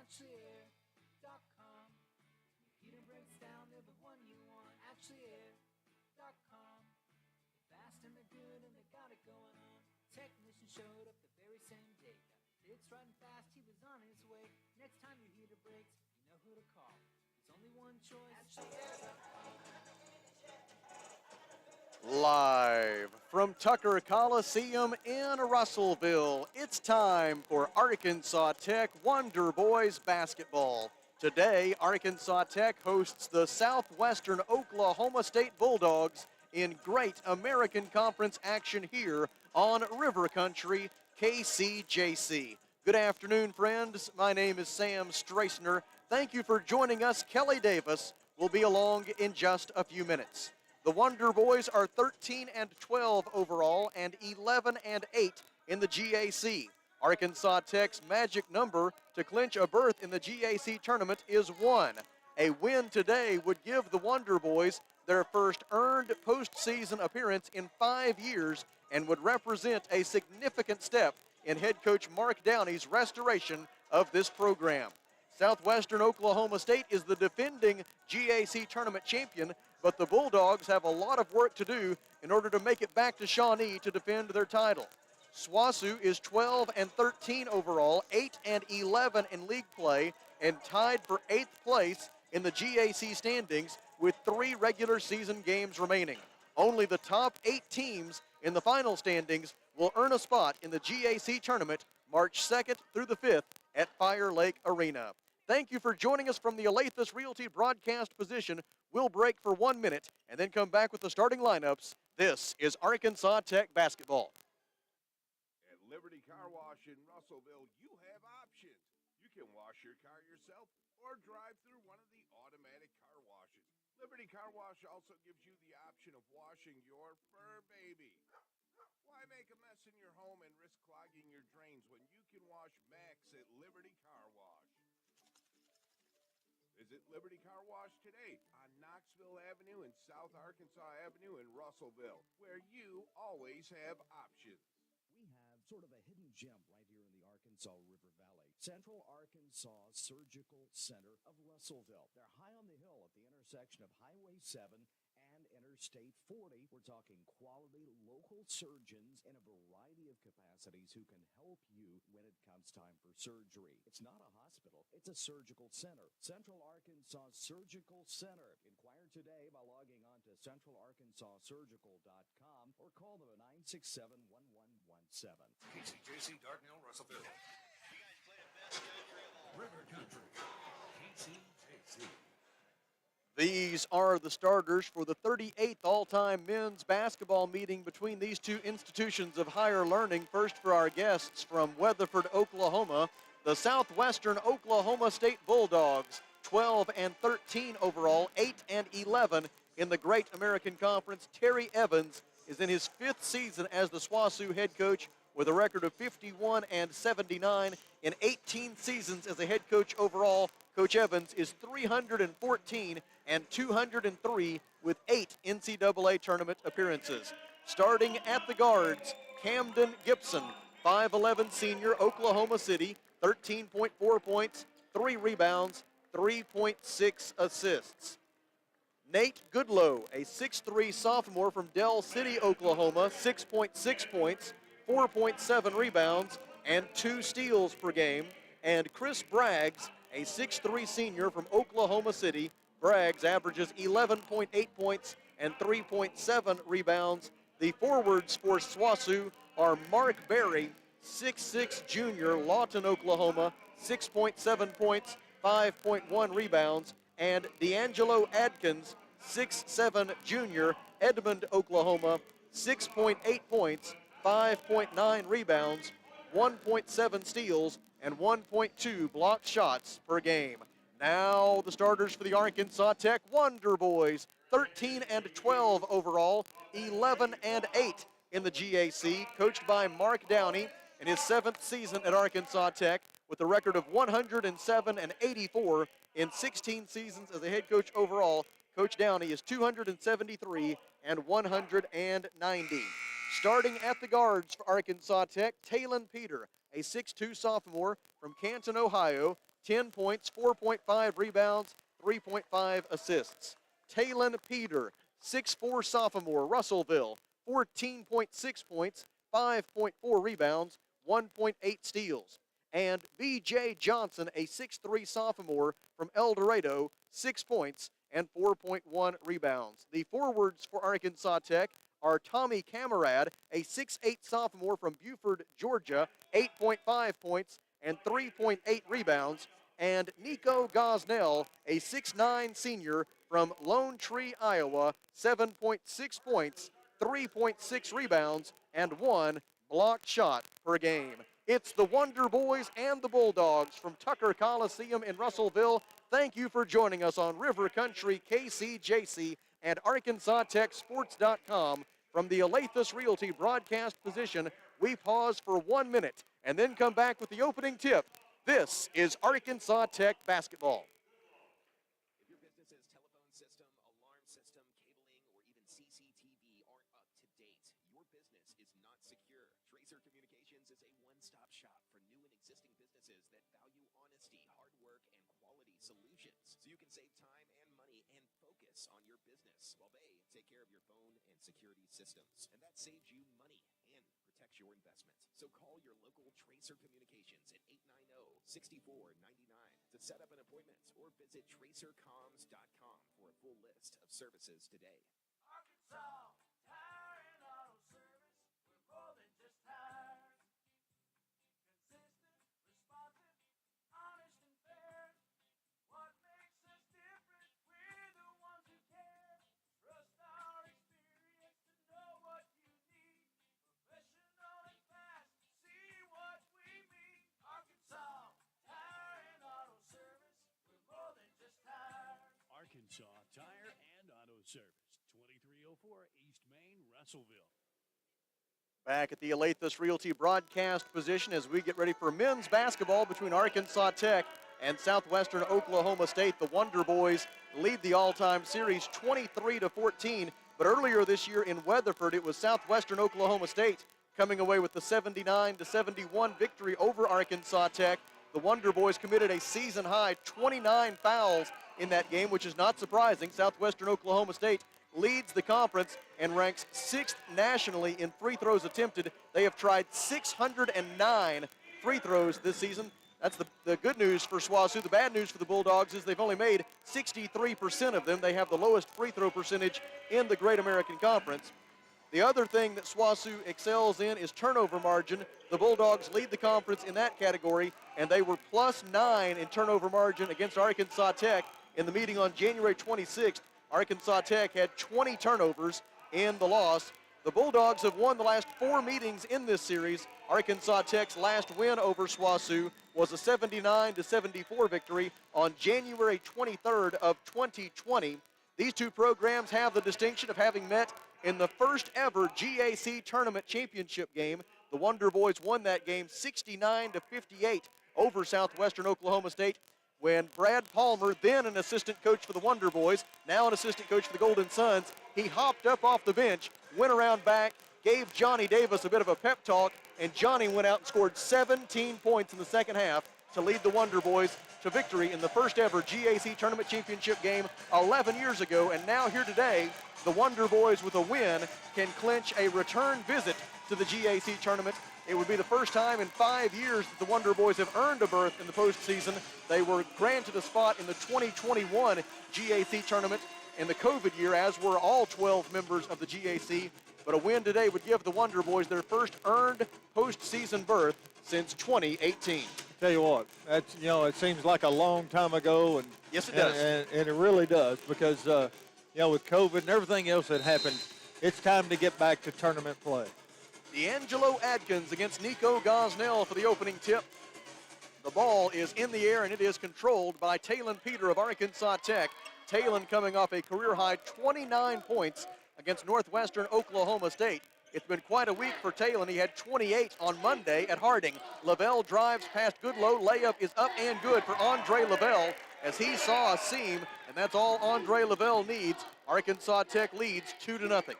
ActuallyAir.com. Heater breaks down, they're the one you want. ActuallyAir.com. Fast and they're good and they got it going on. Technician showed up the very same day. Got it fixed right and fast, he was on his way. Next time your heater breaks, you know who to call. There's only one choice. Live from Tucker Coliseum in Russellville, it's time for Arkansas Tech Wonder Boys basketball. Today, Arkansas Tech hosts the Southwestern Oklahoma State Bulldogs in great American Conference action here on River Country, KCJC. Good afternoon, friends. My name is Sam Strassner. Thank you for joining us. Kelly Davis will be along in just a few minutes. The Wonder Boys are 13-12 overall and 11-8 in the GAC. Arkansas Tech's magic number to clinch a berth in the GAC tournament is 1. A win today would give the Wonder Boys their first earned postseason appearance in 5 years and would represent a significant step in head coach Mark Downey's restoration of this program. Southwestern Oklahoma State is the defending GAC tournament champion, but the Bulldogs have a lot of work to do in order to make it back to Shawnee to defend their title. SWOSU is 12-13 overall, 8-11 in league play, and tied for 8th place in the GAC standings with 3 regular season games remaining. Only the top 8 teams in the final standings will earn a spot in the GAC tournament March 2nd through the 5th at Fire Lake Arena. Thank you for joining us from the Alathus Realty broadcast position. We'll break for 1 minute and then come back with the starting lineups. This is Arkansas Tech basketball. At Liberty Car Wash in Russellville, you have options. You can wash your car yourself or drive through one of the automatic car washes. Liberty Car Wash also gives you the option of washing your fur baby. Why make a mess in your home and risk clogging your drains when you can wash Max at Liberty Car Wash? Visit Liberty Car Wash today on Knoxville Avenue and South Arkansas Avenue in Russellville, where you always have options. We have sort of a hidden gem right here in the Arkansas River Valley. Central Arkansas Surgical Center of Russellville. They're high on the hill at the intersection of Highway 7 and Interstate 40. We're talking quality local surgeons in a variety of capacities who can help you when it comes time for surgery. It's not a hospital. It's a surgical center. Central Arkansas Surgical Center. Inquire today by logging on to centralarkansassurgical.com or call them at 967-1117. KCJC, Dardanelle, Russellville. You guys play the best country of all. River Country, KCJC. These are the starters for the 38th all-time men's basketball meeting between these two institutions of higher learning. First for our guests from Weatherford, Oklahoma, the Southwestern Oklahoma State Bulldogs, 12-13 overall, 8-11 in the Great American Conference. Terry Evans is in his 5th season as the SWOSU head coach with a record of 51-79 in 18 seasons as a head coach overall. Coach Evans is 314-203 with 8 NCAA tournament appearances. Starting at the guards, Camden Gibson, 5'11 senior, Oklahoma City, 13.4 points, 3 rebounds, 3.6 assists. Nate Goodlow, a 6'3 sophomore from Del City, Oklahoma, 6.6 points, 4.7 rebounds, and 2 steals per game. And Chris Braggs, a 6'3 senior from Oklahoma City. Braggs averages 11.8 points and 3.7 rebounds. The forwards for SWOSU are Mark Berry, 6'6 junior, Lawton, Oklahoma, 6.7 points, 5.1 rebounds, and D'Angelo Adkins, 6'7 junior, Edmond, Oklahoma, 6.8 points, 5.9 rebounds, 1.7 steals, and 1.2 blocked shots per game. Now the starters for the Arkansas Tech Wonder Boys, 13-12 overall, 11-8 in the GAC, coached by Mark Downey in his 7th season at Arkansas Tech with a record of 107-84 in 16 seasons as a head coach overall. Coach Downey is 273-190. Starting at the guards for Arkansas Tech, Talon Peter, a 6'2 sophomore from Canton, Ohio. 10 points, 4.5 rebounds, 3.5 assists. Talon Peter, 6'4" sophomore, Russellville, 14.6 points, 5.4 rebounds, 1.8 steals. And B.J. Johnson, a 6'3" sophomore from El Dorado, 6 points and 4.1 rebounds. The forwards for Arkansas Tech are Tommy Camarad, a 6'8" sophomore from Buford, Georgia, 8.5 points and 3.8 rebounds. And Nico Gosnell, a 6'9" senior from Lone Tree, Iowa, 7.6 points, 3.6 rebounds, and 1 blocked shot per game. It's the Wonder Boys and the Bulldogs from Tucker Coliseum in Russellville. Thank you for joining us on River Country, KCJC, and ArkansasTechSports.com. From the Alathus Realty broadcast position, we pause for 1 minute and then come back with the opening tip. This is Arkansas Tech basketball. If your business's telephone system, alarm system, cabling, or even CCTV aren't up to date, your business is not secure. Tracer Communications is a one-stop shop for new and existing businesses that value honesty, hard work, and quality solutions. So you can save time and money and focus on your business while they take care of your phone and security systems. And that saves you money and protects your investment. So call your local Tracer Communications at 890-6499 to set up an appointment or visit tracercoms.com for a full list of services today. Arkansas Tire and Auto Service. We're more than just tires. Consistent, responsive, honest, and fair. What makes us different? We're the ones who care. Trust our experience to know what you need. Professional and fast. See what we mean. Arkansas Tire and Auto Service. We're more than just tires. Arkansas Tire and Auto Service, 2304 East Main, Russellville. Back at the Alathus Realty broadcast position as we get ready for men's basketball between Arkansas Tech and Southwestern Oklahoma State. The Wonder Boys lead the all-time series 23-14, but earlier this year in Weatherford, it was Southwestern Oklahoma State coming away with the 79-71 victory over Arkansas Tech. The Wonder Boys committed a season-high 29 fouls in that game, which is not surprising. Southwestern Oklahoma State leads the conference and ranks 6th nationally in free throws attempted. They have tried 609 free throws this season. That's the good news for SWOSU. The bad news for the Bulldogs is they've only made 63% of them. They have the lowest free throw percentage in the Great American Conference. The other thing that SWOSU excels in is turnover margin. The Bulldogs lead the conference in that category, and they were +9 in turnover margin against Arkansas Tech in the meeting on January 26th. Arkansas Tech had 20 turnovers in the loss. The Bulldogs have won the last 4 meetings in this series. Arkansas Tech's last win over SWOSU was a 79-74 victory on January 23rd of 2020. These two programs have the distinction of having met in the first ever GAC tournament championship game. The Wonder Boys won that game 69-58 over Southwestern Oklahoma State, when Brad Palmer, then an assistant coach for the Wonder Boys, now an assistant coach for the Golden Suns, he hopped up off the bench, went around back, gave Johnny Davis a bit of a pep talk, and Johnny went out and scored 17 points in the second half to lead the Wonder Boys to victory in the first ever GAC tournament championship game 11 years ago. And now here today, the Wonder Boys with a win can clinch a return visit to the GAC tournament. It would be the first time in 5 years that the Wonder Boys have earned a berth in the postseason. They were granted a spot in the 2021 GAC tournament in the COVID year, as were all 12 members of the GAC. But a win today would give the Wonder Boys their first earned postseason berth since 2018. Tell you what, that's, it seems like a long time ago, and yes, it does, and it really does, because with COVID and everything else that happened, it's time to get back to tournament play. D'Angelo Adkins against Nico Gosnell for the opening tip. The ball is in the air, and it is controlled by Talon Peter of Arkansas Tech. Talon coming off a career-high 29 points against Northwestern Oklahoma State. It's been quite a week for Talon. He had 28 on Monday at Harding. Lavelle drives past Goodlow. Layup is up and good for Andre Lavelle as he saw a seam, and that's all Andre Lavelle needs. Arkansas Tech leads 2-0.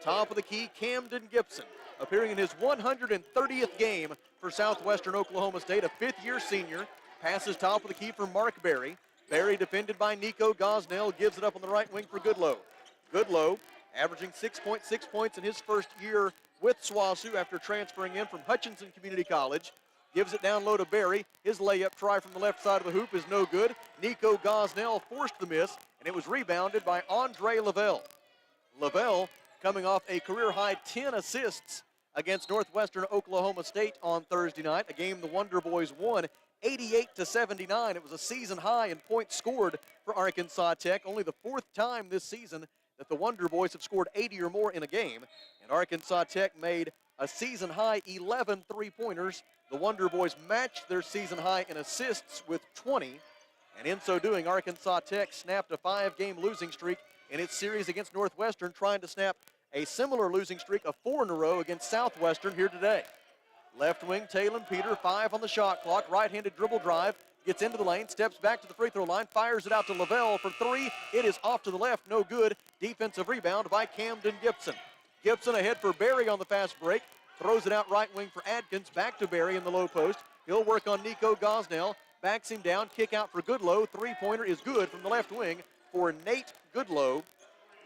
Top of the key, Camden Gibson, appearing in his 130th game for Southwestern Oklahoma State, a fifth-year senior. Passes top of the key for Mark Berry. Berry defended by Nico Gosnell, gives it up on the right wing for Goodlow. Goodlow averaging 6.6 points in his first year with SWOSU after transferring in from Hutchinson Community College. Gives it down low to Berry. His layup try from the left side of the hoop is no good. Nico Gosnell forced the miss, and it was rebounded by Andre Lavelle. Lavelle coming off a career-high 10 assists against Northwestern Oklahoma State on Thursday night, a game the Wonder Boys won 88-79. It was a season high in points scored for Arkansas Tech, only the fourth time this season that the Wonder Boys have scored 80 or more in a game. And Arkansas Tech made a season high 11 three-pointers. The Wonder Boys matched their season high in assists with 20. And in so doing, Arkansas Tech snapped a 5-game losing streak in its series against Northwestern, trying to snap a similar losing streak of 4 in a row against Southwestern here today. Left wing, Talon Peter, 5 on the shot clock. Right-handed dribble drive, gets into the lane, steps back to the free throw line, fires it out to Lavelle for 3. It is off to the left, no good. Defensive rebound by Camden Gibson. Gibson ahead for Berry on the fast break. Throws it out right wing for Adkins, back to Berry in the low post. He'll work on Nico Gosnell, backs him down, kick out for Goodlow. Three-pointer is good from the left wing for Nate Goodlow.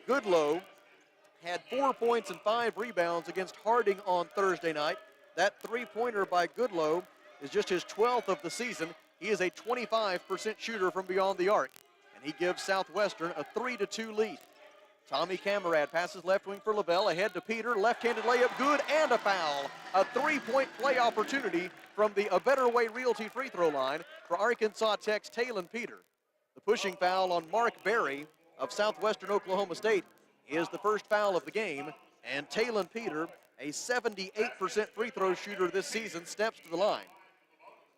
Goodlow had 4 points and 5 rebounds against Harding on Thursday night. That three-pointer by Goodlow is just his 12th of the season. He is a 25% shooter from beyond the arc, and he gives Southwestern a 3-2 lead. Tommy Camarad passes left wing for Lavelle, ahead to Peter, left-handed layup, good, and a foul. A three-point play opportunity from the A Better Way Realty free throw line for Arkansas Tech's Talon Peter. The pushing foul on Mark Berry of Southwestern Oklahoma State is the first foul of the game, and Talon Peter, a 78% free throw shooter this season, steps to the line.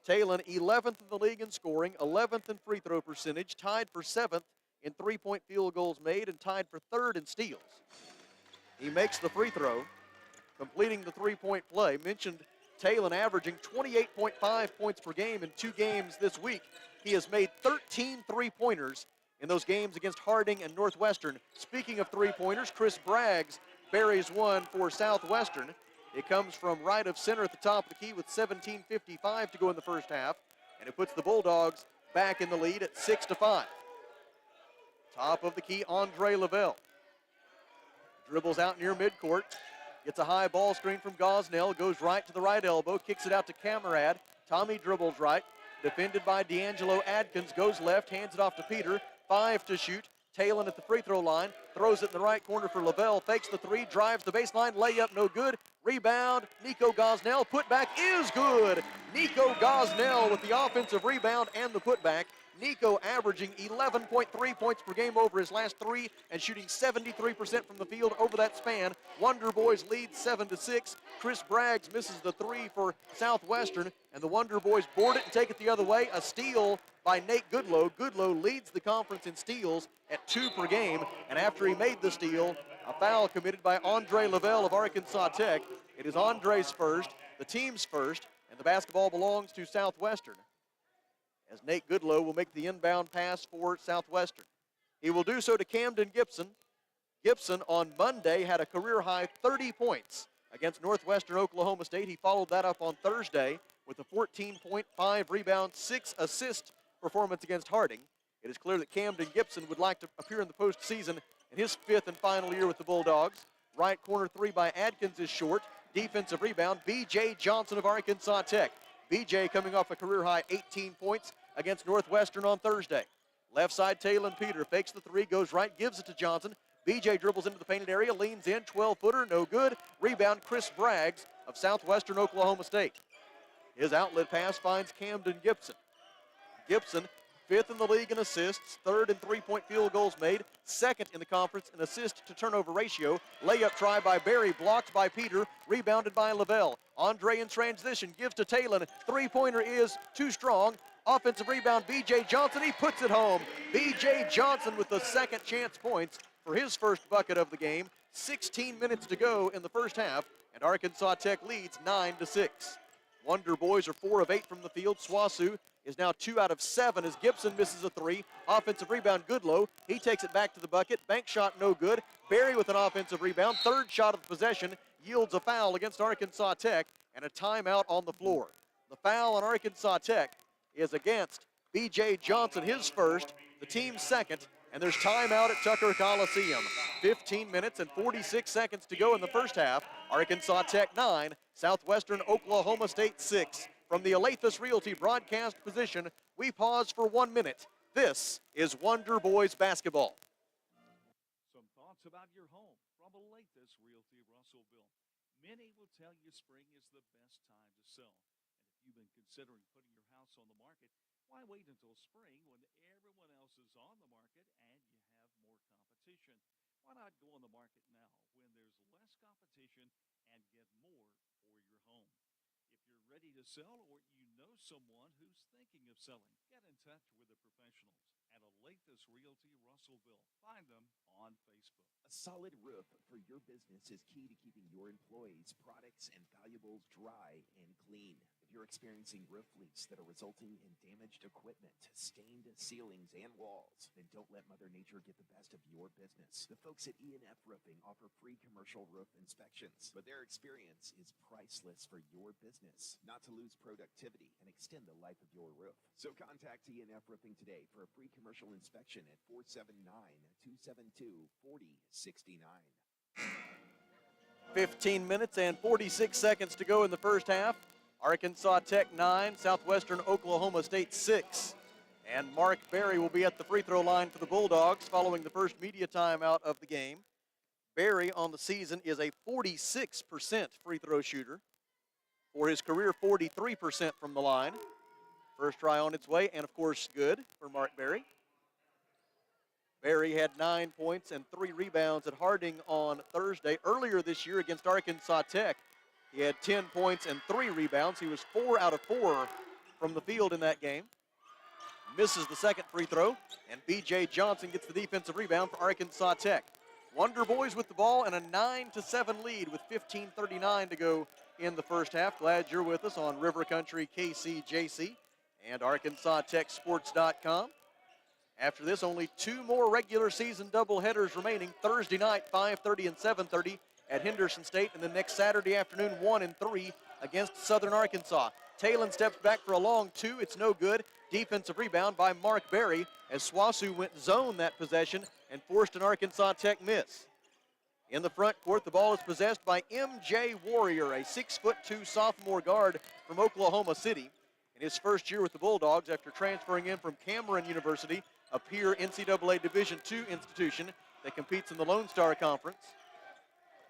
Talon, 11th in the league in scoring, 11th in free throw percentage, tied for 7th in three-point field goals made, and tied for 3rd in steals. He makes the free throw, completing the three-point play. Mentioned Talon averaging 28.5 points per game in 2 games this week. He has made 13 three-pointers in those games against Harding and Northwestern. Speaking of three-pointers, Chris Braggs buries one for Southwestern. It comes from right of center at the top of the key with 17:55 to go in the first half, and it puts the Bulldogs back in the lead at 6-5. Top of the key, Andre Lavelle. Dribbles out near midcourt, gets a high ball screen from Gosnell, goes right to the right elbow, kicks it out to Camarad. Tommy dribbles right, defended by D'Angelo Adkins, goes left, hands it off to Peter. 5 to shoot. Talon at the free throw line, throws it in the right corner for Lavelle, fakes the 3, drives the baseline, layup no good. Rebound, Nico Gosnell, putback is good. Nico Gosnell with the offensive rebound and the putback. Nico averaging 11.3 points per game over his last 3 and shooting 73% from the field over that span. Wonder Boys lead 7-6. Chris Braggs misses the 3 for Southwestern, and the Wonder Boys board it and take it the other way. A steal by Nate Goodlow. Goodlow leads the conference in steals at 2 per game, and after he made the steal, a foul committed by Andre Lavelle of Arkansas Tech. It is Andre's first, the team's first, and the basketball belongs to Southwestern, as Nate Goodlow will make the inbound pass for Southwestern. He will do so to Camden Gibson. Gibson on Monday had a career-high 30 points against Northwestern Oklahoma State. He followed that up on Thursday with a 14.5 rebound, 6 assist performance against Harding. It is clear that Camden Gibson would like to appear in the postseason in his 5th and final year with the Bulldogs. Right corner 3 by Adkins is short. Defensive rebound, B.J. Johnson of Arkansas Tech. B.J. coming off a career-high 18 points against Northwestern on Thursday. Left side, Talon Peter fakes the 3, goes right, gives it to Johnson. B.J. dribbles into the painted area, leans in, 12-footer, no good. Rebound, Chris Braggs of Southwestern Oklahoma State. His outlet pass finds Camden Gibson. Gibson, 5th in the league in assists, 3rd in three-point field goals made, 2nd in the conference in assist-to-turnover ratio. Layup try by Berry, blocked by Peter, rebounded by Lavelle. Andre in transition, gives to Talon. Three-pointer is too strong. Offensive rebound, B.J. Johnson, he puts it home. B.J. Johnson with the second chance points for his first bucket of the game. 16 minutes to go in the first half, and Arkansas Tech leads 9-6. Wonder Boys are 4 of 8 from the field. SWOSU is now 2 out of 7 as Gibson misses a 3. Offensive rebound, Goodlow. He takes it back to the bucket. Bank shot no good. Berry with an offensive rebound. 3rd shot of the possession yields a foul against Arkansas Tech and a timeout on the floor. The foul on Arkansas Tech is against B.J. Johnson, his first, the team's second, and there's timeout at Tucker Coliseum. 15 minutes and 46 seconds to go in the first half. Arkansas Tech 9, Southwestern Oklahoma State 6. From the Alathus Realty broadcast position, we pause for 1 minute. This is Wonder Boys basketball. Some thoughts about your home from Alathus Realty Russellville. Many will tell you spring is the best time to sell. And if you've been considering putting your house on the market, why wait until spring when everyone else is on the market and you have more competition? Why not go on the market now when there's less competition and get more for your home? If you're ready to sell or you know someone who's thinking of selling, get in touch with the professionals at Alathus Realty Russellville. Find them on Facebook. A solid roof for your business is key to keeping your employees, products, and valuables dry and clean. If you're experiencing roof leaks that are resulting in damaged equipment, stained ceilings, and walls, then don't let Mother Nature get the best of your business. The folks at E&F Roofing offer free commercial roof inspections, but their experience is priceless for your business, not to lose productivity and extend the life of your roof. So contact E&F Roofing today for a free commercial inspection at 479-272-4069. 15 minutes and 46 seconds to go in the first half. Arkansas Tech 9, Southwestern Oklahoma State 6. And Mark Berry will be at the free throw line for the Bulldogs following the first media timeout of the game. Berry on the season is a 46% free throw shooter. For his career, 43% from the line. First try on its way, and of course, good for Mark Berry. Berry had 9 points and 3 rebounds at Harding on Thursday. Earlier this year against Arkansas Tech, he had 10 points and 3 rebounds. He was 4 out of 4 from the field in that game. Misses the second free throw, and B.J. Johnson gets the defensive rebound for Arkansas Tech. Wonder Boys with the ball and a 9-7 lead with 15:39 to go in the first half. Glad you're with us on River Country KCJC and ArkansasTechSports.com. After this, only 2 more regular season doubleheaders remaining. Thursday night, 5:30 and 7:30 at Henderson State, and then next Saturday afternoon, 1 and 3 against Southern Arkansas. Talon steps back for a long 2. It's no good. Defensive rebound by Mark Berry as Swasu went zone that possession and forced an Arkansas Tech miss. In the front court, the ball is possessed by M.J. Warrior, a 6'2" sophomore guard from Oklahoma City. In his first year with the Bulldogs after transferring in from Cameron University, a peer NCAA Division II institution that competes in the Lone Star Conference.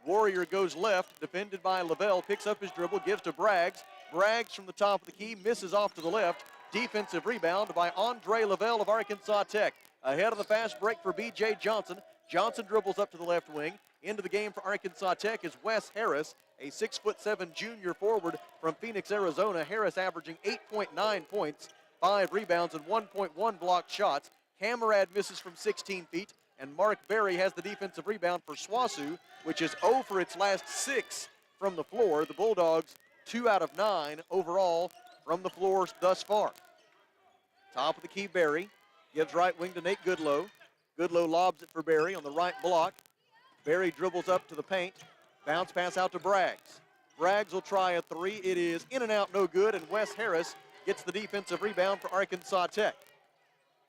Warrior goes left, defended by Lavelle, picks up his dribble, gives to Braggs. Braggs from the top of the key, misses off to the left. Defensive rebound by Andre Lavelle of Arkansas Tech. Ahead of the fast break for B.J. Johnson. Johnson dribbles up to the left wing. Into the game for Arkansas Tech is Wes Harris, a 6'7" junior forward from Phoenix, Arizona. Harris averaging 8.9 points, 5 rebounds, and 1.1 blocked shots. Camarad misses from 16 feet, and Mark Berry has the defensive rebound for Swasu, which is 0 for its last 6 from the floor. The Bulldogs 2 out of 9 overall from the floor thus far. Top of the key, Berry gives right wing to Nate Goodlow. Goodlow lobs it for Berry on the right block. Berry dribbles up to the paint. Bounce pass out to Braggs. Braggs will try a 3. It is in and out, no good, and Wes Harris gets the defensive rebound for Arkansas Tech.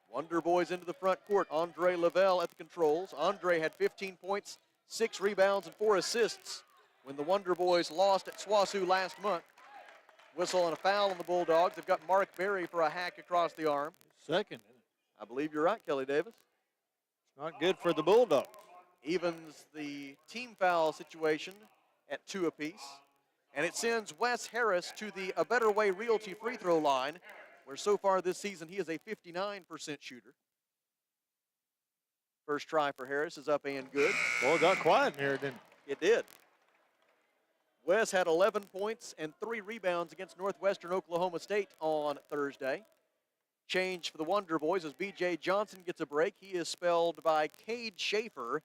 Wonder Boys into the front court. Andre Lavelle at the controls. Andre had 15 points, 6 rebounds, and 4 assists when the Wonder Boys lost at Swasu last month. Whistle and a foul on the Bulldogs. They've got Mark Berry for a hack across the arm. Second, isn't it? I believe you're right, Kelly Davis. It's not good for the Bulldogs. Evens the team foul situation at 2 apiece. And it sends Wes Harris to the A Better Way Realty free throw line, where so far this season he is a 59% shooter. First try for Harris is up and good. Boy, it got quiet in here, didn't it? It did. Wes had 11 points and 3 rebounds against Northwestern Oklahoma State on Thursday. Change for the Wonder Boys as B.J. Johnson gets a break. He is spelled by Cade Schaefer,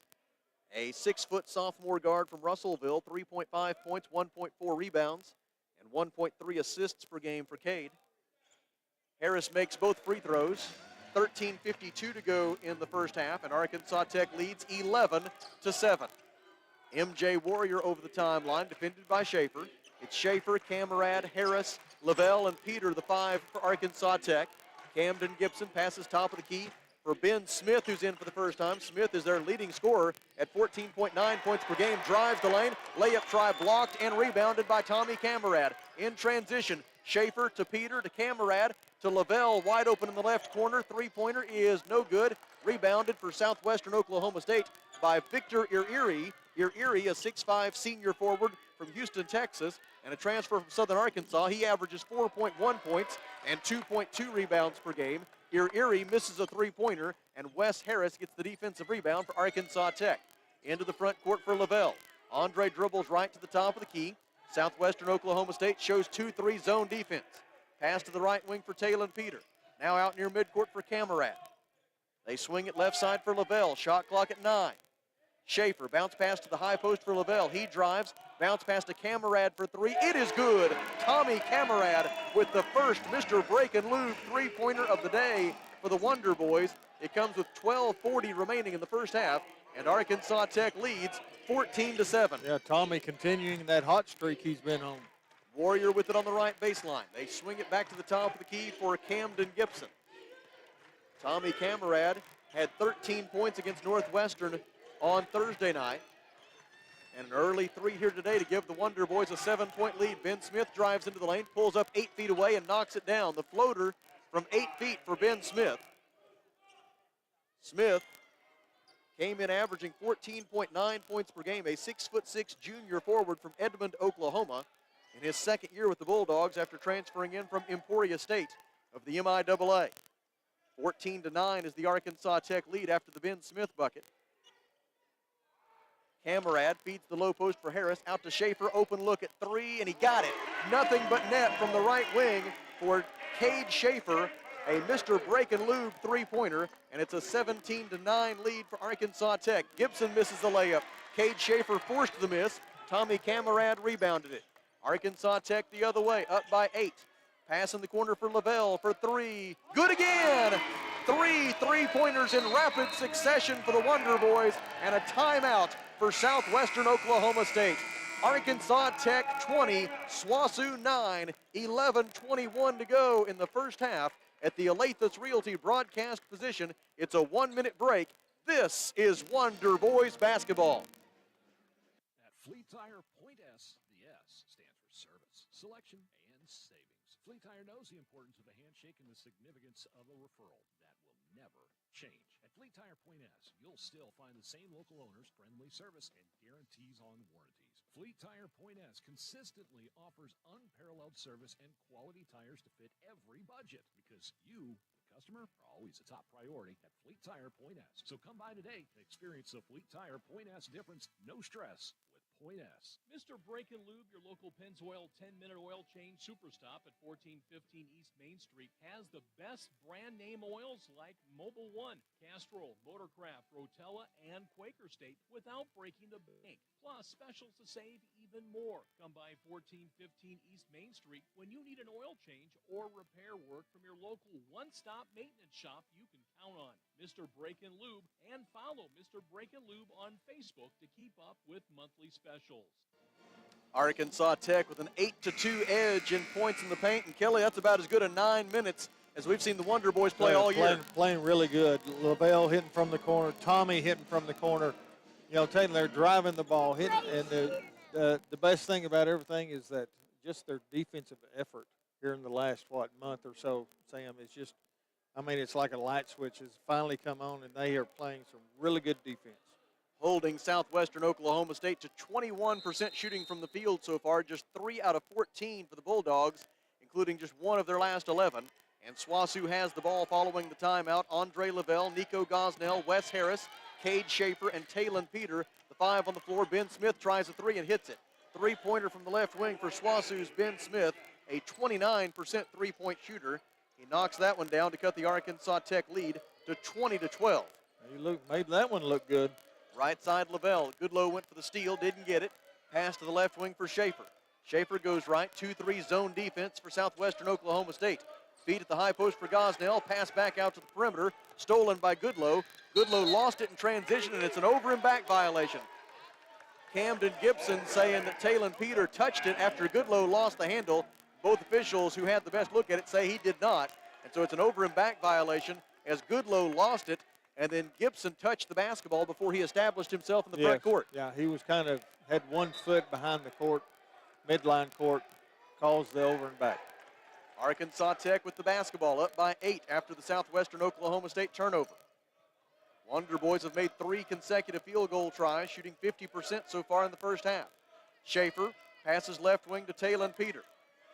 a 6' sophomore guard from Russellville. 3.5 points, 1.4 rebounds, and 1.3 assists per game for Cade. Harris makes both free throws. 13:52 to go in the first half, and Arkansas Tech leads 11-7. M.J. Warrior over the timeline, defended by Schaefer. It's Schaefer, Camarad, Harris, Lavelle and Peter, the 5 for Arkansas Tech. Camden Gibson passes top of the key for Ben Smith, who's in for the first time. Smith is their leading scorer at 14.9 points per game. Drives the lane. Layup try blocked and rebounded by Tommy Camerad. In transition, Schaefer to Peter to Camerad to Lavelle, wide open in the left corner. Three-pointer is no good. Rebounded for Southwestern Oklahoma State by Victor Irieri. Irieri, a 6'5 senior forward from Houston, Texas, and a transfer from Southern Arkansas. He averages 4.1 points and 2.2 rebounds per game. Irieri misses a three-pointer, and Wes Harris gets the defensive rebound for Arkansas Tech. Into the front court for Lavelle. Andre dribbles right to the top of the key. Southwestern Oklahoma State shows 2-3 zone defense. Pass to the right wing for Talon Peter. Now out near midcourt for Camerad. They swing it left side for Lavelle. Shot clock at 9. Schaefer, bounce pass to the high post for Lavelle. He drives, bounce pass to Camerad for 3. It is good. Tommy Camerad with the first Mr. Break and Lube three-pointer of the day for the Wonder Boys. It comes with 12:40 remaining in the first half, and Arkansas Tech leads 14-7. Yeah, Tommy continuing that hot streak he's been on. Warrior with it on the right baseline. They swing it back to the top of the key for Camden Gibson. Tommy Camerad had 13 points against Northwestern on Thursday night. And an early 3 here today to give the Wonder Boys a 7-point lead. Ben Smith drives into the lane, pulls up 8 feet away and knocks it down. The floater from 8 feet for Ben Smith. Smith came in averaging 14.9 points per game, a 6'6" junior forward from Edmond, Oklahoma, in his second year with the Bulldogs after transferring in from Emporia State of the MIAA. 14-9 is the Arkansas Tech lead after the Ben Smith bucket. Camerad feeds the low post for Harris, out to Schaefer, open look at 3, and he got it. Nothing but net from the right wing for Cade Schaefer, a Mr. Break and Lube three-pointer, and it's a 17-9 lead for Arkansas Tech. Gibson misses the layup. Cade Schaefer forced the miss. Tommy Camerad rebounded it. Arkansas Tech the other way, up by 8. Pass in the corner for Lavelle for 3. Good again! 3 three-pointers in rapid succession for the Wonder Boys, and a timeout for Southwestern Oklahoma State. Arkansas Tech 20, SWOSU 9, 11:21 to go in the first half at the Alathus Realty broadcast position. It's a 1-minute break. This is Wonder Boys basketball. At Fleet Tire, point S, the S stands for service, selection, and savings. Fleet Tire knows the importance of a handshake and the significance of a referral. That will never change. At Fleet Tire Point S, you'll still find the same local owners, friendly service, and guarantees on warranties. Fleet Tire Point S consistently offers unparalleled service and quality tires to fit every budget because you, the customer, are always a top priority at Fleet Tire Point S. So come by today and experience the Fleet Tire Point S difference. No stress with Point S. Mr. Break and Lube, your local Pennzoil 10-minute oil change superstop at 1415 East Main Street, has the best brand name oils like Mobil 1, Castrol, Motorcraft, Rotella, and Quaker State without breaking the bank. Plus, specials to save even more. Come by 1415 East Main Street when you need an oil change or repair work from your local one-stop maintenance shop you can count on. Mr. Break and Lube, and follow Mr. Break and Lube on Facebook to keep up with monthly specials. Arkansas Tech with an 8-2 edge in points in the paint. And Kelly, that's about as good a 9 minutes as we've seen the Wonder Boys play all year. Playing really good. Lavelle hitting from the corner, Tommy hitting from the corner. You know, Taylor, they're driving the ball, hitting, and the best thing about everything is that just their defensive effort here in the last, month or so, Sam, is just, I mean, it's like a light switch has finally come on, and they are playing some really good defense. Holding Southwestern Oklahoma State to 21% shooting from the field so far, just 3 out of 14 for the Bulldogs, including just 1 of their last 11. And SWOSU has the ball following the timeout. Andre Lavelle, Nico Gosnell, Wes Harris, Cade Schaefer, and Talon Peter. The 5 on the floor. Ben Smith tries a 3 and hits it. Three-pointer from the left wing for SWOSU's Ben Smith, a 29% three-point shooter. He knocks that one down to cut the Arkansas Tech lead to 20-12. He made that one look good. Right side Lavelle. Goodlow went for the steal, didn't get it. Pass to the left wing for Schaefer. Schaefer goes right, 2-3 zone defense for Southwestern Oklahoma State. Feed at the high post for Gosnell. Pass back out to the perimeter. Stolen by Goodlow. Goodlow lost it in transition, and it's an over and back violation. Camden Gibson saying that Talon Peter touched it after Goodlow lost the handle. both officials who had the best look at it say he did not. And so it's an over and back violation as Goodlow lost it, and then Gibson touched the basketball before he established himself in the front court. Yeah, he was kind of had 1 foot behind the court, midline court, caused the over and back. Arkansas Tech with the basketball up by 8 after the Southwestern Oklahoma State turnover. Wonder Boys have made 3 consecutive field goal tries, shooting 50% so far in the first half. Schaefer passes left wing to Talon Peter.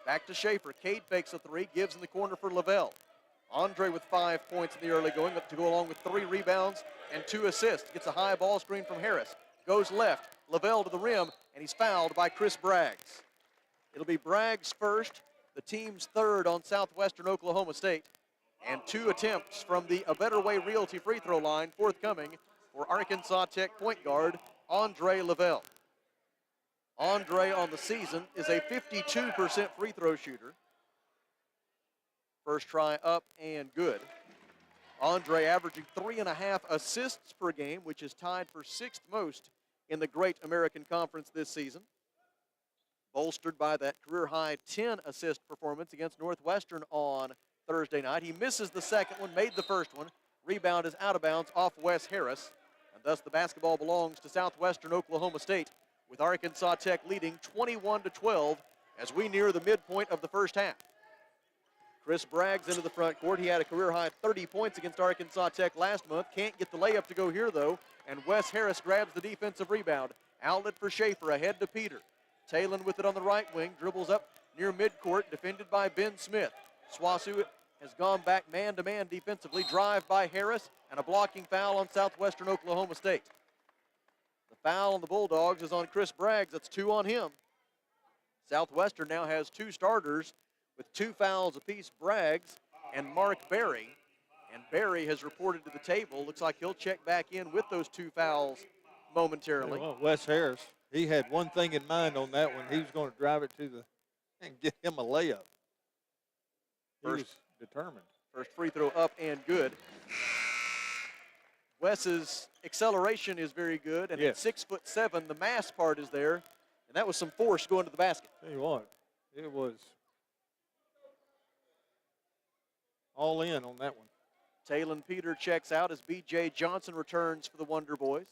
Back to Schaefer. Cade fakes a 3, gives in the corner for Lavelle. Andre with 5 points in the early going, to go along with 3 rebounds and 2 assists. Gets a high ball screen from Harris. Goes left. Lavelle to the rim, and he's fouled by Chris Braggs. It'll be Braggs first, the team's third on Southwestern Oklahoma State, and 2 attempts from the A Better Way Realty free throw line forthcoming for Arkansas Tech point guard Andre Lavelle. Andre on the season is a 52% free throw shooter. First try up and good. Andre averaging 3.5 assists per game, which is tied for 6th most in the Great American Conference this season. Bolstered by that career-high 10 assist performance against Northwestern on Thursday night. He misses the second one, made the first one. Rebound is out of bounds off Wes Harris, and thus the basketball belongs to Southwestern Oklahoma State, with Arkansas Tech leading 21-12 as we near the midpoint of the first half. Chris Braggs into the front court. He had a career-high 30 points against Arkansas Tech last month. Can't get the layup to go here, though, and Wes Harris grabs the defensive rebound. Outlet for Schaefer, ahead to Peter. Talon with it on the right wing, dribbles up near midcourt, defended by Ben Smith. Swasu has gone back man-to-man defensively. Drive by Harris, and a blocking foul on Southwestern Oklahoma State. The foul on the Bulldogs is on Chris Braggs. That's 2 on him. Southwestern now has 2 starters with 2 fouls apiece, Braggs and Mark Berry. And Berry has reported to the table. Looks like he'll check back in with those 2 fouls momentarily. Well, Wes Harris, he had one thing in mind on that one. He was going to drive it to the and get him a layup. He was determined. First free throw up and good. Wes's acceleration is very good, and at 6'7", the mass part is there, and that was some force going to the basket. Tell you what, it was all in on that one. Talon Peter checks out as B.J. Johnson returns for the Wonder Boys.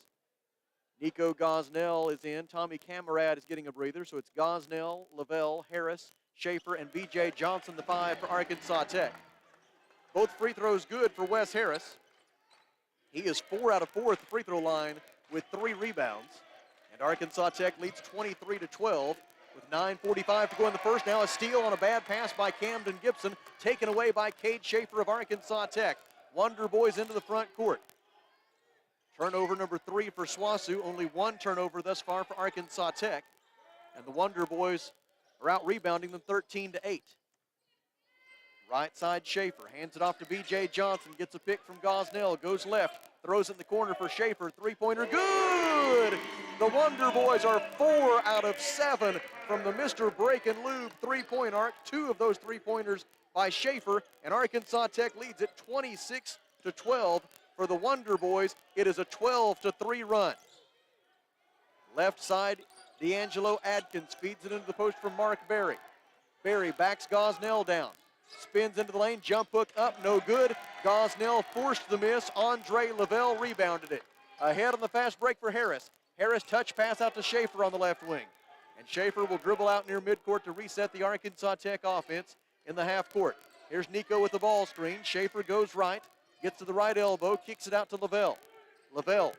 Nico Gosnell is in. Tommy Camarad is getting a breather, so it's Gosnell, Lavelle, Harris, Schaefer, and B.J. Johnson, the 5 for Arkansas Tech. Both free throws good for Wes Harris. He is 4 out of 4 at the free throw line with 3 rebounds. And Arkansas Tech leads 23-12 with 9:45 to go in the first. Now a steal on a bad pass by Camden Gibson, taken away by Cade Schaefer of Arkansas Tech. Wonder Boys into the front court. Turnover number 3 for SWOSU. Only 1 turnover thus far for Arkansas Tech. And the Wonder Boys are out rebounding them 13-8. Right side Schaefer hands it off to B.J. Johnson. Gets a pick from Gosnell. Goes left. Throws it in the corner for Schaefer. Three-pointer good! The Wonder Boys are 4 out of 7 from the Mr. Break and Lube three-point arc. 2 of those three-pointers by Schaefer. And Arkansas Tech leads at 26-12 for the Wonder Boys. It is a 12-3 run. Left side, D'Angelo Adkins feeds it into the post from Mark Berry. Berry backs Gosnell down. Spins into the lane, jump hook up, no good. Gosnell forced the miss. Andre Lavelle rebounded it. Ahead on the fast break for Harris. Harris touch pass out to Schaefer on the left wing. And Schaefer will dribble out near midcourt to reset the Arkansas Tech offense in the half court. Here's Nico with the ball screen. Schaefer goes right, gets to the right elbow, kicks it out to Lavelle. Lavelle,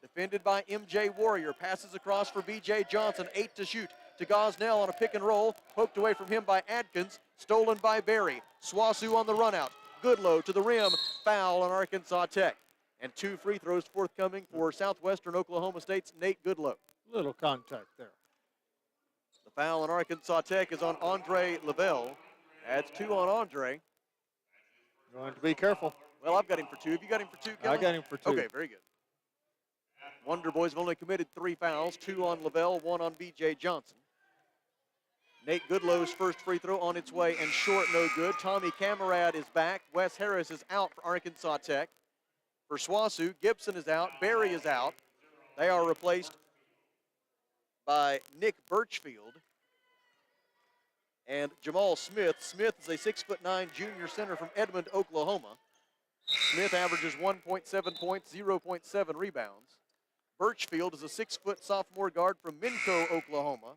defended by MJ Warrior, passes across for B.J. Johnson, 8 to shoot. To Gosnell on a pick and roll, poked away from him by Adkins, stolen by Berry. SWOSU on the run out. Goodlow to the rim, foul on Arkansas Tech. And 2 free throws forthcoming for Southwestern Oklahoma State's Nate Goodlow. Little contact there. The foul on Arkansas Tech is on Andre Lavelle. That's 2 on Andre. Going to be careful. Well, I've got him for 2. Have you got him for 2, Kelly? I got him for 2. Okay, very good. Wonder Boys have only committed 3 fouls, 2 on Lavelle, 1 on B.J. Johnson. Nate Goodlow's first free throw on its way and short, no good. Tommy Camarad is back. Wes Harris is out for Arkansas Tech. For SWOSU, Gibson is out. Berry is out. They are replaced by Nick Birchfield and Jamal Smith. Smith is a 6'9" junior center from Edmond, Oklahoma. Smith averages 1.7 points, 0.7 rebounds. Birchfield is a 6-foot sophomore guard from Minco, Oklahoma.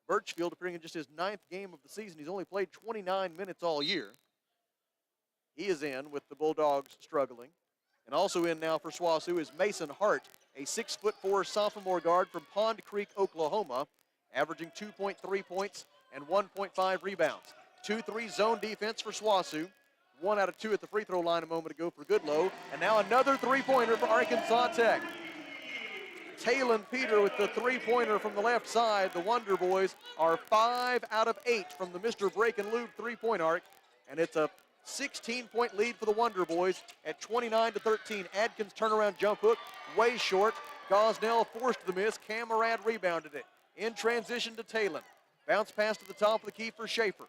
Birchfield appearing in just his 9th game of the season. He's only played 29 minutes all year. He is in with the Bulldogs struggling. And also in now for SWOSU is Mason Hart, a 6'4" sophomore guard from Pond Creek, Oklahoma, averaging 2.3 points and 1.5 rebounds. 2-3 zone defense for SWOSU. 1 out of 2 at the free throw line a moment ago for Goodlow. And now another three-pointer for Arkansas Tech. Talon Peter with the three-pointer from the left side. The Wonder Boys are 5 out of 8 from the Mr. Break and Lube three-point arc. And it's a 16-point lead for the Wonder Boys at 29-13. Adkins turnaround jump hook, way short. Gosnell forced the miss. Camarad rebounded it. In transition to Talon. Bounce pass to the top of the key for Schaefer.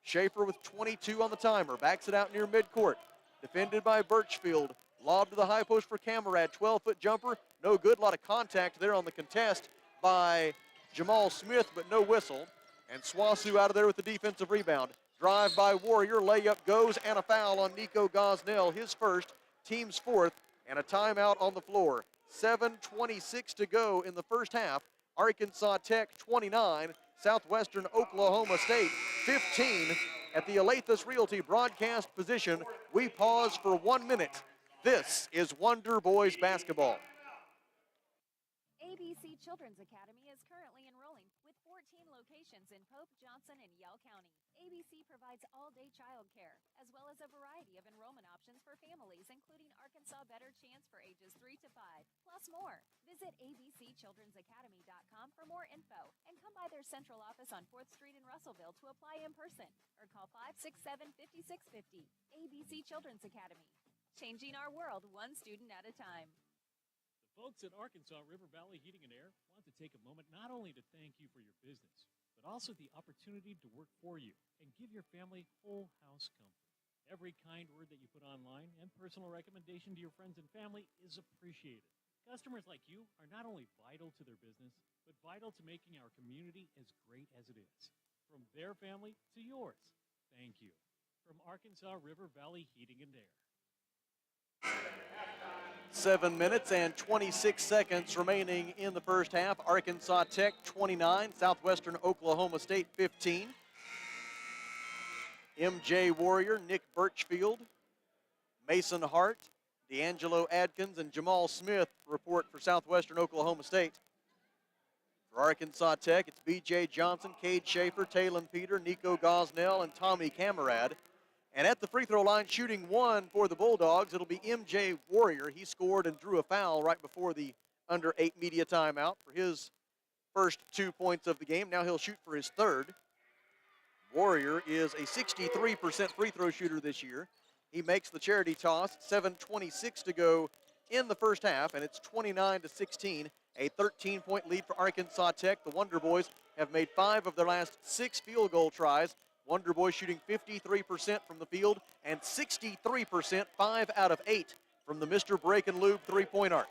Schaefer with 22 on the timer. Backs it out near midcourt. Defended by Birchfield. Lob to the high post for Camarad. 12-foot jumper. No good. A lot of contact there on the contest by Jamal Smith, but no whistle. And SWOSU out of there with the defensive rebound. Drive by Warrior. Layup goes and a foul on Nico Gosnell. His first, team's fourth, and a timeout on the floor. 7:26 to go in the first half. Arkansas Tech 29, Southwestern Oklahoma State 15. At the Alathus Realty broadcast position, we pause for 1 minute. This is Wonder Boys basketball. ABC Children's Academy is currently enrolling with 14 locations in Pope, Johnson, and Yell County. ABC provides all-day childcare, as well as a variety of enrollment options for families, including Arkansas Better Chance for ages 3 to 5, plus more. Visit abcchildrensacademy.com for more info, and come by their central office on 4th Street in Russellville to apply in person, or call 567-5650. ABC Children's Academy, changing our world one student at a time. The folks at Arkansas River Valley Heating and Air want to take a moment not only to thank you for your business, but also the opportunity to work for you and give your family whole house comfort. Every kind word that you put online and personal recommendation to your friends and family is appreciated. Customers like you are not only vital to their business, but vital to making our community as great as it is. From their family to yours, thank you. From Arkansas River Valley Heating and Air. 7 minutes and 26 seconds remaining in the first half. Arkansas Tech 29, Southwestern Oklahoma State 15. MJ Warrior, Nick Birchfield, Mason Hart, D'Angelo Adkins, and Jamal Smith report for Southwestern Oklahoma State. For Arkansas Tech, it's B.J. Johnson, Cade Schaefer, Talon Peter, Nico Gosnell, and Tommy Camarad. And at the free throw line, shooting one for the Bulldogs, it'll be MJ Warrior. He scored and drew a foul right before the under 8 media timeout for his first 2 points of the game. Now he'll shoot for his third. Warrior is a 63% free throw shooter this year. He makes the charity toss. 7:26 to go in the first half, and it's 29-16, a 13-point lead for Arkansas Tech. The Wonder Boys have made 5 of their last 6 field goal tries. Wonder Boys shooting 53% from the field and 63%, 5 out of 8 from the Mr. Break and Lube three-point arc.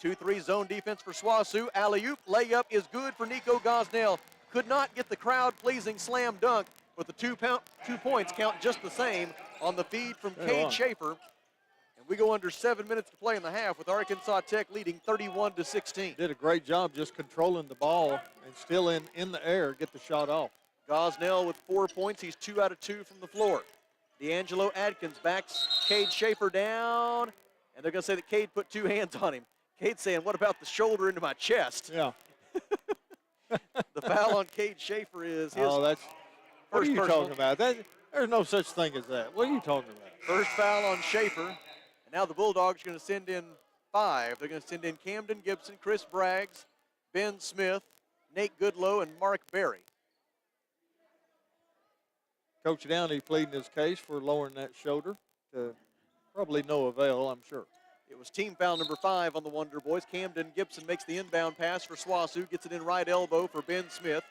2-3 zone defense for SWOSU. Alley-oop layup is good for Nico Gosnell. Could not get the crowd-pleasing slam dunk, but the 2 points count just the same on the feed from Cade Schaefer. And we go under 7 minutes to play in the half with Arkansas Tech leading 31-16. Did a great job just controlling the ball and still in the air get the shot off. Gosnell with 4 points. He's 2 out of 2 from the floor. D'Angelo Adkins backs Cade Schaefer down, and they're going to say that Cade put 2 hands on him. Cade's saying, what about the shoulder into my chest? Yeah. The foul on Cade Schaefer is his that's what are you personal. talking about? There's no such thing as that. What are you talking about? First foul on Schaefer. And now the Bulldogs are going to send in 5. They're going to send in Camden Gibson, Chris Braggs, Ben Smith, Nate Goodlow, and Mark Berry. Coach Downey pleading his case for lowering that shoulder to probably no avail, I'm sure. It was team foul number 5 on the Wonder Boys. Camden Gibson makes the inbound pass for SWOSU, gets it in right elbow for Ben Smith.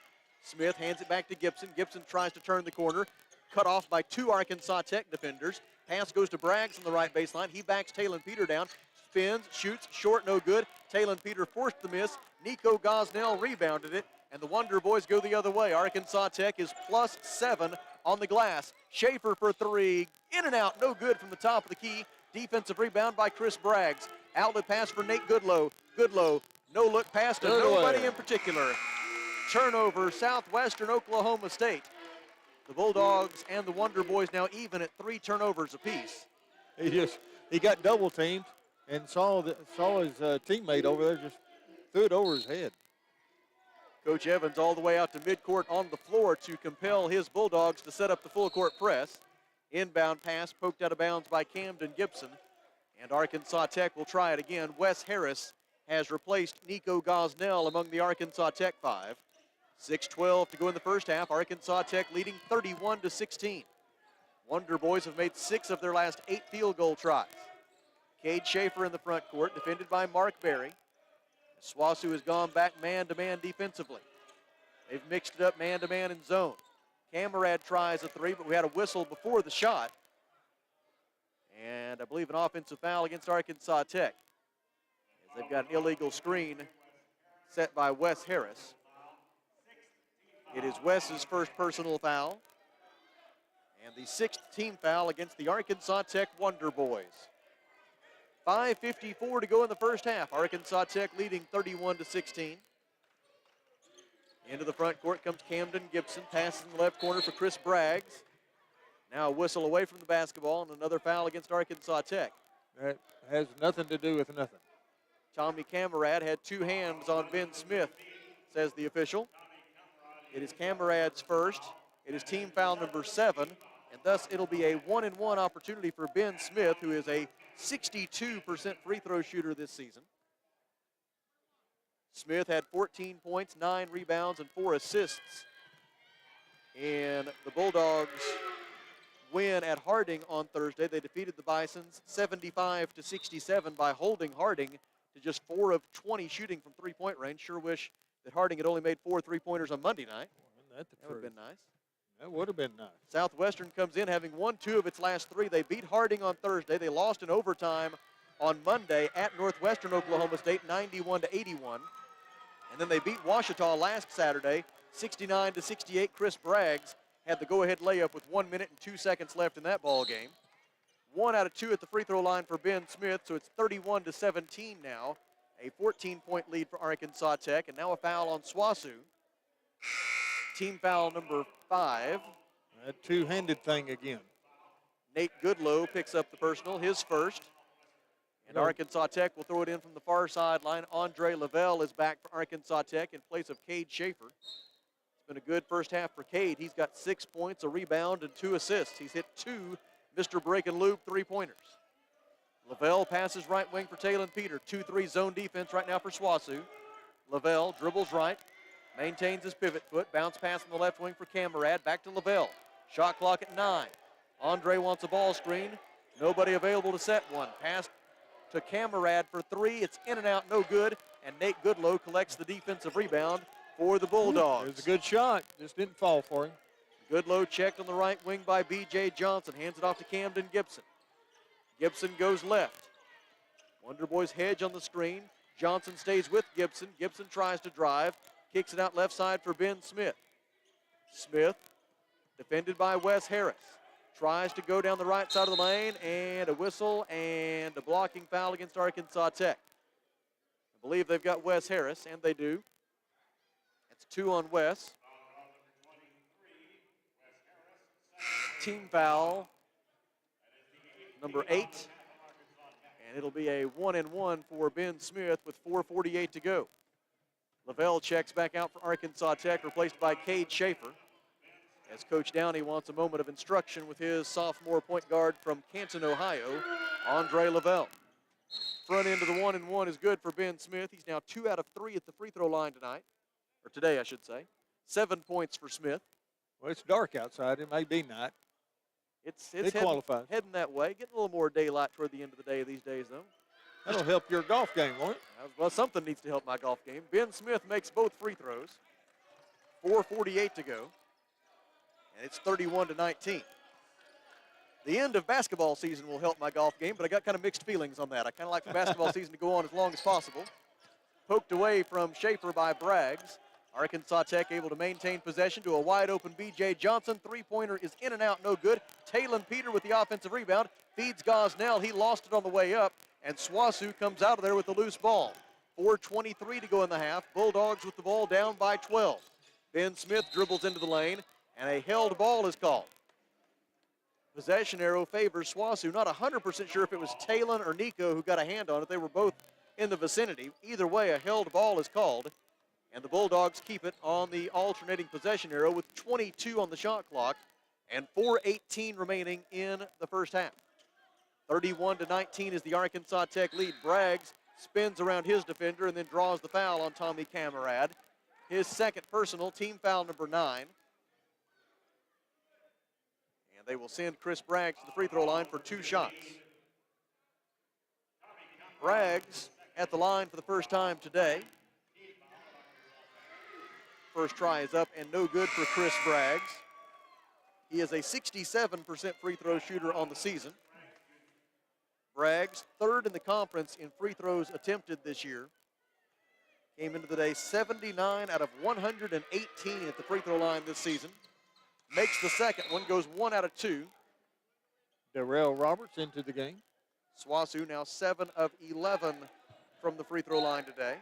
Smith hands it back to Gibson. Gibson tries to turn the corner, cut off by 2 Arkansas Tech defenders. Pass goes to Braggs on the right baseline. He backs Talon Peter down, spins, shoots, short, no good. Talon Peter forced the miss. Nico Gosnell rebounded it. and the Wonder Boys go the other way. Arkansas Tech is +7 on the glass. Schaefer for three. In and out, no good from the top of the key. Defensive rebound by Chris Braggs. Outlet pass for Nate Goodlow. Goodlow, no look pass to nobody in particular. Turnover, Southwestern Oklahoma State. The Bulldogs and the Wonder Boys now even at 3 turnovers apiece. He got double teamed and saw his teammate over there, just threw it over his head. Coach Evans all the way out to midcourt on the floor to compel his Bulldogs to set up the full court press. Inbound pass poked out of bounds by Camden Gibson. And Arkansas Tech will try it again. Wes Harris has replaced Nico Gosnell among the Arkansas Tech 5. 6:12 to go in the first half. Arkansas Tech leading 31-16. Wonder Boys have made 6 of their last 8 field goal tries. Cade Schaefer in the front court, defended by Mark Berry. SWOSU has gone back man-to-man defensively. They've mixed it up man-to-man and zone. Camarad tries a 3, but we had a whistle before the shot. And I believe an offensive foul against Arkansas Tech, as they've got an illegal screen set by Wes Harris. It is Wes's first personal foul, and the 6th team foul against the Arkansas Tech Wonder Boys. 5:54 to go in the first half. Arkansas Tech leading 31-16. Into the front court comes Camden Gibson, passes in the left corner for Chris Braggs. Now a whistle away from the basketball and another foul against Arkansas Tech. That has nothing to do with nothing. Tommy Camarad had 2 hands on Ben Smith, says the official. It is Camarad's first. It is team foul number 7, and thus it'll be a 1-and-1 opportunity for Ben Smith, who is a 62% free throw shooter this season. Smith had 14 points, 9 rebounds, and 4 assists in the Bulldogs' win at Harding on Thursday. They defeated the Bisons 75-67 by holding Harding to just 4 of 20 shooting from three-point range. Sure wish that Harding had only made 4 3-pointers on Monday night. That would have been nice. That would have been nice. Southwestern comes in having won 2 of its last 3. They beat Harding on Thursday. They lost in overtime on Monday at Northwestern Oklahoma State, 91-81. And then they beat Ouachita last Saturday, 69-68. Chris Braggs had the go-ahead layup with 1 minute and 2 seconds left in that ball game. 1 out of 2 at the free throw line for Ben Smith, so it's 31-17 now. A 14-point lead for Arkansas Tech, and now a foul on SWOSU. Team foul number 5. That two-handed thing again. Nate Goodlow picks up the personal, his first. And Arkansas Tech will throw it in from the far sideline. Andre Lavelle is back for Arkansas Tech in place of Cade Schaefer. It's been a good first half for Cade. He's got 6 points, a rebound, and 2 assists. He's hit 2 Mr. Break and Loop 3-pointers. Lavelle passes right wing for Talon Peter. 2-3 zone defense right now for SWOSU. Lavelle dribbles right, maintains his pivot foot. Bounce pass on the left wing for Camarad. Back to Lavelle. Shot clock at 9. Andre wants a ball screen. Nobody available to set one. Pass to Camarad for 3. It's in and out, no good. And Nate Goodlow collects the defensive rebound for the Bulldogs. It was a good shot. Just didn't fall for him. Goodlow checked on the right wing by B.J. Johnson. Hands it off to Camden Gibson. Gibson goes left. Wonder Boys hedge on the screen. Johnson stays with Gibson. Gibson tries to drive. Kicks it out left side for Ben Smith. Smith, defended by Wes Harris. Tries to go down the right side of the lane, and a whistle and a blocking foul against Arkansas Tech. I believe they've got Wes Harris, and they do. That's 2 on Wes. Team foul number 8. And it'll be a 1-and-1 for Ben Smith with 4:48 to go. Lavelle checks back out for Arkansas Tech, replaced by Cade Schaefer. As Coach Downey wants a moment of instruction with his sophomore point guard from Canton, Ohio, Andre Lavelle. Front end of the 1-and-1 is good for Ben Smith. He's now 2 out of 3 at the free throw line tonight, or today, I should say. 7 points for Smith. Well, it's dark outside. It may be night. It's heading that way. Getting a little more daylight toward the end of the day these days, though. That'll help your golf game, won't it? Well, something needs to help my golf game. Ben Smith makes both free throws. 4:48 to go. And it's 31-19. The end of basketball season will help my golf game, but I got kind of mixed feelings on that. I kind of like the basketball season to go on as long as possible. Poked away from Schaefer by Braggs. Arkansas Tech able to maintain possession to a wide open B.J. Johnson. Three-pointer is in and out, no good. Talon Peter with the offensive rebound. Feeds Gosnell. He lost it on the way up. And Swasu comes out of there with the loose ball. 4:23 to go in the half. Bulldogs with the ball down by 12. Ben Smith dribbles into the lane, and a held ball is called. Possession arrow favors Swasu. Not 100% sure if it was Talon or Nico who got a hand on it. They were both in the vicinity. Either way, a held ball is called, and the Bulldogs keep it on the alternating possession arrow with 22 on the shot clock and 4:18 remaining in the first half. 31-19 is the Arkansas Tech lead. Braggs spins around his defender and then draws the foul on Tommy Camarad. His second personal, team foul number 9. And they will send Chris Braggs to the free throw line for 2 shots. Braggs at the line for the first time today. First try is up and no good for Chris Braggs. He is a 67% free throw shooter on the season. Braggs, third in the conference in free throws attempted this year. Came into the day 79 out of 118 at the free throw line this season. Makes the second one, goes 1 out of 2. Darrell Roberts into the game. Swasu now 7 of 11 from the free throw line today.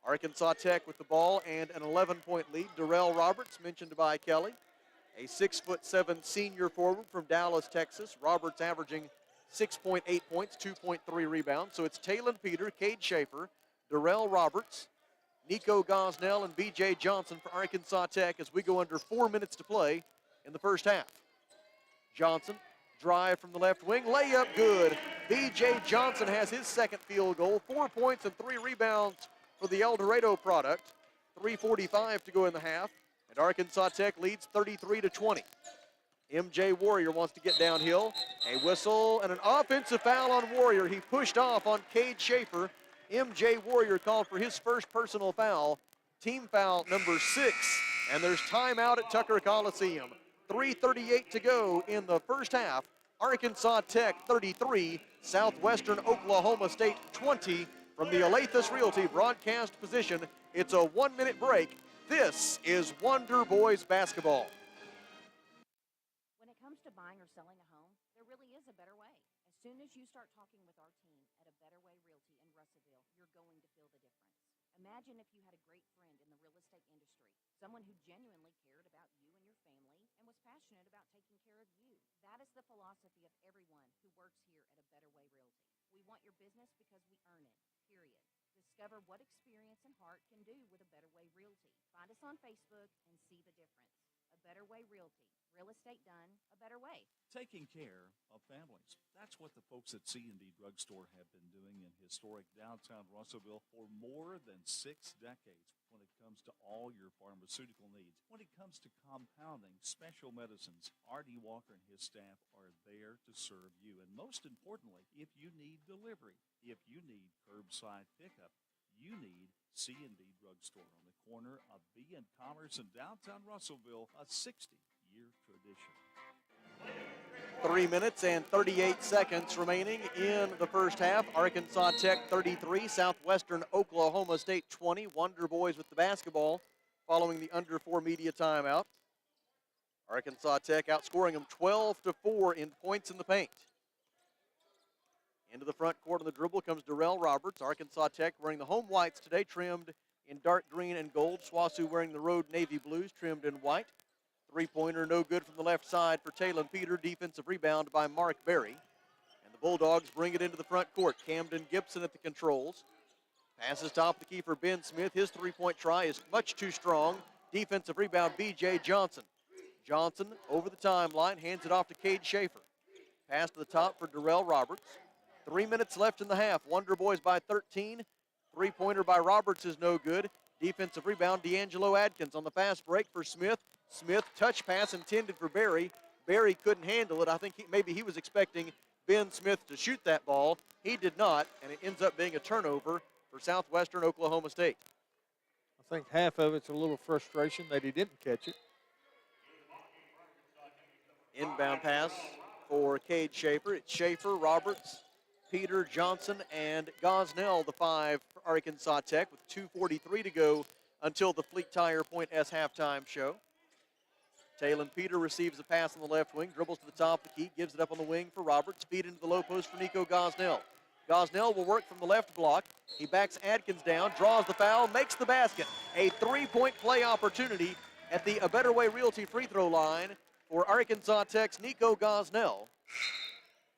Arkansas Tech with the ball and an 11-point lead. Darrell Roberts, mentioned by Kelly, a 6'7" senior forward from Dallas, Texas. Roberts averaging 6.8 points, 2.3 rebounds. So it's Talon Peter, Cade Schaefer, Darrell Roberts, Nico Gosnell, and B.J. Johnson for Arkansas Tech as we go under 4 minutes to play in the first half. Johnson, drive from the left wing, layup good. B.J. Johnson has his second field goal, 4 points and 3 rebounds for the El Dorado product. 3:45 to go in the half, and Arkansas Tech leads 33-20. M.J. Warrior wants to get downhill. A whistle and an offensive foul on Warrior. He pushed off on Cade Schaefer. M.J. Warrior called for his first personal foul, team foul number 6, and there's timeout at Tucker Coliseum. 3:38 to go in the first half. Arkansas Tech 33, Southwestern Oklahoma State 20 from the Alathus Realty broadcast position. It's a 1-minute break. This is Wonder Boys basketball. When it comes to buying or selling a home, there really is a better way. As soon as you start talking with our team at A Better Way Realty in Russellville, you're going to feel the difference. Imagine if you had a great friend in the real estate industry, someone who genuinely cared about you and your family and was passionate about taking care of you. That is the philosophy of everyone who works here at A Better Way Realty. We want your business because we earn it, period. Discover what experience and heart can do with A Better Way Realty. Find us on Facebook and see the difference. A Better Way Realty. Real estate done a better way. Taking care of families. That's what the folks at C&D Drugstore have been doing in historic downtown Russellville for more than 6 decades when it comes to all your pharmaceutical needs. When it comes to compounding special medicines, Artie Walker and his staff are there to serve you. And most importantly, if you need delivery, if you need curbside pickup, you need C&D Drugstore on the corner of B and Commerce in downtown Russellville, a 60-year tradition. 3 minutes and 38 seconds remaining in the first half. Arkansas Tech 33, Southwestern Oklahoma State 20. Wonder Boys with the basketball following the under 4 media timeout. Arkansas Tech outscoring them 12-4 in points in the paint. Into the front court on the dribble comes Darrell Roberts. Arkansas Tech wearing the home whites today, trimmed in dark green and gold. Swasu wearing the road navy blues, trimmed in white. Three-pointer no good from the left side for Talon Peter. Defensive rebound by Mark Berry. And the Bulldogs bring it into the front court. Camden Gibson at the controls. Passes top of the key for Ben Smith. His three-point try is much too strong. Defensive rebound, B.J. Johnson. Johnson over the timeline, hands it off to Cade Schaefer. Pass to the top for Darrell Roberts. 3 minutes left in the half. Wonder Boys by 13. Three-pointer by Roberts is no good. Defensive rebound, D'Angelo Adkins on the fast break for Smith. Smith, touch pass intended for Berry. Berry couldn't handle it. I think maybe he was expecting Ben Smith to shoot that ball. He did not, and it ends up being a turnover for Southwestern Oklahoma State. I think half of it's a little frustration that he didn't catch it. Inbound pass for Cade Schaefer. It's Schaefer, Roberts, Peter, Johnson, and Gosnell, the 5 for Arkansas Tech with 2:43 to go until the Fleet Tire Point S halftime show. Talon Peter receives a pass on the left wing, dribbles to the top of the key, gives it up on the wing for Roberts. Feed into the low post for Nico Gosnell. Gosnell will work from the left block. He backs Adkins down, draws the foul, makes the basket. A three-point play opportunity at the A Better Way Realty free throw line for Arkansas Tech's Nico Gosnell.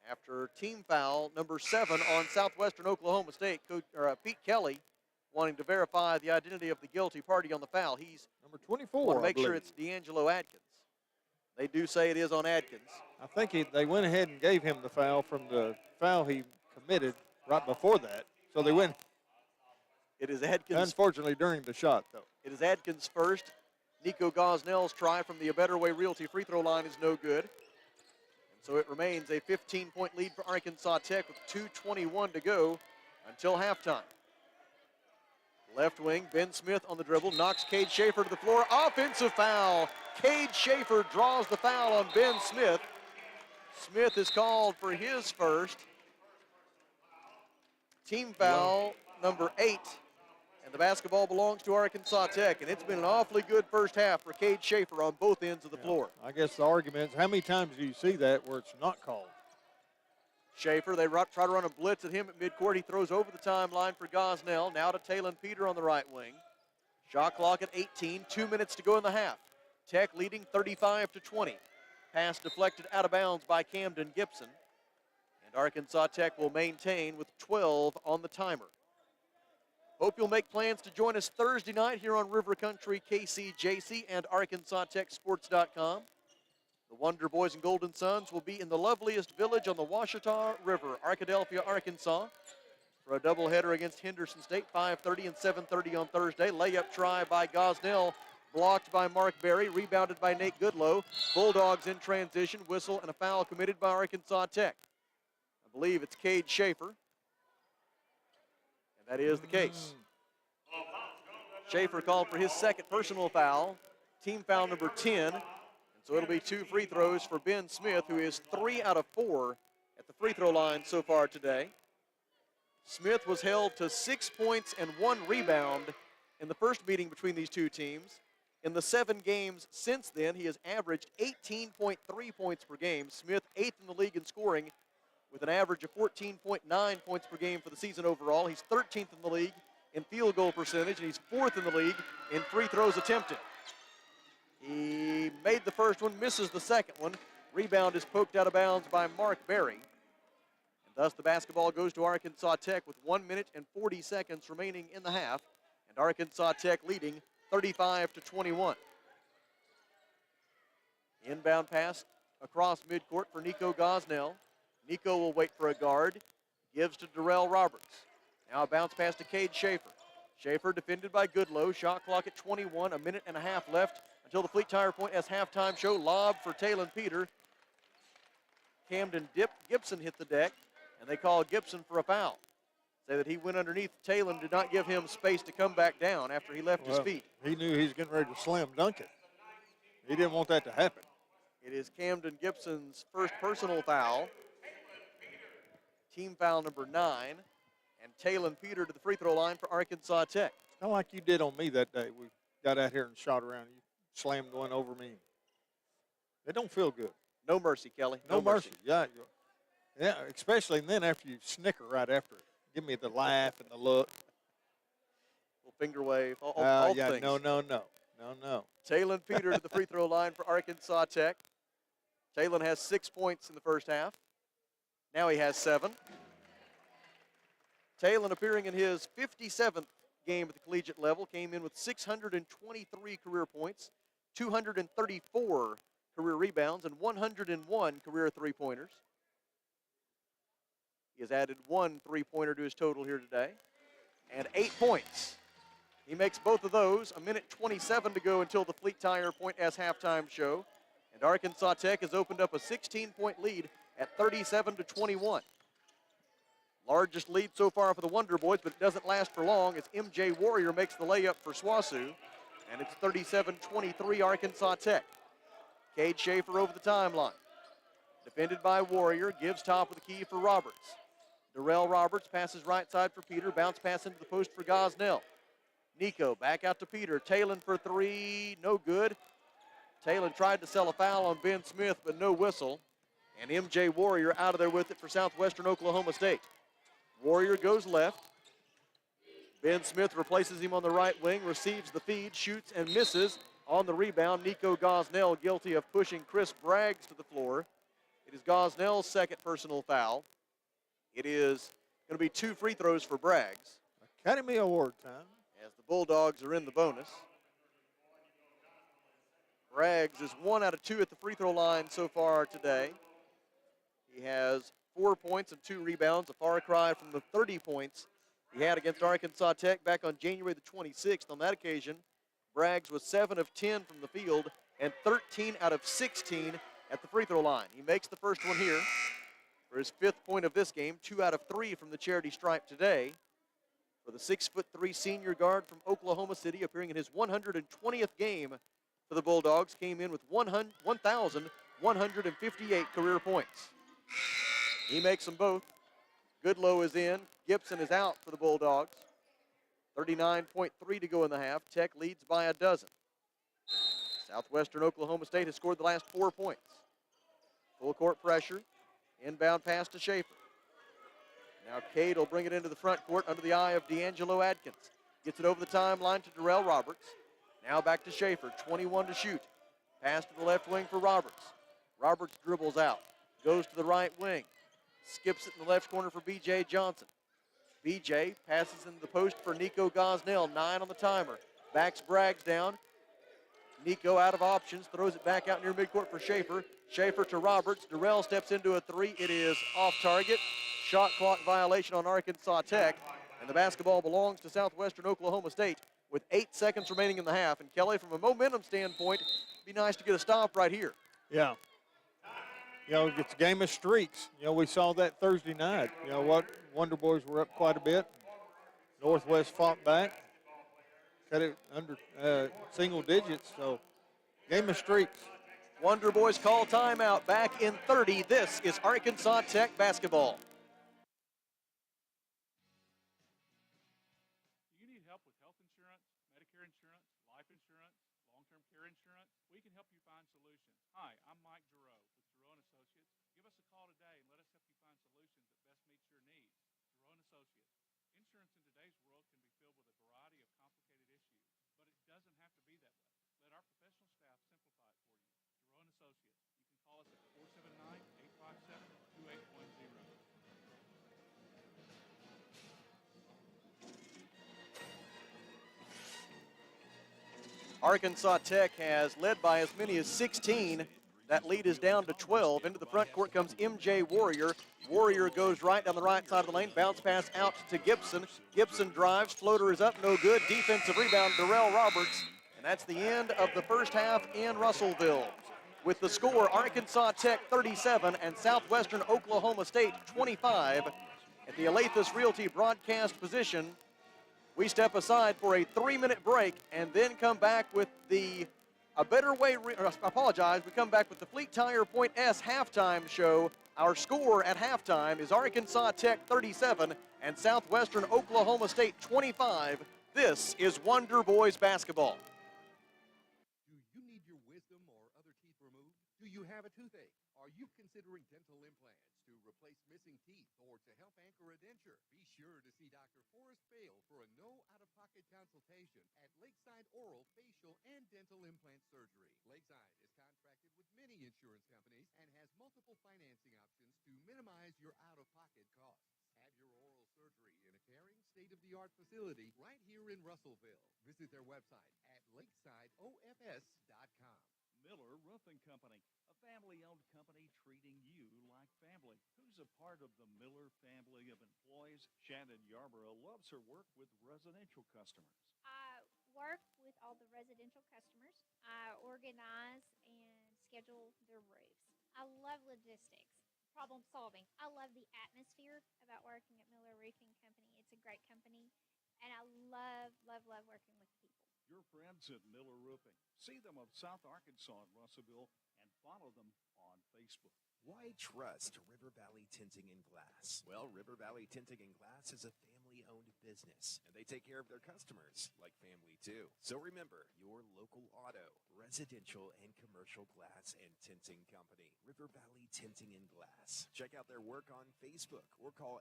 After team foul number 7 on Southwestern Oklahoma State, Pete Kelly wanting to verify the identity of the guilty party on the foul. He's number 24. Want to make sure it's D'Angelo Adkins. They do say it is on Adkins. I think they went ahead and gave him the foul from the foul he committed right before that. So they win. It is Adkins. Unfortunately, during the shot, though. It is Adkins first. Nico Gosnell's try from the A Better Way Realty free throw line is no good. And so it remains a 15-point lead for Arkansas Tech with 2:21 to go until halftime. Left wing, Ben Smith on the dribble, knocks Cade Schaefer to the floor. Offensive foul. Cade Schaefer draws the foul on Ben Smith. Smith is called for his first. Team foul number 8. And the basketball belongs to Arkansas Tech. And it's been an awfully good first half for Cade Schaefer on both ends of the floor. I guess the argument is, how many times do you see that where it's not called? Schaefer, they try to run a blitz at him at midcourt. He throws over the timeline for Gosnell. Now to Talon Peter on the right wing. Shot clock at 18, 2 minutes to go in the half. Tech leading 35-20. Pass deflected out of bounds by Camden Gibson. And Arkansas Tech will maintain with 12 on the timer. Hope you'll make plans to join us Thursday night here on River Country KCJC and ArkansasTechSports.com. The Wonder Boys and Golden Suns will be in the loveliest village on the Washita River, Arkadelphia, Arkansas, for a doubleheader against Henderson State, 5:30 and 7:30 on Thursday. Layup try by Gosnell, blocked by Mark Berry, rebounded by Nate Goodlow. Bulldogs in transition, whistle, and a foul committed by Arkansas Tech. I believe it's Cade Schaefer. And that is the case. Schaefer called for his second personal foul, team foul number 10. So it'll be 2 free throws for Ben Smith, who is 3 out of 4 at the free throw line so far today. Smith was held to 6 points and 1 rebound in the first meeting between these two teams. In the 7 games since then, he has averaged 18.3 points per game. Smith 8th in the league in scoring with an average of 14.9 points per game for the season overall. He's 13th in the league in field goal percentage, and he's 4th in the league in free throws attempted. He made the first one, misses the second one. Rebound is poked out of bounds by Mark Berry. And thus the basketball goes to Arkansas Tech with 1 minute and 40 seconds remaining in the half. And Arkansas Tech leading 35-21. Inbound pass across midcourt for Nico Gosnell. Nico will wait for a guard. Gives to Darrell Roberts. Now a bounce pass to Cade Schaefer. Schaefer defended by Goodlow. Shot clock at 21, a minute and a half left until the Fleet Tire Point as halftime show. Lob for Talon Peter. Camden Gibson hit the deck, and they call Gibson for a foul. Say that he went underneath. Talon did not give him space to come back down after he left his feet. He knew he was getting ready to slam dunk it. He didn't want that to happen. It is Camden Gibson's first personal foul. Team foul number 9. And Talon Peter to the free throw line for Arkansas Tech. Kind of like you did on me that day. We got out here and shot around. You slammed one over me. They don't feel good. No mercy, Kelly. No mercy. Yeah, especially then after you snicker right after it. Give me the laugh and the look. Little finger wave. All yeah, things. No. Talon Peter to the free throw line for Arkansas Tech. Talon has 6 points in the first half. Now he has 7. Talon, appearing in his 57th game at the collegiate level, came in with 623 career points, 234 career rebounds, and 101 career three-pointers. He has added 1 three-pointer to his total here today, and 8 points. He makes both of those. A minute 27 to go until the Fleet Tire Point S halftime show, and Arkansas Tech has opened up a 16-point lead at 37-21. Largest lead so far for the Wonder Boys, but it doesn't last for long as MJ Warrior makes the layup for SWOSU, and it's 37-23 Arkansas Tech. Cade Schaefer over the timeline. Defended by Warrior, gives top of the key for Roberts. Darrell Roberts passes right side for Peter, bounce pass into the post for Gosnell. Nico back out to Peter. Talon for three, no good. Talon tried to sell a foul on Ben Smith, but no whistle. And MJ Warrior out of there with it for Southwestern Oklahoma State. Warrior goes left. Ben Smith replaces him on the right wing, receives the feed, shoots and misses. On the rebound, Nico Gosnell guilty of pushing Chris Braggs to the floor. It is Gosnell's second personal foul. It is going to be 2 free throws for Braggs. Academy Award time. As the Bulldogs are in the bonus. Braggs is 1 out of 2 at the free throw line so far today. He has 4 points and 2 rebounds, a far cry from the 30 points he had against Arkansas Tech back on January the 26th. On that occasion, Braggs was 7 of 10 from the field and 13 out of 16 at the free throw line. He makes the first one here for his 5th point of this game, 2 out of 3 from the charity stripe today. For the 6'3" senior guard from Oklahoma City, appearing in his 120th game for the Bulldogs, came in with 1,158 career points. He makes them both. Goodlow is in. Gibson is out for the Bulldogs. 39.3 to go in the half. Tech leads by a dozen. Southwestern Oklahoma State has scored the last 4 points. Full court pressure. Inbound pass to Schaefer. Now Cade will bring it into the front court under the eye of D'Angelo Adkins. Gets it over the timeline to Darrell Roberts. Now back to Schaefer, 21 to shoot. Pass to the left wing for Roberts. Roberts dribbles out, goes to the right wing. Skips it in the left corner for B.J. Johnson. B.J. passes into the post for Nico Gosnell, 9 on the timer. Backs Braggs down. Nico out of options, throws it back out near midcourt for Schaefer. Schaefer to Roberts. Darrell steps into a 3. It is off target. Shot clock violation on Arkansas Tech. And the basketball belongs to Southwestern Oklahoma State with 8 seconds remaining in the half. And Kelly, from a momentum standpoint, it'd be nice to get a stop right here. Yeah. You know, it's a game of streaks. You know, we saw that Thursday night. You know what? Wonder Boys were up quite a bit. Northwest fought back. Cut it under single digits. So, game of streaks. Wonder Boys call timeout. Back in 30. This is Arkansas Tech basketball. Do you need help with health insurance, Medicare insurance, life insurance, long-term care insurance? We can help you find solutions. Hi, I'm Mike Giroux with Giroux & Associates. Give us a call today and let us help you find solutions that best meets your needs. Giroux & Associates. Insurance in today's world can be filled with a variety of complicated issues, but it doesn't have to be that way. Let our professional staff simplify it for you. Giroux & Associates. You can call us at 479-857-2810. Arkansas Tech has led by as many as 16. That lead is down to 12. Into the front court comes MJ Warrior. Warrior goes right down the right side of the lane. Bounce pass out to Gibson. Gibson drives. Floater is up. No good. Defensive rebound, Darrell Roberts. And that's the end of the first half in Russellville. With the score, Arkansas Tech 37 and Southwestern Oklahoma State 25. At the Alathus Realty broadcast position, we step aside for a 3-minute break and then come back with we come back with the Fleet Tire Point S halftime show. Our score at halftime is Arkansas Tech 37 and Southwestern Oklahoma State 25. This is Wonder Boys basketball. Do you need your wisdom or other teeth removed? Do you have a toothache? Are you considering dental implants to replace missing teeth or to help anchor a denture? Be sure to see Dr. Forrest Bale for a no out-of-pocket consultation at Lakeside Oral, Facial, and Dental Implant Surgery. Lakeside is contracted with many insurance companies and has multiple financing options to minimize your out-of-pocket costs. Have your oral surgery in a caring, state-of-the-art facility right here in Russellville. Visit their website at lakesideofs.com. Miller Roofing Company, a family-owned company treating you like family. Who's a part of the Miller family of employees? Shannon Yarborough loves her work with residential customers. I work with all the residential customers. I organize and schedule their roofs. I love logistics, problem solving. I love the atmosphere about working at Miller Roofing Company. It's a great company, and I love working with people. Your friends at Miller Roofing. See them of South Arkansas and Russellville and follow them on Facebook. Why trust River Valley Tinting and Glass? Well, River Valley Tinting and Glass is a family family-owned business, and they take care of their customers like family too. So remember, your local auto, residential, and commercial glass and tinting company, River Valley Tinting and Glass. Check out their work on Facebook or call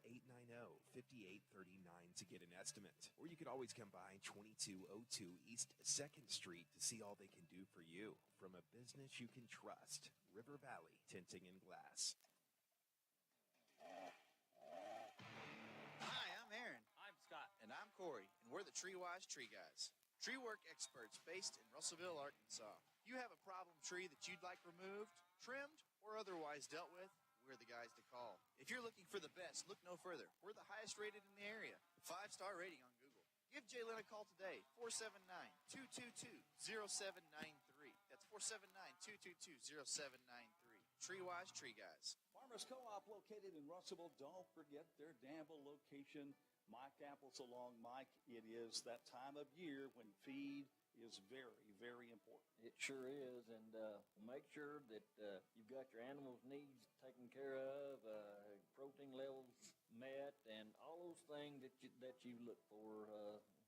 890-5839 to get an estimate. Or you could always come by 2202 East 2nd Street to see all they can do for you. From a business you can trust, River Valley Tinting and Glass. Hi, I'm Aaron. I'm Scott. And I'm Corey, and we're the TreeWise Tree Guys. Tree work experts based in Russellville, Arkansas. You have a problem tree that you'd like removed, trimmed, or otherwise dealt with, we're the guys to call. If you're looking for the best, look no further. We're the highest rated in the area, 5-star rating on Google. Give Jalen a call today, 479-222-0793. That's 479-222-0793. TreeWise Tree Guys. Farmers Co-op located in Russellville. Don't forget their Danville location. Mike Apples along Mike. It is that time of year when feed is very, very important. It sure is, and make sure that you've got your animals' needs taken care of, protein levels met, and all those things that you look for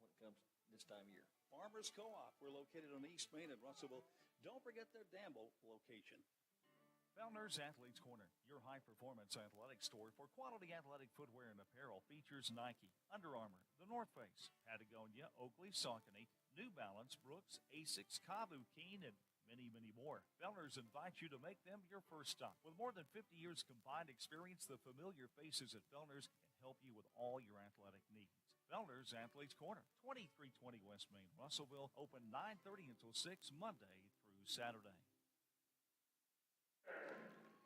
when it comes this time of year. Farmers Co-op. We're located on East Main in Russellville. Don't forget their Danville location. Fellner's Athletes Corner, your high-performance athletic store for quality athletic footwear and apparel, features Nike, Under Armour, The North Face, Patagonia, Oakley, Saucony, New Balance, Brooks, Asics, Kavu, Keen, and many, many more. Fellner's invites you to make them your first stop. With more than 50 years combined experience, the familiar faces at Fellner's can help you with all your athletic needs. Fellner's Athletes Corner, 2320 West Main, Russellville, open 9:30 until 6 Monday through Saturday.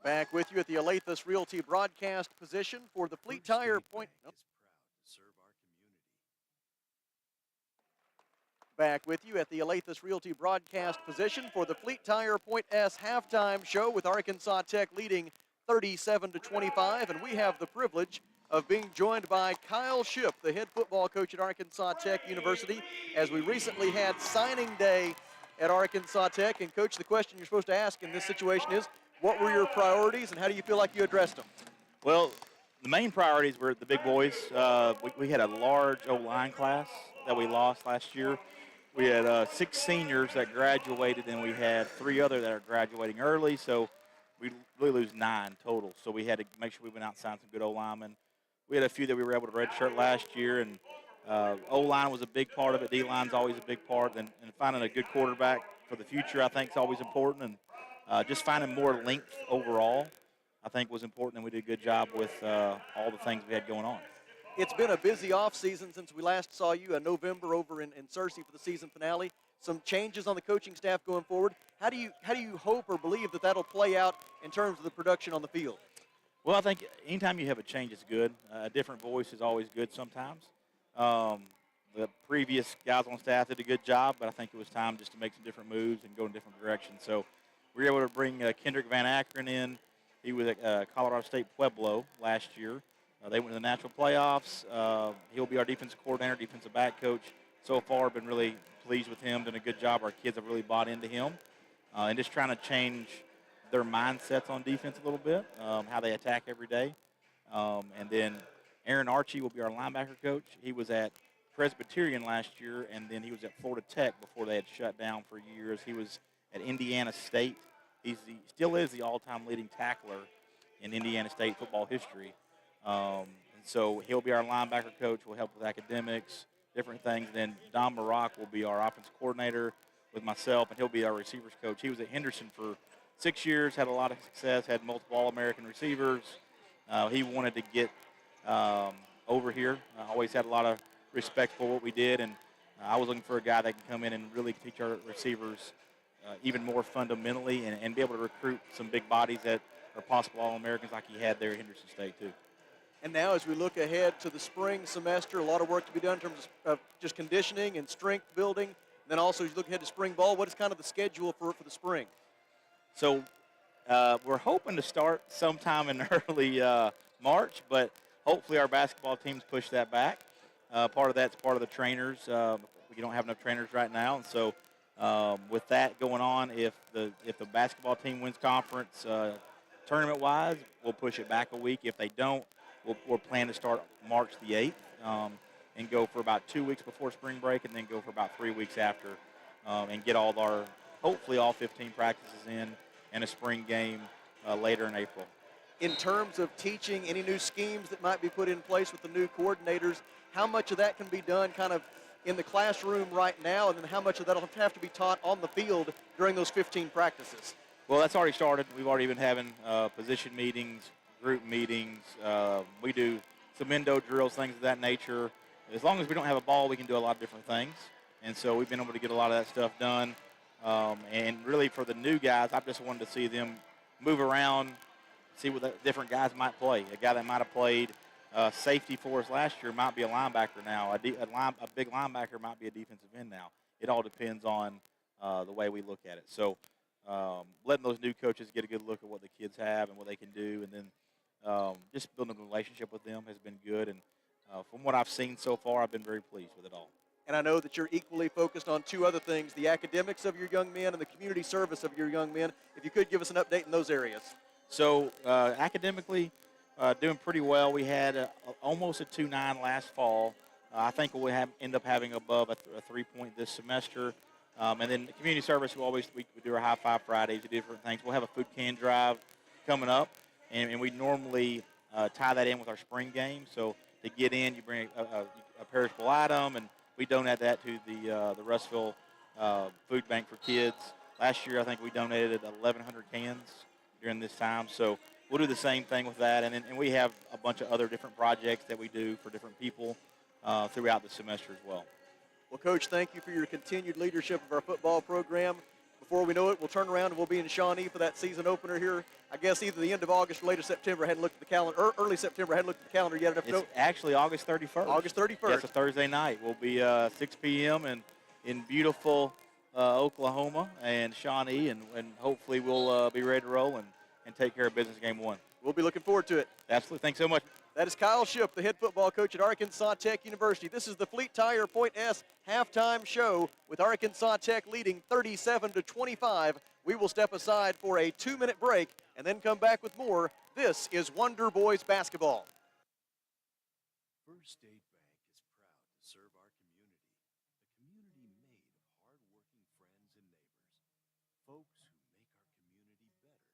Back with you at the Alathus Realty broadcast position for the Fleet Tire Point. Is proud to serve our community. Back with you at the Alathus Realty broadcast position for the Fleet Tire Point S halftime show with Arkansas Tech leading 37-25, and we have the privilege of being joined by Kyle Shipp, the head football coach at Arkansas Tech University, as we recently had signing day at Arkansas Tech. And Coach, the question you're supposed to ask in this situation is, what were your priorities, and how do you feel like you addressed them? Well, the main priorities were the big boys. We had a large O-line class that we lost last year. We had 6 seniors that graduated, and we had 3 other that are graduating early, so we really lose 9 total. So we had to make sure we went out and signed some good O-linemen. We had a few that we were able to redshirt last year, and O-line was a big part of it. D-line's always a big part, and finding a good quarterback for the future I think is always important, and just finding more length overall I think was important, and we did a good job with all the things we had going on. It's been a busy offseason since we last saw you in November over in Searcy for the season finale. Some changes on the coaching staff going forward. How do you hope or believe that that'll play out in terms of the production on the field? Well, I think anytime you have a change, it's good. A different voice is always good sometimes. The previous guys on staff did a good job, but I think it was time just to make some different moves and go in different directions. So we were able to bring Kendrick Van Akron in. He was at Colorado State Pueblo last year. They went to the national playoffs. He'll be our defensive coordinator, defensive back coach. So far, been really pleased with him, doing a good job. Our kids have really bought into him. And just trying to change their mindsets on defense a little bit, how they attack every day. And then Aaron Archie will be our linebacker coach. He was at Presbyterian last year, and then he was at Florida Tech before they had shut down for years. He was at Indiana State. He still is the all-time leading tackler in Indiana State football history. And so he'll be our linebacker coach. Will help with academics, different things. Then Don Barak will be our offensive coordinator with myself, and he'll be our receivers coach. He was at Henderson for 6 years, had a lot of success, had multiple All-American receivers. He wanted to get over here. Always had a lot of respect for what we did, and I was looking for a guy that can come in and really teach our receivers even more fundamentally and be able to recruit some big bodies that are possible All-Americans like he had there at Henderson State too. And now as we look ahead to the spring semester, a lot of work to be done in terms of just conditioning and strength building. And then also as you look ahead to spring ball, what is kind of the schedule for the spring? So we're hoping to start sometime in early March, but hopefully our basketball teams push that back. Part of that's part of the trainers. We don't have enough trainers right now, and so with that going on, if the basketball team wins conference tournament-wise, we'll push it back a week. If they don't, we'll plan to start March the 8th. and go for about 2 weeks before spring break and then go for about 3 weeks after and get hopefully all 15 practices in and a spring game later in April. In terms of teaching, any new schemes that might be put in place with the new coordinators, how much of that can be done kind of in the classroom right now, and then how much of that will have to be taught on the field during those 15 practices? Well, that's already started. We've already been having position meetings, group meetings. We do some endo drills, things of that nature. As long as we don't have a ball, we can do a lot of different things. And so we've been able to get a lot of that stuff done. And really for the new guys, I just wanted to see them move around, see what the different guys might play. A guy that might have played safety for us last year might be a linebacker now. A big linebacker might be a defensive end now. It all depends on the way we look at it. So letting those new coaches get a good look at what the kids have and what they can do, and then just building a relationship with them has been good. And from what I've seen so far, I've been very pleased with it all. And I know that you're equally focused on two other things, the academics of your young men and the community service of your young men. If you could give us an update in those areas. So academically, doing pretty well. We had almost a 2.9 last fall. I think we'll end up having above a 3-point this semester. And then the community service, we do our High Five Fridays, we do different things. We'll have a food can drive coming up, and we normally tie that in with our spring game. So to get in, you bring a perishable item, and we donate that to the Russellville Food Bank for Kids. Last year, I think we donated 1,100 cans during this time. So we'll do the same thing with that. And we have a bunch of other different projects that we do for different people throughout the semester as well. Well, Coach, thank you for your continued leadership of our football program. Before we know it, we'll turn around and we'll be in Shawnee for that season opener here. I guess either the end of August or later September. I hadn't looked at the calendar, or early September. I hadn't looked at the calendar yet. It's actually August 31st. August 31st. Yeah, it's a Thursday night. We'll be 6 p.m. in beautiful Oklahoma and Shawnee, and hopefully we'll be ready to roll and take care of business game one. We'll be looking forward to it. Absolutely. Thanks so much. That is Kyle Shipp, the head football coach at Arkansas Tech University. This is the Fleet Tire Point S halftime show with Arkansas Tech leading 37-25. We will step aside for a 2-minute break and then come back with more. This is Wonder Boys basketball. First State Bank is proud to serve our community, a community made of hardworking friends and neighbors, folks who make our community better.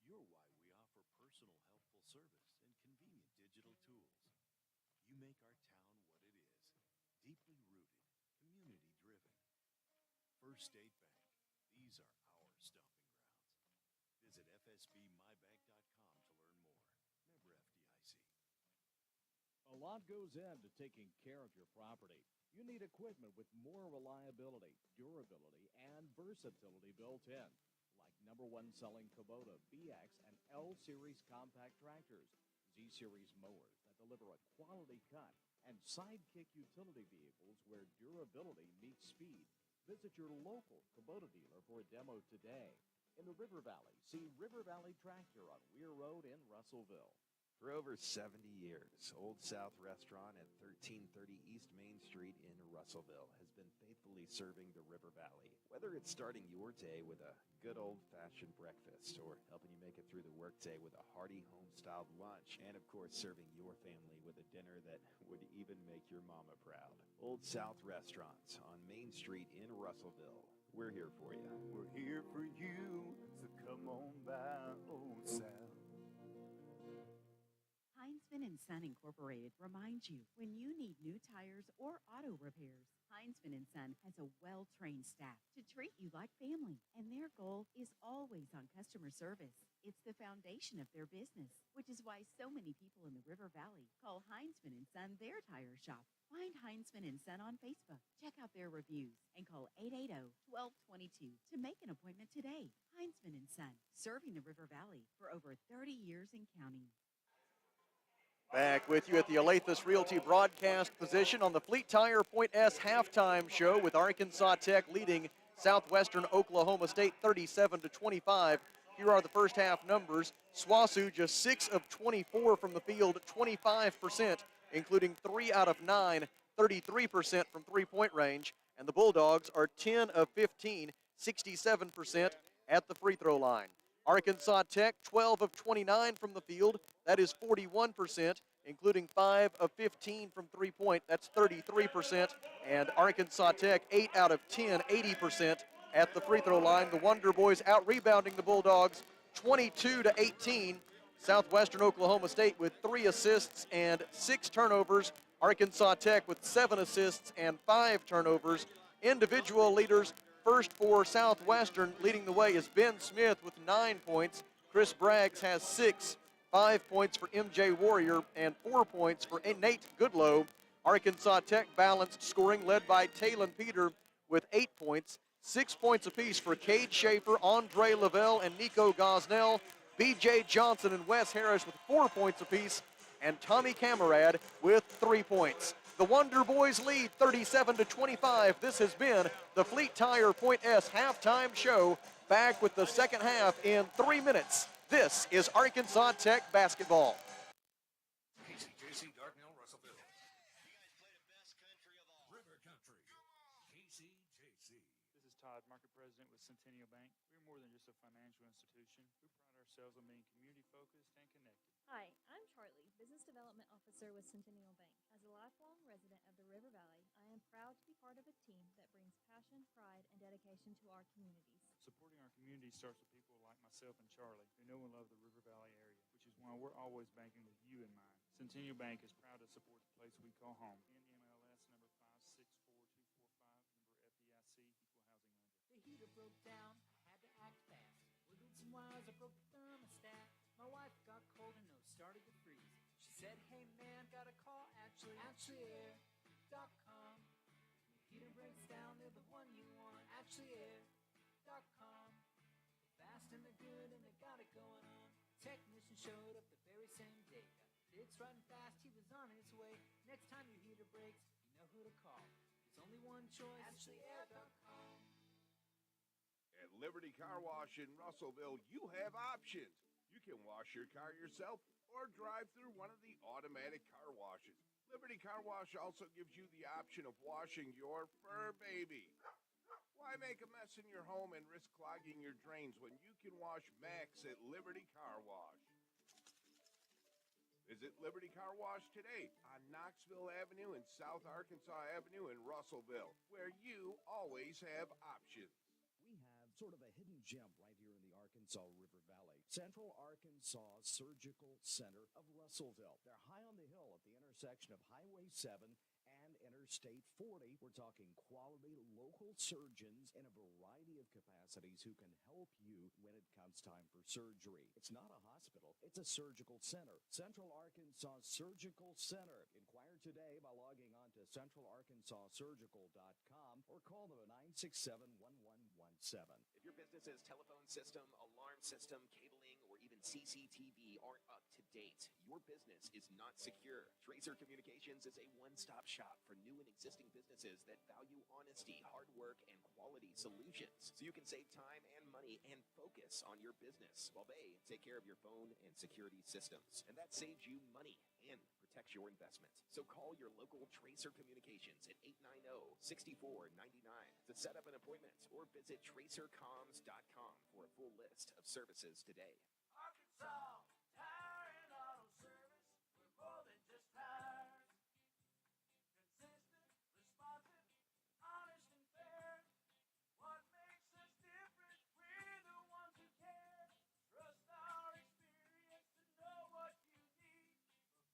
You're why we offer personal, helpful service and convenient digital tools. You make our town what it is, deeply rooted, community-driven. First State Bank, these are our stomping grounds. Visit fsbmybank.com to learn more. Member FDIC. A lot goes into taking care of your property. You need equipment with more reliability, durability, and versatility built in, like #1 selling Kubota BX and L Series compact tractors, Z Series mowers that deliver a quality cut, and Sidekick utility vehicles where durability meets speed. Visit your local Kubota dealer for a demo today. In the River Valley, see River Valley Tractor on Weir Road in Russellville. For over 70 years, Old South Restaurant at 1330 East Main Street in Russellville has been faithfully serving the River Valley. Whether it's starting your day with a good old-fashioned breakfast or helping you make it through the workday with a hearty home-styled lunch, and of course serving your family with a dinner that would even make your mama proud. Old South Restaurant on Main Street in Russellville. We're here for you. We're here for you, so come on by Old South. Heinzman & Son Incorporated reminds you when you need new tires or auto repairs, Heinzman & Son has a well-trained staff to treat you like family, and their goal is always on customer service. It's the foundation of their business, which is why so many people in the River Valley call Heinzman & Son their tire shop. Find Heinzman & Son on Facebook, check out their reviews, and call 880-1222 to make an appointment today. Heinzman & Son, serving the River Valley for over 30 years and counting. Back with you at the Alathus Realty broadcast position on the Fleet Tire Point S halftime show with Arkansas Tech leading Southwestern Oklahoma State 37-25. Here are the first half numbers. SWOSU just 6 of 24 from the field, 25%, including 3 out of 9, 33% from three-point range. And the Bulldogs are 10 of 15, 67% at the free throw line. Arkansas Tech 12 of 29 from the field, that is 41%, including 5 of 15 from three-point. That's 33%. And Arkansas Tech, 8 out of 10, 80% at the free throw line. The Wonder Boys out-rebounding the Bulldogs 22-18. Southwestern Oklahoma State with 3 assists and 6 turnovers. Arkansas Tech with 7 assists and 5 turnovers. Individual leaders, first for Southwestern, leading the way is Ben Smith with 9 points. Chris Braggs has 6, 5 points for MJ Warrior, and 4 points for Nate Goodlow. Arkansas Tech balanced scoring, led by Talon Peter with 8 points. 6 points apiece for Cade Schaefer, Andre Lavelle, and Nico Gosnell. B.J. Johnson and Wes Harris with 4 points apiece, and Tommy Camarad with 3 points. The Wonder Boys lead 37-25. This has been the Fleet Tire Point S halftime show. Back with the second half in 3 minutes. This is Arkansas Tech basketball. KCJC, Dartnell, Russellville. River Country, KCJC. This is Todd, Market President with Centennial Bank. We're more than just a financial institution. We pride ourselves on being community-focused and connected. Hi, I'm Charlie, Business Development Officer with Centennial Bank. As a lifelong resident of the River Valley, I am proud to be part of a team that brings passion, pride, and dedication to our communities. Supporting our community starts with people like myself and Charlie, who know and love the River Valley area, which is why we're always banking with you in mind. Centennial Bank is proud to support the place we call home. NMLS number 564245, member FDIC, equal housing lender. The heater broke down, I had to act fast. Wiggled some wires, I broke the thermostat. My wife got cold and nose started to freeze. She said, hey man, got a call, AshleyAir.com. When your heater breaks down, they're the one you want, AshleyAir.com. Fast and they're good and they got it going on. Technician showed up the very same day. Got it fixed right and fast, he was on his way. Next time your heater breaks, you know who to call. There's only one choice, AshleyAir.com. At Liberty Car Wash in Russellville, you have options. You can wash your car yourself or drive through one of the automatic car washes. Liberty Car Wash also gives you the option of washing your fur baby. Why make a mess in your home and risk clogging your drains when you can wash Max at Liberty Car Wash? Visit Liberty Car Wash today on Knoxville Avenue and South Arkansas Avenue in Russellville, where you always have options. We have sort of a hidden gem right here in the Arkansas River Valley. Central Arkansas Surgical Center of Russellville. They're high on the hill at the intersection of Highway 7 and Interstate 40. We're talking quality local surgeons in a variety of capacities who can help you when it comes time for surgery. It's not a hospital, it's a surgical center. Central Arkansas Surgical Center. Inquire today by logging on to centralarkansassurgical.com or call them at 967-1117. If your business's telephone system, alarm system, cabling, or even CCTV aren't up to date, your business is not secure. Tracer Communications is a one-stop shop for new and existing businesses that value honesty, hard work, and quality solutions. So you can save time and money and focus on your business while they take care of your phone and security systems. And that saves you money and protects your investment. So call your local Tracer Communications at 890-6499 to set up an appointment or visit tracercoms.com for a full list of services today. Arkansas Tire and Auto Service, we're more than just tires. Consistent, responsive, honest and fair. What makes us different? We're the ones who care. Trust our experience to know what you need.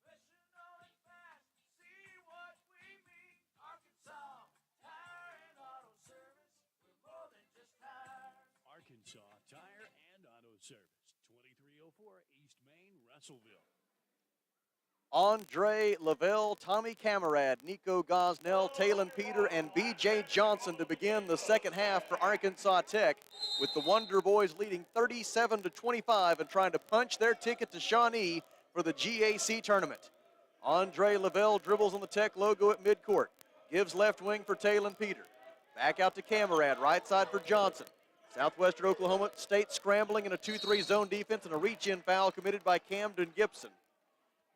Professional and fast, see what we mean. Arkansas Tire and Auto Service, we're more than just tires. Arkansas Tire and Auto Service, 2304 East Main, Russellville. Andre Lavelle, Tommy Camarad, Nico Gosnell, Talon Peter, and B.J. Johnson to begin the second half for Arkansas Tech, with the Wonder Boys leading 37-25 and trying to punch their ticket to Shawnee for the GAC tournament. Andre Lavelle dribbles on the Tech logo at midcourt, gives left wing for Talon Peter. Back out to Camarad, right side for Johnson. Southwestern Oklahoma State scrambling in a 2-3 zone defense and a reach-in foul committed by Camden Gibson.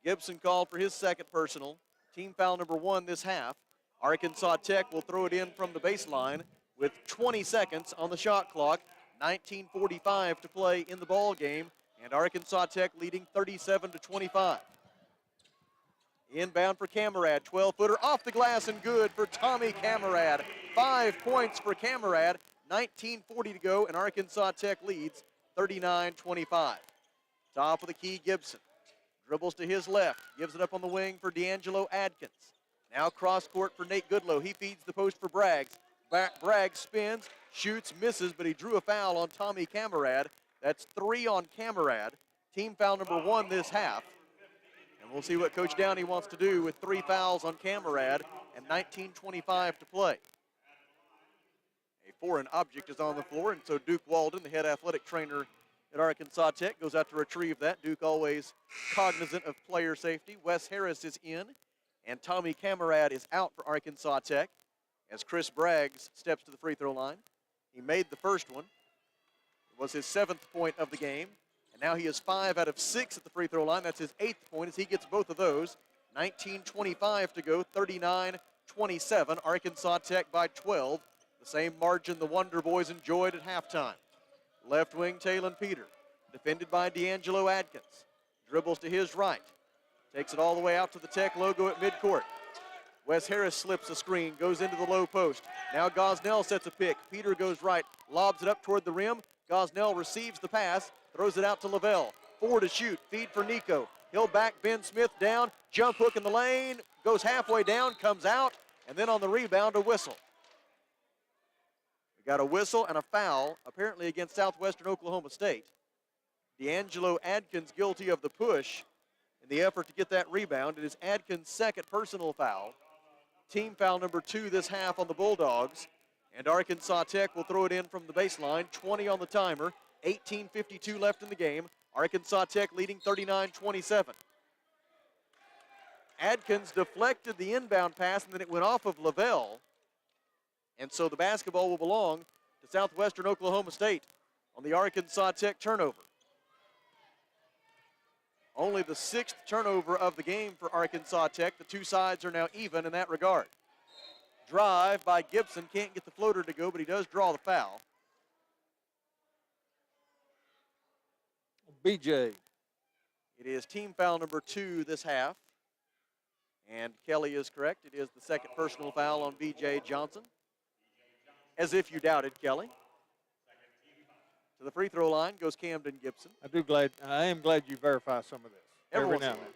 Gibson called for his second personal, team foul number 1 this half. Arkansas Tech will throw it in from the baseline with 20 seconds on the shot clock, 19:45 to play in the ball game, and Arkansas Tech leading 37-25. Inbound for Camarad, 12-footer off the glass and good for Tommy Camarad. 5 points for Camarad, 19:40 to go, and Arkansas Tech leads 39-25. Top of the key, Gibson. Dribbles to his left, gives it up on the wing for D'Angelo Adkins. Now cross court for Nate Goodlow. He feeds the post for Braggs. Braggs spins, shoots, misses, but he drew a foul on Tommy Camarad. That's 3 on Camarad. Team foul number 1 this half. And we'll see what Coach Downey wants to do with 3 fouls on Camarad and 19:25 to play. A foreign object is on the floor, and so Duke Walden, the head athletic trainer at Arkansas Tech, goes out to retrieve that. Duke always cognizant of player safety. Wes Harris is in, and Tommy Camarad is out for Arkansas Tech as Chris Braggs steps to the free throw line. He made the first one. It was his 7th point of the game, and now he is 5 out of 6 at the free throw line. That's his 8th point as he gets both of those. 19:25 to go, 39-27. Arkansas Tech by 12. The same margin the Wonder Boys enjoyed at halftime. Left wing, Talon Peter, defended by D'Angelo Adkins. Dribbles to his right. Takes it all the way out to the Tech logo at midcourt. Wes Harris slips a screen, goes into the low post. Now Gosnell sets a pick. Peter goes right, lobs it up toward the rim. Gosnell receives the pass, throws it out to Lavelle. 4 to shoot, feed for Nico. He'll back Ben Smith down, jump hook in the lane, goes halfway down, comes out, and then on the rebound, a whistle. Got a whistle and a foul, apparently against Southwestern Oklahoma State. D'Angelo Adkins guilty of the push in the effort to get that rebound. It is Adkins' 2nd personal foul. Team foul number 2 this half on the Bulldogs. And Arkansas Tech will throw it in from the baseline. 20 on the timer, 18:52 left in the game. Arkansas Tech leading 39-27. Adkins deflected the inbound pass, and then it went off of Lavelle. And so the basketball will belong to Southwestern Oklahoma State on the Arkansas Tech turnover. Only the 6th turnover of the game for Arkansas Tech. The two sides are now even in that regard. Drive by Gibson. Can't get the floater to go, but he does draw the foul. BJ. It is team foul number 2 this half. And Kelly is correct. It is the 2nd personal foul on BJ Johnson. As if you doubted, Kelly. To the free throw line goes Camden Gibson. I am glad you verify some of this. Every now and then.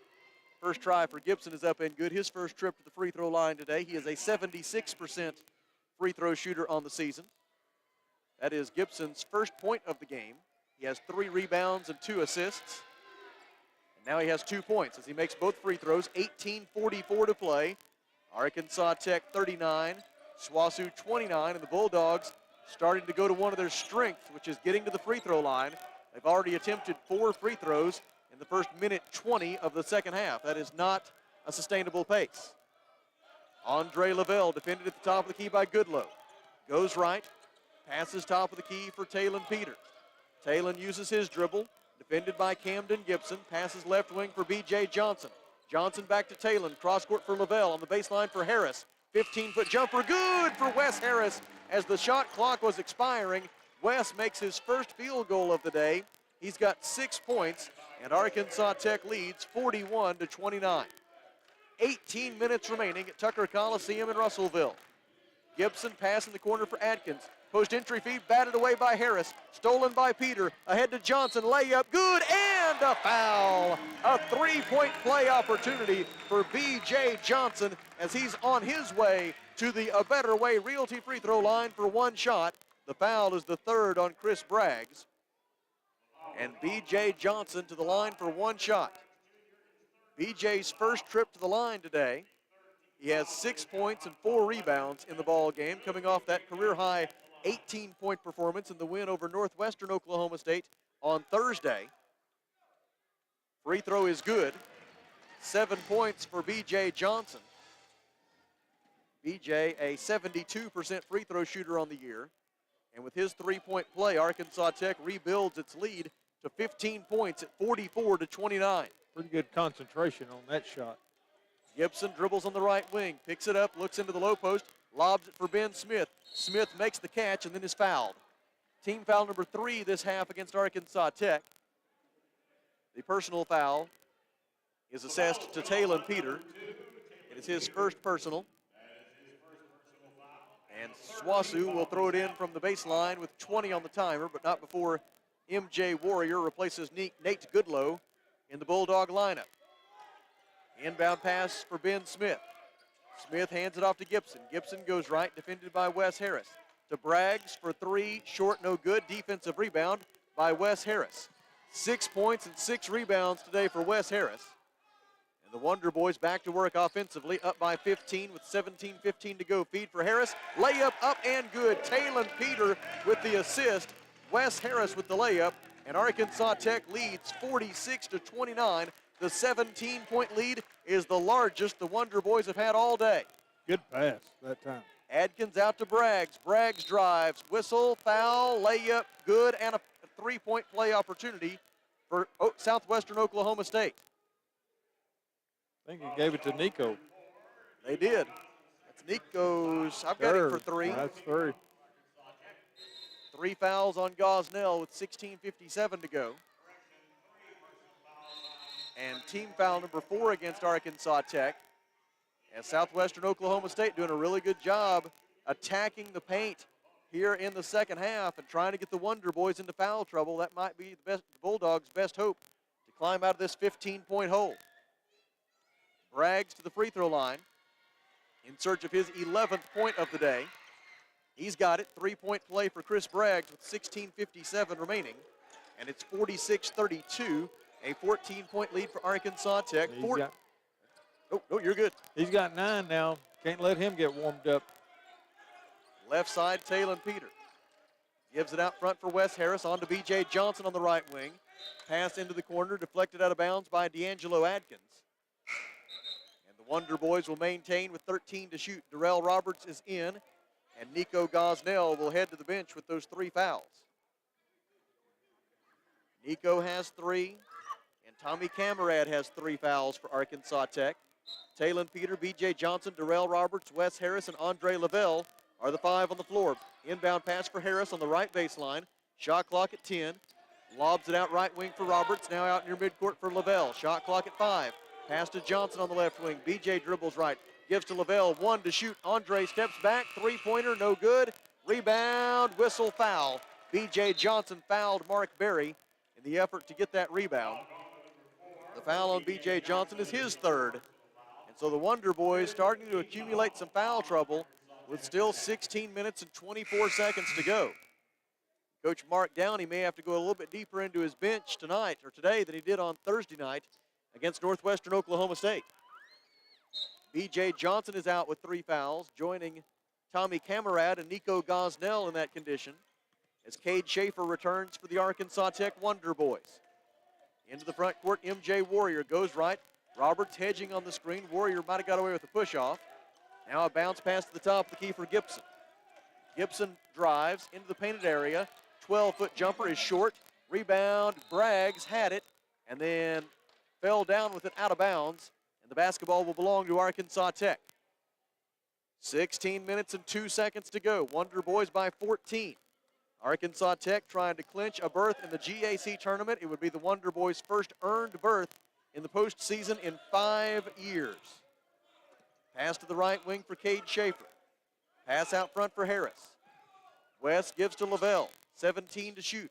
First try for Gibson is up and good. His first trip to the free throw line today. He is a 76% free throw shooter on the season. That is Gibson's first point of the game. He has 3 rebounds and 2 assists. And now he has 2 points as he makes both free throws. 18:44 to play. Arkansas Tech 39, SWASU 29, and the Bulldogs starting to go to one of their strengths, which is getting to the free throw line. They've already attempted 4 free throws in the first minute 20 of the second half. That is not a sustainable pace. Andre Lavelle defended at the top of the key by Goodlow. Goes right, passes top of the key for Talon Peter. Talon uses his dribble, defended by Camden Gibson, passes left wing for B.J. Johnson. Johnson back to Talon, cross court for Lavelle, on the baseline for Harris. 15-foot jumper, good for Wes Harris. As the shot clock was expiring, Wes makes his first field goal of the day. He's got 6 points, and Arkansas Tech leads 41-29. 18 minutes remaining at Tucker Coliseum in Russellville. Gibson pass in the corner for Adkins. Post entry feed batted away by Harris. Stolen by Peter. Ahead to Johnson. Layup good and a foul. A 3-point play opportunity for B.J. Johnson as he's on his way to the A Better Way Realty free throw line for 1 shot. The foul is the 3rd on Chris Braggs. And B.J. Johnson to the line for 1 shot. B.J.'s first trip to the line today. He has 6 points and 4 rebounds in the ball game, coming off that career-high 18-point performance in the win over Northwestern Oklahoma State on Thursday. Free throw is good. 7 points for B.J. Johnson. B.J. a 72% free throw shooter on the year. And with his 3-point play, Arkansas Tech rebuilds its lead to 15 points at 44-29. Pretty good concentration on that shot. Gibson dribbles on the right wing, picks it up, looks into the low post, lobs it for Ben Smith. Smith makes the catch and then is fouled. Team foul number 3 this half against Arkansas Tech. The personal foul is assessed to Talon Peter. It is his first personal. And Swasu will throw it in from the baseline with 20 on the timer, but not before MJ Warrior replaces Nate Goodlow in the Bulldog lineup. Inbound pass for Ben Smith. Smith hands it off to Gibson. Gibson goes right, defended by Wes Harris. To Braggs for three, short, no good. Defensive rebound by Wes Harris. 6 points and 6 rebounds today for Wes Harris. And the Wonder Boys back to work offensively, up by 15 with 17:15 to go. Feed for Harris. Layup up and good. Talon Peter with the assist. Wes Harris with the layup. And Arkansas Tech leads 46-29. The 17-point lead is the largest the Wonder Boys have had all day. Good pass that time. Adkins out to Braggs. Braggs drives. Whistle, foul, layup, good, and a three-point play opportunity for Southwestern Oklahoma State. I think he gave it to Nico. They did. That's Nico's. I've got him for three. That's three. 3 fouls on Gosnell with 16:57 to go. And team foul number 4 against Arkansas Tech. And Southwestern Oklahoma State doing a really good job attacking the paint here in the second half and trying to get the Wonder Boys into foul trouble. That might be the Bulldogs' best hope to climb out of this 15-point hole. Braggs to the free throw line in search of his 11th point of the day. He's got it. 3-point play for Chris Braggs with 16:57 remaining. And it's 46-32, a 14-point lead for Arkansas Tech. Oh, you're good. He's got 9 now. Can't let him get warmed up. Left side, Talon Peter. Gives it out front for Wes Harris. On to B.J. Johnson on the right wing. Pass into the corner, deflected out of bounds by D'Angelo Adkins. And the Wonder Boys will maintain with 13 to shoot. Darrell Roberts is in, and Nico Gosnell will head to the bench with those 3 fouls. Nico has 3, and Tommy Camarad has 3 fouls for Arkansas Tech. Talon Peter, B.J. Johnson, Darrell Roberts, Wes Harris, and Andre Lavelle are the 5 on the floor. Inbound pass for Harris on the right baseline. Shot clock at 10. Lobs it out right wing for Roberts. Now out near midcourt for Lavelle. Shot clock at 5. Pass to Johnson on the left wing. B.J. dribbles right. Gives to Lavelle. 1 to shoot. Andre steps back. 3-pointer, no good. Rebound, whistle, foul. B.J. Johnson fouled Mark Berry in the effort to get that rebound. The foul on B.J. Johnson is his 3rd. And so the Wonder Boys starting to accumulate some foul trouble with still 16 minutes and 24 seconds to go. Coach Mark Downey may have to go a little bit deeper into his bench tonight or today than he did on Thursday night against Northwestern Oklahoma State. B.J. Johnson is out with 3 fouls, joining Tommy Camarad and Nico Gosnell in that condition as Cade Schaefer returns for the Arkansas Tech Wonder Boys. Into the front court, MJ Warrior goes right. Roberts hedging on the screen. Warrior might have got away with a push-off. Now a bounce pass to the top of the key for Gibson. Gibson drives into the painted area. 12-foot jumper is short. Rebound, Braggs had it, and then fell down with it out of bounds. And the basketball will belong to Arkansas Tech. 16 minutes and 2 seconds to go. Wonder Boys by 14. Arkansas Tech trying to clinch a berth in the GAC tournament. It would be the Wonder Boys' first earned berth in the postseason in 5 years. Pass to the right wing for Cade Schaefer. Pass out front for Harris. West gives to Lavelle. 17 to shoot.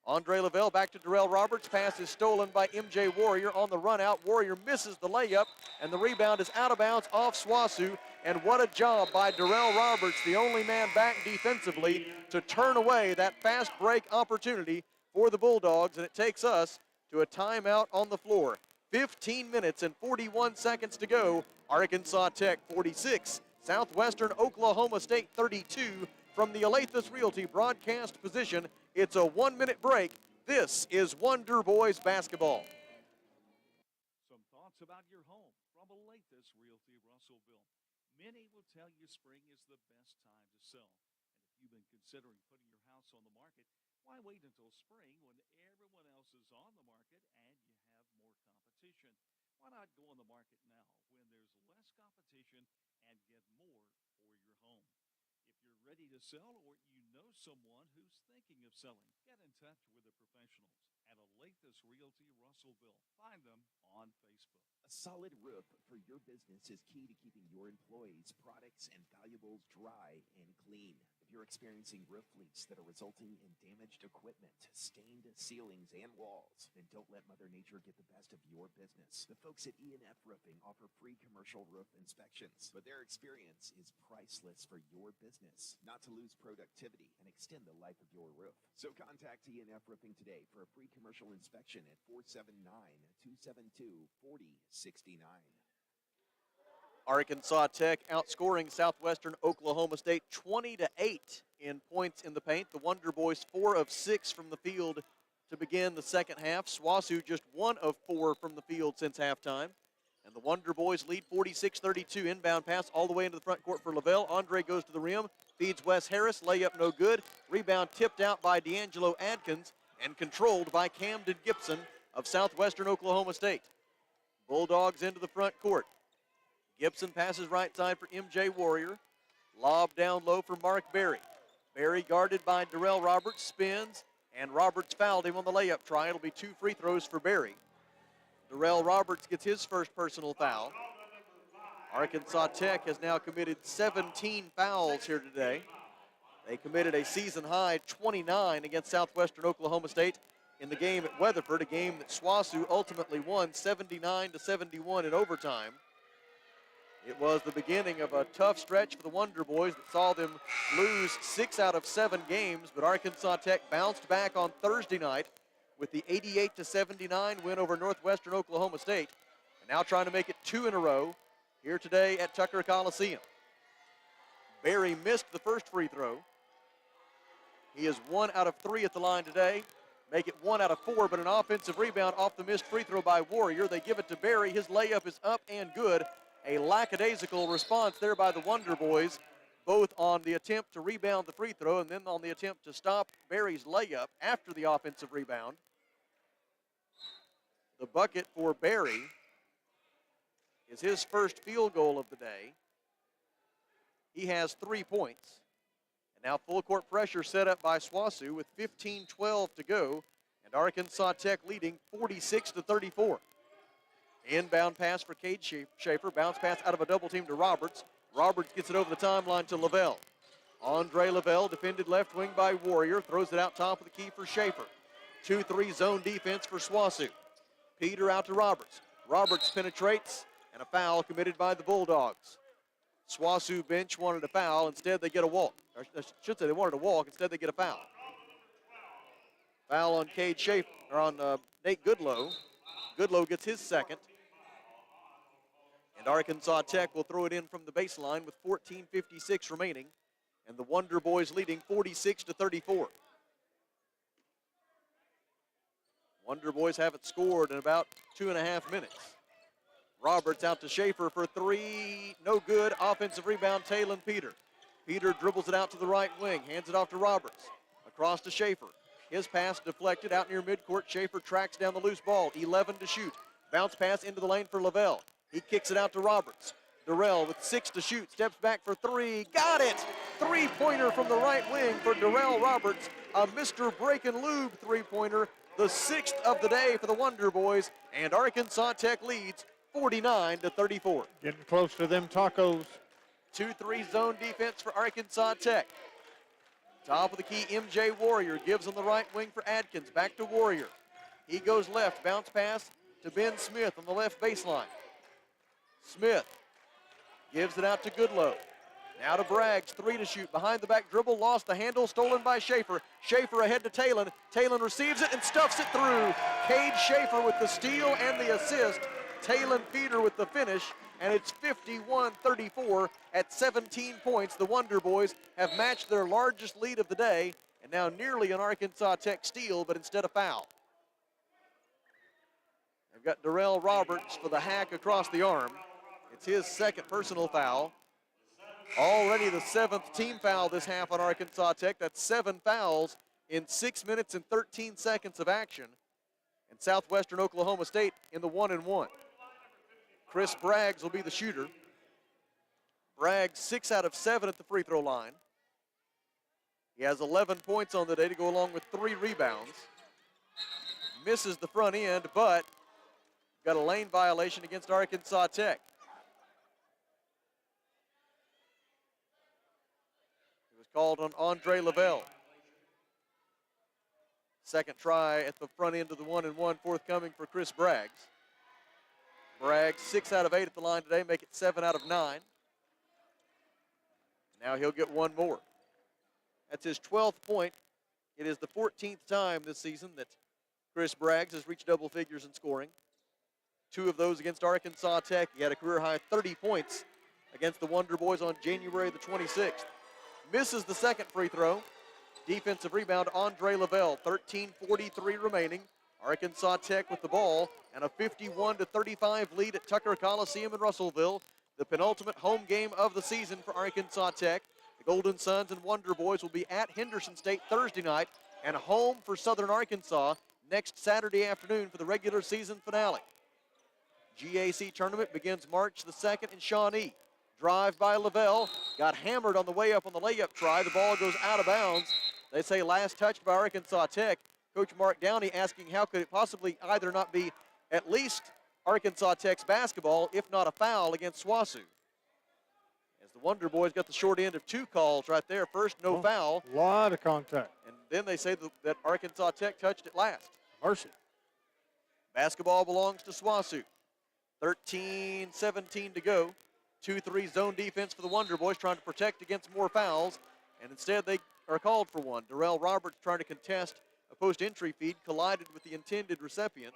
Andre Lavelle back to Darrell Roberts. Pass is stolen by MJ Warrior on the run out. Warrior misses the layup, and the rebound is out of bounds off Swasu. And what a job by Darrell Roberts, the only man back defensively, to turn away that fast break opportunity for the Bulldogs. And it takes us to a timeout on the floor. 15 minutes and 41 seconds to go. Arkansas Tech 46, Southwestern Oklahoma State 32. From the Alathus Realty broadcast position, it's a 1-minute break. This is Wonder Boys basketball. Some thoughts about your home from Alathus Realty Russellville. Many will tell you spring is the best time to sell. And if you've been considering putting your house on the market, why wait until spring when everyone else is on the market and you have more competition? Why not go on the market now when there's less competition and get more for your home? If you're ready to sell or you know someone who's thinking of selling, get in touch with the professionals at Alathus Realty Russellville. Find them on Facebook. A solid roof for your business is key to keeping your employees, products, and valuables dry and clean. If you're experiencing roof leaks that are resulting in damaged equipment, stained ceilings, and walls, then don't let Mother Nature get the best of your business. The folks at E&F Roofing offer free commercial roof inspections, but their experience is priceless for your business, not to lose productivity and extend the life of your roof. So contact E&F Roofing today for a free commercial inspection at 479-272-4069. Arkansas Tech outscoring Southwestern Oklahoma State 20-8 in points in the paint. The Wonder Boys 4 of 6 from the field to begin the second half. SWOSU just 1 of 4 from the field since halftime. And the Wonder Boys lead 46-32. Inbound pass all the way into the front court for Lavelle. Andre goes to the rim, feeds Wes Harris. Layup no good. Rebound tipped out by D'Angelo Adkins and controlled by Camden Gibson of Southwestern Oklahoma State. Bulldogs into the front court. Gibson passes right side for MJ Warrior. Lob down low for Mark Berry. Berry guarded by Darrell Roberts, spins, and Roberts fouled him on the layup try. It'll be 2 free throws for Berry. Darrell Roberts gets his first personal foul. Arkansas Tech has now committed 17 fouls here today. They committed a season-high 29 against Southwestern Oklahoma State in the game at Weatherford, a game that SWOSU ultimately won 79-71 in overtime. It was the beginning of a tough stretch for the Wonder Boys that saw them lose 6 out of 7 games, but Arkansas Tech bounced back on Thursday night with the 88-79 win over Northwestern Oklahoma State, and now trying to make it 2 in a row here today at Tucker Coliseum. Berry missed the first free throw. He is 1 out of 3 at the line today. Make it 1 out of 4, but an offensive rebound off the missed free throw by Warrior. They give it to Berry. His layup is up and good. A lackadaisical response there by the Wonder Boys, both on the attempt to rebound the free throw and then on the attempt to stop Berry's layup after the offensive rebound. The bucket for Berry is his first field goal of the day. He has 3 points. And now full court pressure set up by SWOSU with 15-12 to go, and Arkansas Tech leading 46-34. Inbound pass for Cade Schaefer. Bounce pass out of a double team to Roberts. Roberts gets it over the timeline to Lavelle. Andre Lavelle, defended left wing by Warrior, throws it out top of the key for Schaefer. 2-3 zone defense for SWOSU. Peter out to Roberts. Roberts penetrates, and a foul committed by the Bulldogs. SWOSU bench wanted a foul. Instead, they get a walk. Or I should say they wanted a walk. Instead, they get a foul. Foul on Cade Schaefer, or on Nate Goodlow. Goodlow gets his second. And Arkansas Tech will throw it in from the baseline with 14:56 remaining. And the Wonder Boys leading 46-34. Wonder Boys haven't scored in about 2.5 minutes. Roberts out to Schaefer for 3. No good. Offensive rebound, Talon Peter. Peter dribbles it out to the right wing. Hands it off to Roberts. Across to Schaefer. His pass deflected out near midcourt. Schaefer tracks down the loose ball. 11 to shoot. Bounce pass into the lane for Lavelle. He kicks it out to Roberts. Darrell with 6 to shoot. Steps back for 3. Got it! 3-pointer from the right wing for Darrell Roberts. A Mr. Break and Lube 3-pointer. The 6th of the day for the Wonder Boys. And Arkansas Tech leads 49-34. Getting close to them tacos. 2-3 zone defense for Arkansas Tech. Top of the key, MJ Warrior gives on the right wing for Adkins. Back to Warrior. He goes left. Bounce pass to Ben Smith on the left baseline. Smith gives it out to Goodlow. Now to Braggs, 3 to shoot. Behind the back dribble, lost the handle, stolen by Schaefer. Schaefer ahead to Talon. Talon receives it and stuffs it through. Cade Schaefer with the steal and the assist. Talon Peter with the finish, and it's 51-34 at 17 points. The Wonder Boys have matched their largest lead of the day, and now nearly an Arkansas Tech steal, but instead a foul. They've got Darrell Roberts for the hack across the arm. It's his second personal foul. Already the 7th team foul this half on Arkansas Tech. That's 7 fouls in 6 minutes and 13 seconds of action. And Southwestern Oklahoma State in the 1-1. Chris Braggs will be the shooter. Braggs 6 out of 7 at the free throw line. He has 11 points on the day to go along with 3 rebounds. Misses the front end, but got a lane violation against Arkansas Tech. It was called on Andre Lavelle. Second try at the front end of the 1-and-1 forthcoming for Chris Braggs. Braggs 6 out of 8 at the line today, make it 7 out of 9. Now he'll get one more. That's his 12th point. It is the 14th time this season that Chris Braggs has reached double figures in scoring. 2 of those against Arkansas Tech. He had a career-high 30 points against the Wonder Boys on January the 26th. Misses the second free throw. Defensive rebound, Andre Lavelle. 13:43 remaining. Arkansas Tech with the ball and a 51-35 lead at Tucker Coliseum in Russellville. The penultimate home game of the season for Arkansas Tech. The Golden Suns and Wonder Boys will be at Henderson State Thursday night and home for Southern Arkansas next Saturday afternoon for the regular season finale. GAC tournament begins March the 2nd in Shawnee. Drive by Lavelle, got hammered on the way up on the layup try. The ball goes out of bounds. They say last touched by Arkansas Tech. Coach Mark Downey asking how could it possibly either not be at least Arkansas Tech's basketball, if not a foul against SWOSU. As the Wonder Boys got the short end of 2 calls right there. First, no foul. A lot of contact. And then they say that Arkansas Tech touched it last. Mercy. Basketball belongs to SWOSU. 13-17 to go. 2-3 zone defense for the Wonder Boys, trying to protect against more fouls. And instead they are called for one. Darrell Roberts trying to contest a post-entry feed, collided with the intended recipient.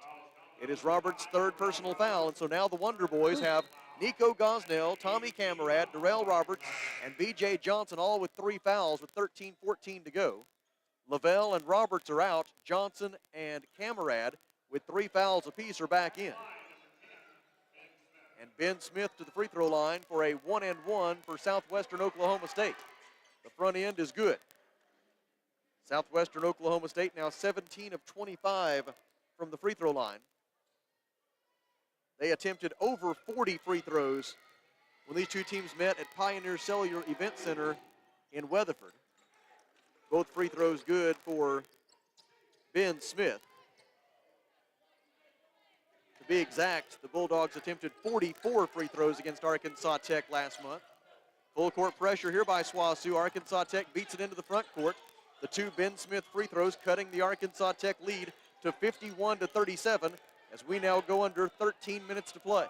It is Roberts' 3rd personal foul, and so now the Wonder Boys have Nico Gosnell, Tommy Camarad, Darrell Roberts, and B.J. Johnson all with 3 fouls with 13-14 to go. Lavelle and Roberts are out. Johnson and Camarad with 3 fouls apiece are back in. And Ben Smith to the free throw line for a 1-and-1 for Southwestern Oklahoma State. The front end is good. Southwestern Oklahoma State now 17 of 25 from the free throw line. They attempted over 40 free throws when these two teams met at Pioneer Cellular Event Center in Weatherford. Both free throws good for Ben Smith. To be exact, the Bulldogs attempted 44 free throws against Arkansas Tech last month. Full court pressure here by SWOSU. Arkansas Tech beats it into the front court. The 2 Ben Smith free throws cutting the Arkansas Tech lead to 51-37 as we now go under 13 minutes to play.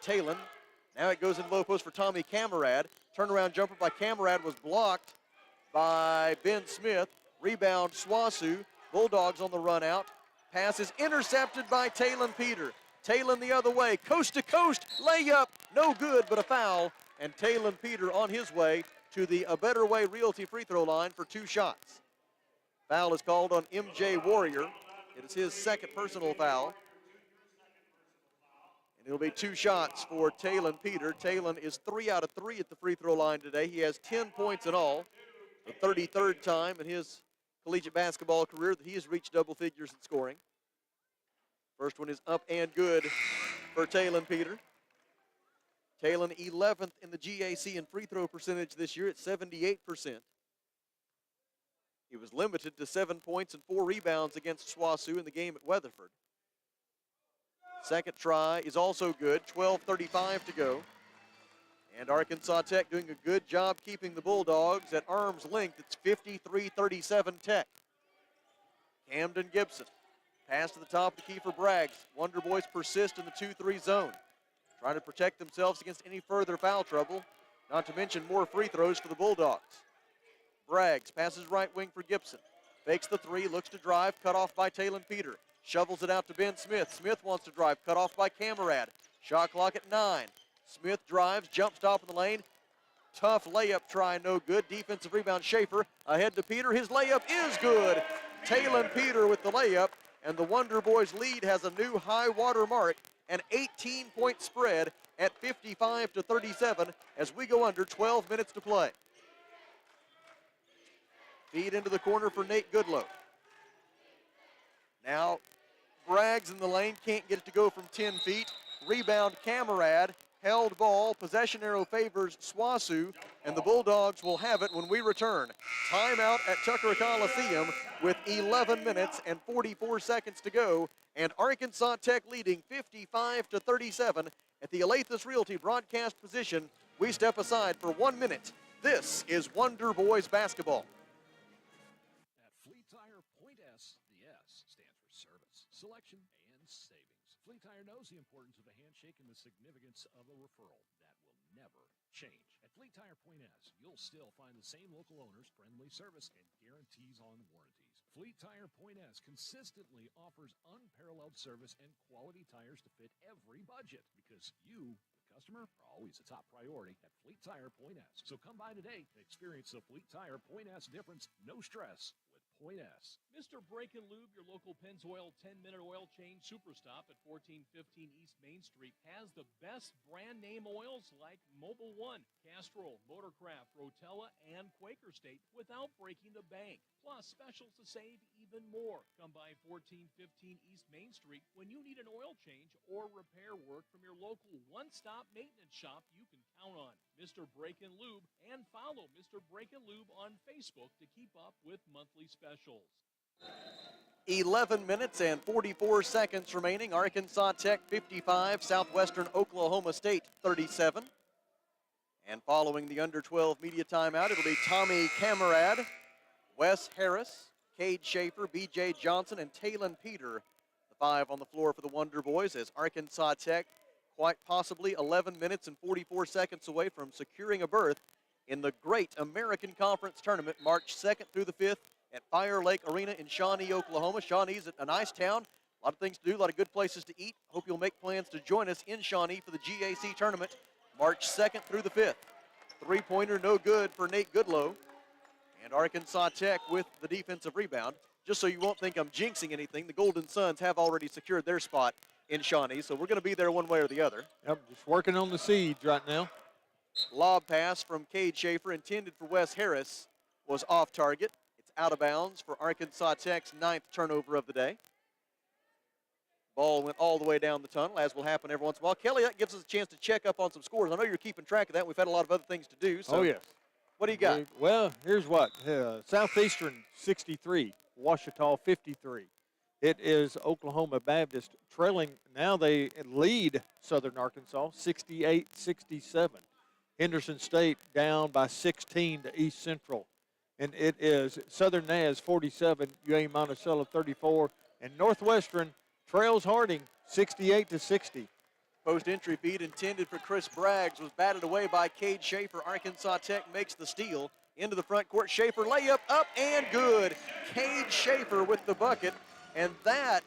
Talon. Now it goes in low post for Tommy Camarad. Turnaround jumper by Camarad was blocked by Ben Smith. Rebound SWOSU. Bulldogs on the run out. Pass is intercepted by Talon Peter. Talon the other way, coast to coast, layup, no good, but a foul. And Talon Peter on his way to the A Better Way Realty free throw line for 2 shots. Foul is called on MJ Warrior. It is his 2nd personal foul. And it'll be 2 shots for Talon Peter. Talon is 3 out of 3 at the free throw line today. He has 10 points in all. The 33rd time in his collegiate basketball career that he has reached double figures in scoring. First one is up and good for Talon Peter. Talon 11th in the GAC in free throw percentage this year at 78%. He was limited to 7 points and 4 rebounds against SWOSU in the game at Weatherford. Second try is also good, 12:35 to go. And Arkansas Tech doing a good job keeping the Bulldogs at arm's length. It's 53-37 Tech. Camden Gibson. Pass to the top of the key for Braggs. Wonder Boys persist in the 2-3 zone, trying to protect themselves against any further foul trouble, not to mention more free throws for the Bulldogs. Braggs passes right wing for Gibson. Fakes the 3, looks to drive, cut off by Talon Peter. Shovels it out to Ben Smith. Smith wants to drive, cut off by Camarad. Shot clock at 9. Smith drives, jump stop in the lane. Tough layup try, no good. Defensive rebound, Schaefer. Ahead to Peter, his layup is good. Talon Peter with the layup. And the Wonder Boys lead has a new high water mark, an 18-point spread at 55-37 as we go under 12 minutes to play. Feed into the corner for Nate Goodlow. Now, Braggs in the lane, can't get it to go from 10 feet. Rebound, Camarad held ball. Possession arrow favors SWOSU, and the Bulldogs will have it when we return. Timeout at Tucker Coliseum with 11 minutes and 44 seconds to go, and Arkansas Tech leading 55-37 at the Alathus Realty broadcast position. We step aside for 1 minute. This is Wonder Boys basketball. At Fleet Tire, point S, the S stands for service, selection, and savings. Fleet Tire knows the importance of the handshake and the significance of a referral. That will never change. At Fleet Tire Point S, you'll still find the same local owners, friendly service, and guarantees on warranties. Fleet Tire Point S consistently offers unparalleled service and quality tires to fit every budget because you, the customer, are always the top priority at Fleet Tire Point S. So come by today and experience the Fleet Tire Point S difference. No stress with Point S. Mr. Break and Lube, your local Pennzoil 10-minute oil change superstop at 1415 East Main Street, has the best brand name oils like Mobil 1, Castrol, Motorcraft, Rotella, and Quaker State without breaking the bank. Plus, specials to save even more. Come by 1415 East Main Street when you need an oil change or repair work from your local one-stop maintenance shop you can count on. Mr. Break and Lube, and follow Mr. Break and Lube on Facebook to keep up with monthly specials. 11 minutes and 44 seconds remaining. Arkansas Tech 55, Southwestern Oklahoma State 37. And following the under-12 media timeout, it'll be Tommy Camarad, Wes Harris, Cade Schaefer, B.J. Johnson, and Talon Peter, the five on the floor for the Wonder Boys, as Arkansas Tech quite possibly 11 minutes and 44 seconds away from securing a berth in the Great American Conference Tournament, March 2nd through the 5th at Fire Lake Arena in Shawnee, Oklahoma. Shawnee's a nice town, a lot of things to do, a lot of good places to eat. Hope you'll make plans to join us in Shawnee for the GAC Tournament, March 2nd through the 5th. Three-pointer no good for Nate Goodlow. And Arkansas Tech with the defensive rebound. Just so you won't think I'm jinxing anything, the Golden Suns have already secured their spot in Shawnee, so we're going to be there one way or the other. Yep, just working on the siege right now. Lob pass from Cade Schaefer, intended for Wes Harris, was off target. It's out of bounds for Arkansas Tech's 9th turnover of the day. Ball went all the way down the tunnel, as will happen every once in a while. Kelly, that gives us a chance to check up on some scores. I know you're keeping track of that. We've had a lot of other things to do. So oh, yes. What do you got? Well, here's what. Southeastern 63, Ouachita 53. It is Oklahoma Baptist trailing. Now they lead Southern Arkansas 68-67. Henderson State down by 16 to East Central. And it is Southern Naz 47, UA Monticello 34, and Northwestern trails Harding 68-60. Post-entry feed intended for Chris Braggs was batted away by Cade Schaefer. Arkansas Tech makes the steal into the front court. Schaefer layup up and good. Cade Schaefer with the bucket. And that,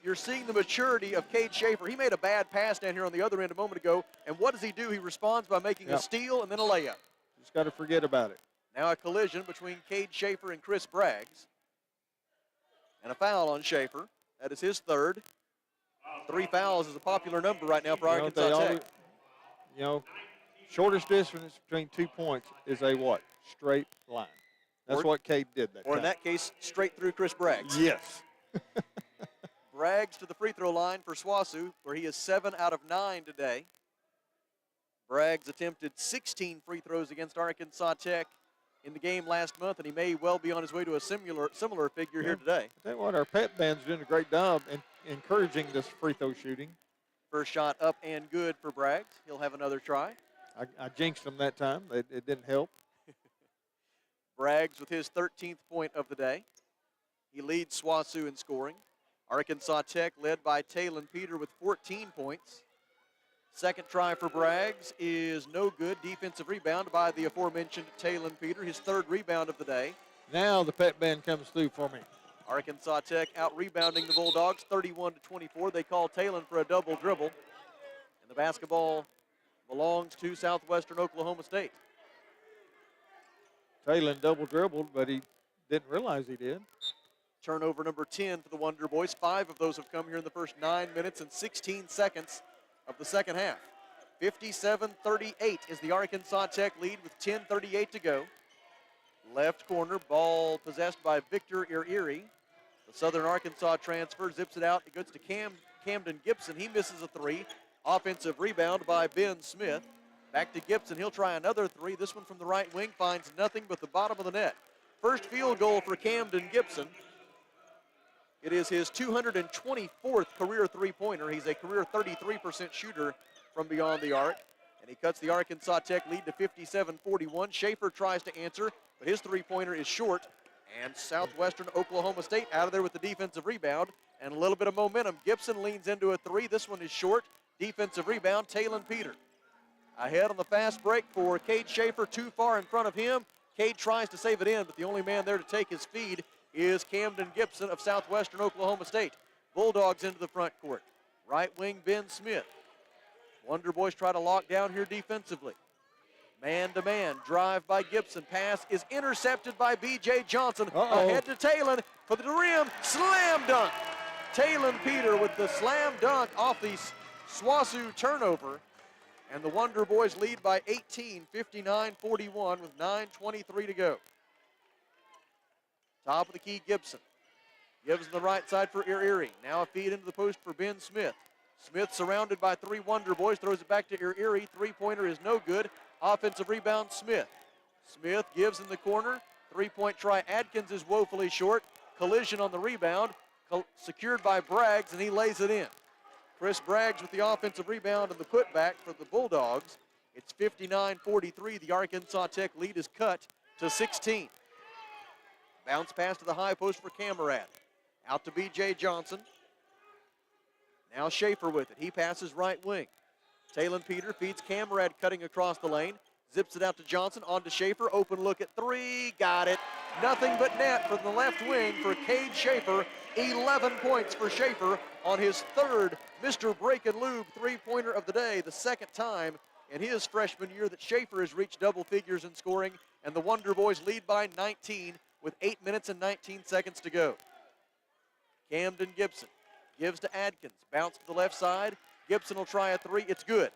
you're seeing the maturity of Cade Schaefer. He made a bad pass down here on the other end a moment ago. And what does he do? He responds by making a steal and then a layup. Just got to forget about it. Now a collision between Cade Schaefer and Chris Braggs. And a foul on Schaefer. That is his third. 3 fouls is a popular number right now for Arkansas Tech. Shortest distance between 2 points is a what? Straight line. That's what Cade did that time. Or in that case, straight through Chris Braggs. Yes. Braggs to the free throw line for SWOSU, where he is 7 out of 9 today. Braggs attempted 16 free throws against Arkansas Tech in the game last month, and he may well be on his way to a similar figure here today. I tell you what, our pep band's doing a great job in encouraging this free throw shooting. First shot up and good for Braggs. He'll have another try. I jinxed him that time. It didn't help. Braggs with his 13th point of the day. He leads SWOSU in scoring. Arkansas Tech led by Talon Peter with 14 points. Second try for Braggs is no good. Defensive rebound by the aforementioned Talon Peter, his third rebound of the day. Now the pep band comes through for me. Arkansas Tech out-rebounding the Bulldogs 31-24. They call Talon for a double dribble. And the basketball belongs to Southwestern Oklahoma State. Talon double dribbled, but he didn't realize he did. Turnover number 10 for the Wonder Boys. 5 of those have come here in the first 9 minutes and 16 seconds of the second half. 57-38 is the Arkansas Tech lead with 10:38 to go. Left corner, ball possessed by Victor Irieri. The Southern Arkansas transfer zips it out. It goes to Camden Gibson. He misses a three. Offensive rebound by Ben Smith. Back to Gibson. He'll try another three. This one from the right wing finds nothing but the bottom of the net. First field goal for Camden Gibson. It is his 224th career three-pointer. He's a career 33% shooter from beyond the arc. And he cuts the Arkansas Tech lead to 57-41. Schaefer tries to answer, but his three-pointer is short. And Southwestern Oklahoma State out of there with the defensive rebound and a little bit of momentum. Gibson leans into a three. This one is short. Defensive rebound, Talon Peter. Ahead on the fast break for Cade Schaefer, too far in front of him. Cade tries to save it in, but the only man there to take his feed is Camden Gibson of Southwestern Oklahoma State. Bulldogs into the front court. Right wing, Ben Smith. Wonder Boys try to lock down here defensively. Man-to-man, drive by Gibson. Pass is intercepted by B.J. Johnson. Ahead to Talon for the rim. Slam dunk. Talon Peter with the slam dunk off the SWASU turnover. And the Wonder Boys lead by 18, 59-41 with 9:23 to go. Top of the key, Gibson. Gives in the right side for Erie. Now a feed into the post for Ben Smith. Smith surrounded by three Wonder Boys, throws it back to Erie. Three-pointer is no good. Offensive rebound, Smith. Smith gives in the corner. Three-point try, Adkins is woefully short. Collision on the rebound, secured by Braggs, and he lays it in. Chris Braggs with the offensive rebound and the putback for the Bulldogs. It's 59-43. The Arkansas Tech lead is cut to 16. Bounce pass to the high post for Camerad. Out to B.J. Johnson. Now Schaefer with it. He passes right wing. Talon Peter feeds Camerad cutting across the lane. Zips it out to Johnson. On to Schaefer. Open look at three. Got it. Nothing but net from the left wing for Cade Schaefer. 11 points for Schaefer on his third Mr. Break and Lube three-pointer of the day. The second time in his freshman year that Schaefer has reached double figures in scoring. And the Wonder Boys lead by 19 with 8 minutes and 19 seconds to go. Camden Gibson gives to Adkins. Bounce to the left side. Gibson will try a three. It's good.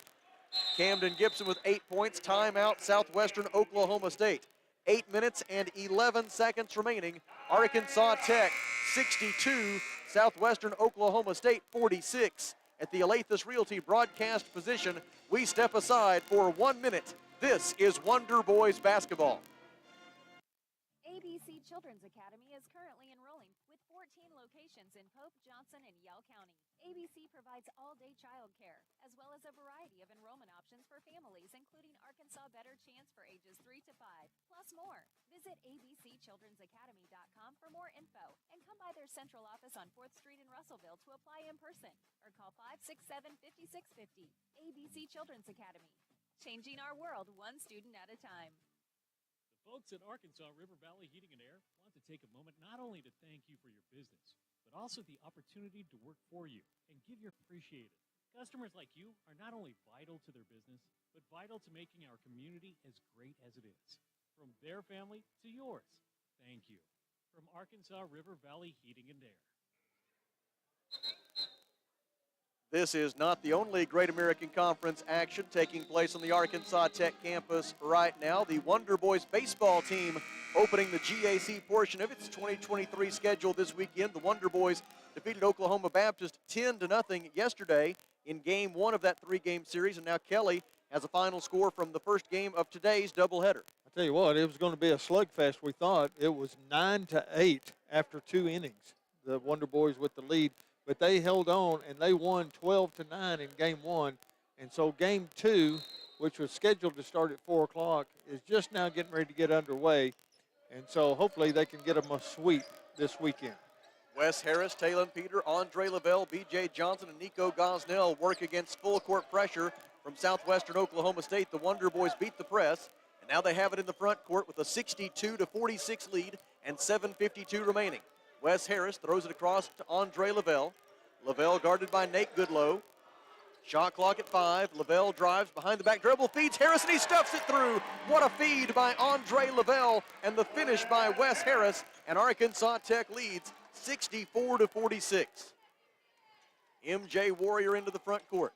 Camden Gibson with 8 points. Timeout, Southwestern Oklahoma State. 8 minutes and 11 seconds remaining. Arkansas Tech 62, Southwestern Oklahoma State 46. At the Alathus Realty broadcast position, we step aside for 1 minute. This is Wonder Boys basketball. ABC Children's Academy is currently enrolling with 14 locations in Pope, Johnson, and Yell County. ABC provides all-day childcare, as well as a variety of enrollment options for families, including Arkansas Better Chance for ages 3 to 5, plus more. Visit abchildrensacademy.com for more info, and come by their central office on 4th Street in Russellville to apply in person, or call 567-5650. ABC Children's Academy, changing our world one student at a time. The folks at Arkansas River Valley Heating and Air want to take a moment not only to thank you for your business, but also the opportunity to work for you and give your appreciated. Customers like you are not only vital to their business, but vital to making our community as great as it is. From their family to yours, thank you. From Arkansas River Valley Heating and Air. This is not the only Great American Conference action taking place on the Arkansas Tech campus right now. The Wonder Boys baseball team opening the GAC portion of its 2023 schedule this weekend. The Wonder Boys defeated Oklahoma Baptist 10-0 yesterday in Game 1 of that three-game series, and now Kelly has a final score from the first game of today's doubleheader. I tell you what, it was going to be a slugfest. We thought it was 9-8 after 2 innings. The Wonder Boys with the lead. But they held on, and they won 12-9 in Game 1. And so Game 2, which was scheduled to start at 4 o'clock, is just now getting ready to get underway. And so hopefully they can get them a sweep this weekend. Wes Harris, Talon Peter, Andre Lavelle, B.J. Johnson, and Nico Gosnell work against full court pressure from Southwestern Oklahoma State. The Wonder Boys beat the press, and now they have it in the front court with a 62-46 lead and 7:52 remaining. Wes Harris throws it across to Andre Lavelle. Lavelle guarded by Nate Goodlow. Shot clock at 5. Lavelle drives behind the back dribble, feeds Harris, and he stuffs it through. What a feed by Andre Lavelle, and the finish by Wes Harris, and Arkansas Tech leads 64-46. MJ Warrior into the front court.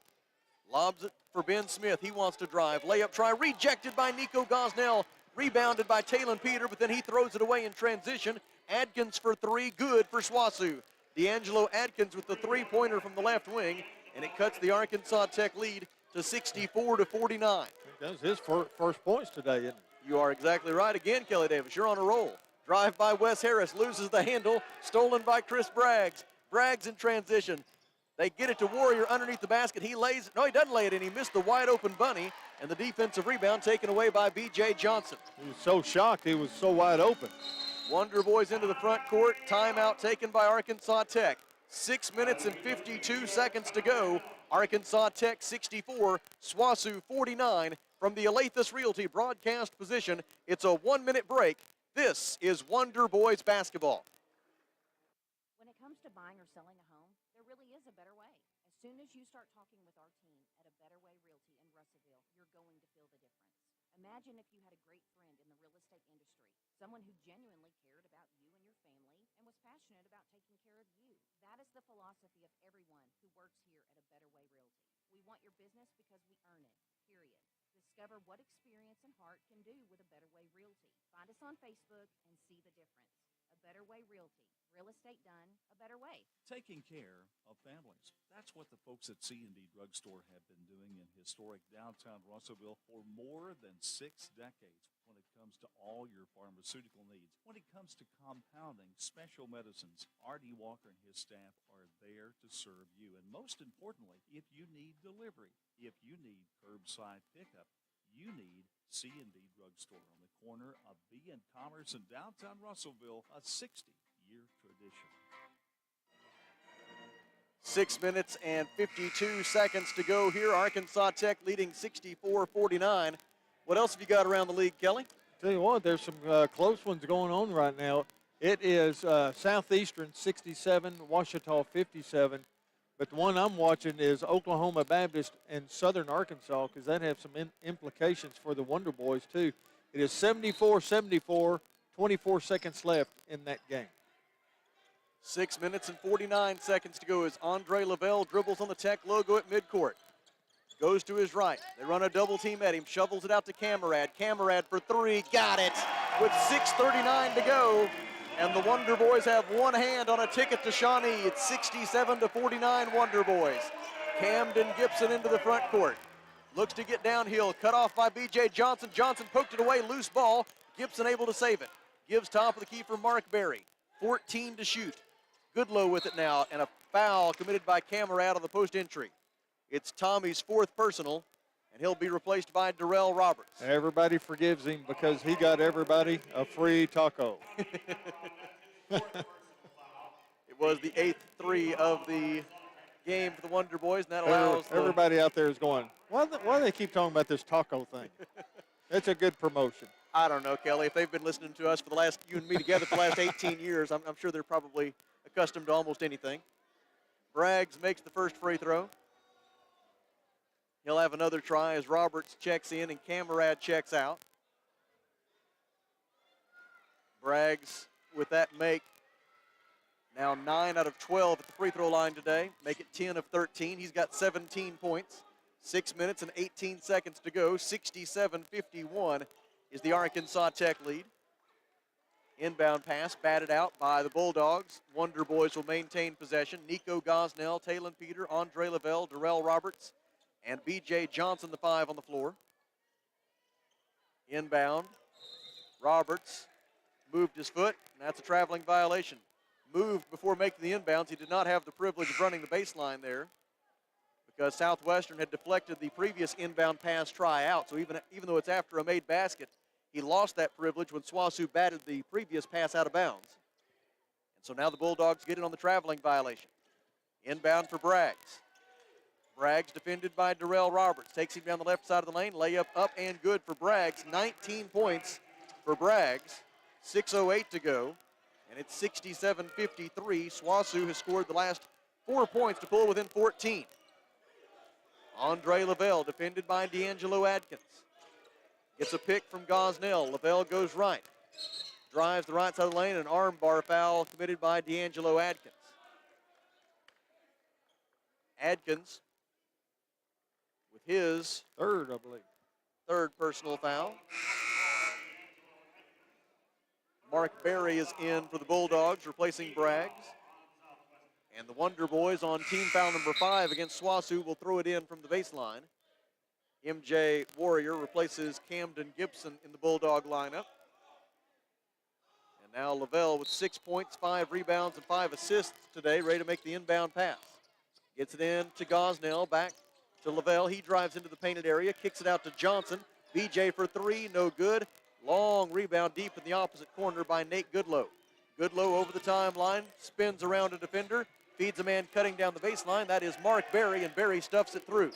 Lobs it for Ben Smith. He wants to drive. Layup try rejected by Nico Gosnell. Rebounded by Talon Peter, but then he throws it away in transition. Adkins for three, good for SWASU. D'Angelo Adkins with the three-pointer from the left wing, and it cuts the Arkansas Tech lead to 64-49. That was his first points today, isn't it? You are exactly right. Again, Kelly Davis, you're on a roll. Drive by Wes Harris, loses the handle, stolen by Chris Braggs. Braggs in transition. They get it to Warrior underneath the basket. He lays it. No, he doesn't lay it in. He missed the wide open bunny, and the defensive rebound taken away by B.J. Johnson. He was so shocked he was so wide open. Wonder Boys into the front court. Timeout taken by Arkansas Tech. 6 minutes and 52 seconds to go. Arkansas Tech 64, SWOSU 49. From the Alathus Realty broadcast position, it's a 1-minute break. This is Wonder Boys basketball. When it comes to buying or selling a home, there really is a better way. As soon as you start talking with our team at A Better Way Realty in Russellville, you're going to feel the difference. Imagine if you had a great friend in the real estate industry, someone who genuinely cared about you and your family and was passionate about taking care of you. That is the philosophy of everyone who works here at A Better Way Realty. We want your business because we earn it, period. Discover what experience and heart can do with A Better Way Realty. Find us on Facebook and see the difference. A Better Way Realty. Real estate done a better way. Taking care of families. That's what the folks at C&D Drugstore have been doing in historic downtown Russellville for more than 6 decades when it comes to all your pharmaceutical needs. When it comes to compounding, special medicines, R.D. Walker and his staff are there to serve you. And most importantly, if you need delivery, if you need curbside pickup, you need C&D Drugstore on the corner of B and Commerce in downtown Russellville, a 60-year tradition. 6 minutes and 52 seconds to go here. Arkansas Tech leading 64-49. What else have you got around the league, Kelly? Tell you what, there's some close ones going on right now. It is Southeastern 67, Ouachita 57. But the one I'm watching is Oklahoma Baptist and Southern Arkansas, because that has some implications for the Wonder Boys, too. It is 74-74, 24 seconds left in that game. 6 minutes and 49 seconds to go as Andre Lavelle dribbles on the Tech logo at midcourt. Goes to his right. They run a double team at him, shovels it out to Camarad. Camarad for three, got it with 6:39 to go. And the Wonder Boys have one hand on a ticket to Shawnee. It's 67-49 Wonder Boys. Camden Gibson into the front court. Looks to get downhill, cut off by B.J. Johnson. Johnson poked it away, loose ball. Gibson able to save it. Gives top of the key for Mark Berry. 14 to shoot. Goodlow with it now, and a foul committed by Camarad on the post entry. It's Tommy's fourth personal, and he'll be replaced by Darrell Roberts. Everybody forgives him because he got everybody a free taco. It was the 8th three of the game for the Wonder Boys, and that allows everybody out there is going, why do they keep talking about this taco thing? That's a good promotion. I don't know, Kelly. If they've been listening to us for the last, you and me together for the last 18 years, I'm sure they're probably accustomed to almost anything. Braggs makes the first free throw. He'll have another try as Roberts checks in and Camarad checks out. Braggs with that make now 9 out of 12 at the free throw line today. Make it 10 of 13. He's got 17 points. 6 minutes and 18 seconds to go. 67-51 is the Arkansas Tech lead. Inbound pass batted out by the Bulldogs. Wonder Boys will maintain possession. Nico Gosnell, Talon Peter, Andre Lavelle, Darrell Roberts, and B.J. Johnson, the 5 on the floor. Inbound. Roberts moved his foot, and that's a traveling violation. Moved before making the inbounds. He did not have the privilege of running the baseline there because Southwestern had deflected the previous inbound pass try out. So even though it's after a made basket, he lost that privilege when SWOSU batted the previous pass out of bounds. And so now the Bulldogs get it on the traveling violation. Inbound for Braggs. Braggs defended by Darrell Roberts. Takes him down the left side of the lane. Layup up and good for Braggs. 19 points for Braggs. 6:08 to go. And it's 67-53. SWOSU has scored the last 4 points to pull within 14. Andre Lavelle defended by D'Angelo Adkins. Gets a pick from Gosnell. Lavelle goes right. Drives the right side of the lane. An arm bar foul committed by D'Angelo Adkins. Adkins with his third, I believe. Third personal foul. Mark Berry is in for the Bulldogs, replacing Braggs. And the Wonder Boys on team foul number 5 against SWOSU will throw it in from the baseline. MJ Warrior replaces Camden Gibson in the Bulldog lineup. And now Lavelle with 6 points, 5 rebounds, and 5 assists today, ready to make the inbound pass. Gets it in to Gosnell, back to Lavelle. He drives into the painted area, kicks it out to Johnson. BJ for 3, no good. Long rebound deep in the opposite corner by Nate Goodlow. Goodlow over the timeline, spins around a defender, feeds a man cutting down the baseline. That is Mark Berry, and Berry stuffs it through.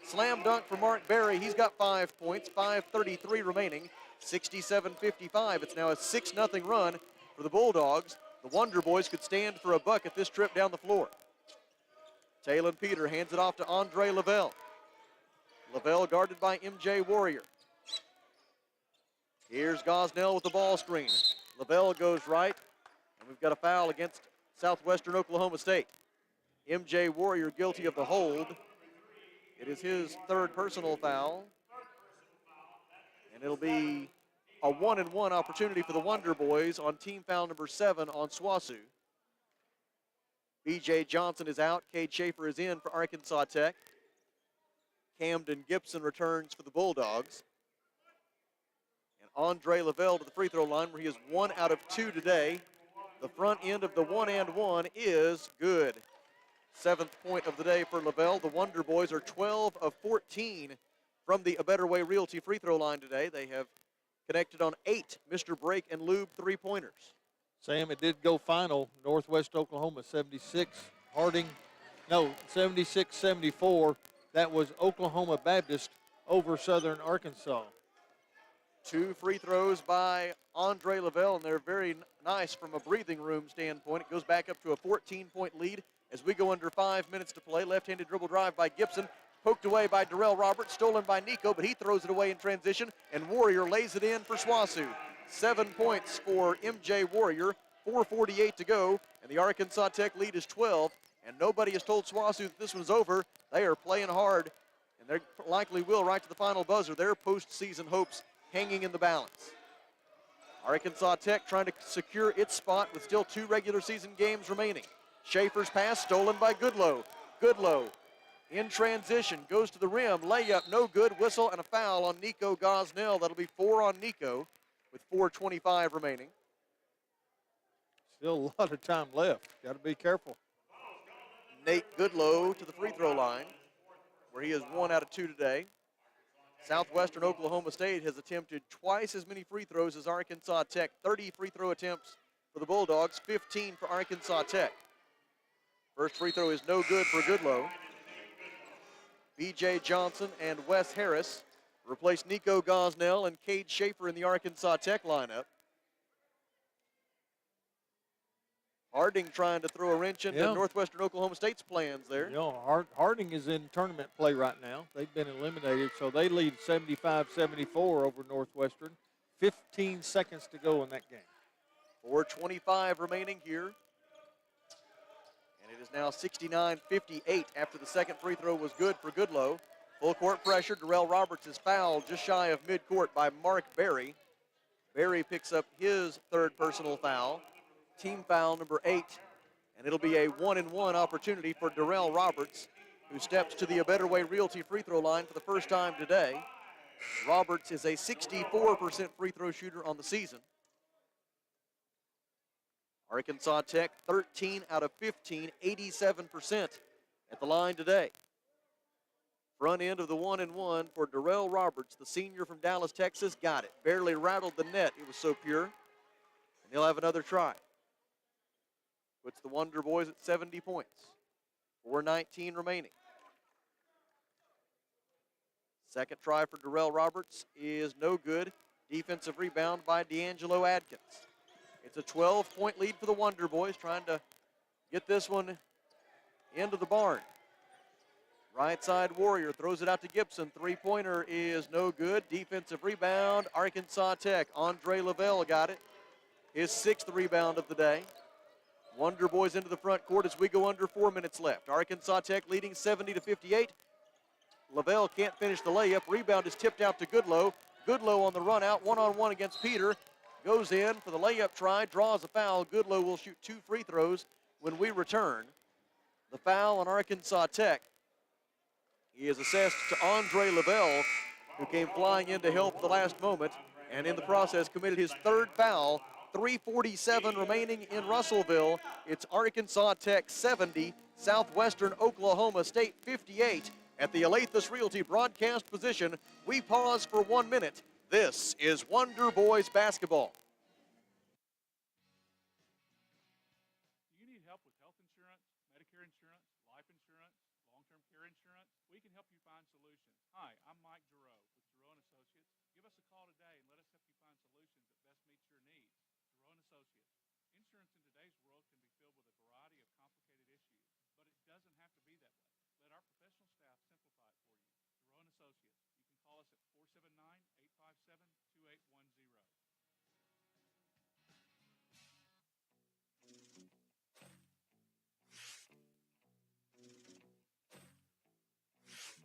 Slam dunk for Mark Berry. He's got 5 points, 5:33 remaining, 67-55. It's now a 6-0 run for the Bulldogs. The Wonder Boys could stand for a bucket this trip down the floor. Taylon Peter hands it off to Andre Lavelle. Lavelle guarded by MJ Warrior. Here's Gosnell with the ball screen. Lavelle goes right, and we've got a foul against Southwestern Oklahoma State. MJ Warrior guilty of the hold. It is his 3rd personal foul. And it'll be a 1-and-1 opportunity for the Wonder Boys on team foul number 7 on SWOSU. B.J. Johnson is out. Cade Schaefer is in for Arkansas Tech. Camden Gibson returns for the Bulldogs. And Andre Lavelle to the free throw line, where he is 1 out of 2 today. The front end of the 1-and-1 is good. 7th point of the day for Lavelle. The Wonder Boys are 12 of 14 from the A Better Way Realty free throw line today. They have connected on 8 Mr. Break and Lube 3-pointers. Sam, it did go final. Northwest Oklahoma 76. Harding, no, 76-74. That was Oklahoma Baptist over Southern Arkansas. 2 free throws by Andre Lavelle, and they're very nice from a breathing room standpoint. It goes back up to a 14-point lead as we go under 5 minutes to play. Left-handed dribble drive by Gibson. Poked away by Darrell Roberts, stolen by Nico, but he throws it away in transition, and Warrior lays it in for SWOSU. 7 points for MJ Warrior, 4:48 to go, and the Arkansas Tech lead is 12, and nobody has told SWOSU that this one's over. They are playing hard, and they likely will right to the final buzzer. Their postseason hopes hanging in the balance. Arkansas Tech trying to secure its spot with still 2 regular season games remaining. Schaefer's pass stolen by Goodlow. Goodlow in transition, goes to the rim, layup, no good, whistle, and a foul on Nico Gosnell. That'll be 4 on Nico with 4:25 remaining. Still a lot of time left. Got to be careful. Nate Goodlow to the free throw line, where he is 1 out of 2 today. Southwestern Oklahoma State has attempted twice as many free throws as Arkansas Tech. 30 free throw attempts for the Bulldogs, 15 for Arkansas Tech. First free throw is no good for Goodlow. B.J. Johnson and Wes Harris replace Nico Gosnell and Cade Schaefer in the Arkansas Tech lineup. Harding trying to throw a wrench into Northwestern Oklahoma State's plans there. You know, Harding is in tournament play right now. They've been eliminated, so they lead 75-74 over Northwestern. 15 seconds to go in that game. 4:25 remaining here. And it is now 69-58 after the second free throw was good for Goodlow. Full court pressure. Darrell Roberts is fouled just shy of midcourt by Mark Berry. Berry picks up his 3rd personal foul. Team foul number 8, and it'll be a 1-and-1 opportunity for Darrell Roberts, who steps to the A Better Way Realty free throw line for the first time today. Roberts is a 64% free throw shooter on the season. Arkansas Tech 13 out of 15, 87% at the line today. Front end of the 1-and-1 for Darrell Roberts, the senior from Dallas, Texas, got it. Barely rattled the net, it was so pure. And he'll have another try. Puts the Wonder Boys at 70 points. 4:19 remaining. Second try for Darrell Roberts is no good. Defensive rebound by D'Angelo Adkins. It's a 12-point lead for the Wonder Boys, trying to get this one into the barn. Right side Warrior throws it out to Gibson. 3-pointer is no good. Defensive rebound, Arkansas Tech. Andre Lavelle got it. His 6th rebound of the day. Wonder Boys into the front court as we go under 4 minutes left. Arkansas Tech leading 70-58. Lavelle can't finish the layup. Rebound is tipped out to Goodlow. Goodlow on the run out, one-on-one against Peter. Goes in for the layup try, draws a foul. Goodlow will shoot 2 free throws when we return. the foul on Arkansas Tech. He is assessed to Andre Lavelle, who came flying in to help at the last moment, and in the process committed his third foul. 3:47 remaining in Russellville. It's Arkansas Tech 70, Southwestern Oklahoma State 58. At the Alathus Realty broadcast position, we pause for 1 minute. This is Wonder Boys basketball. Do you need help with health insurance, Medicare insurance, life insurance, long-term care insurance? We can help you find solutions. Hi, I'm Mike Giroux with Giroux & Associates. Give us a call today and let us help you find solutions that best meets your needs. Giroux & Associates. Insurance in today's world can be filled with a variety of complicated issues, but it doesn't have to be that way. Let our professional staff simplify it for you. Giroux & Associates. You can call us at 479-857-2810.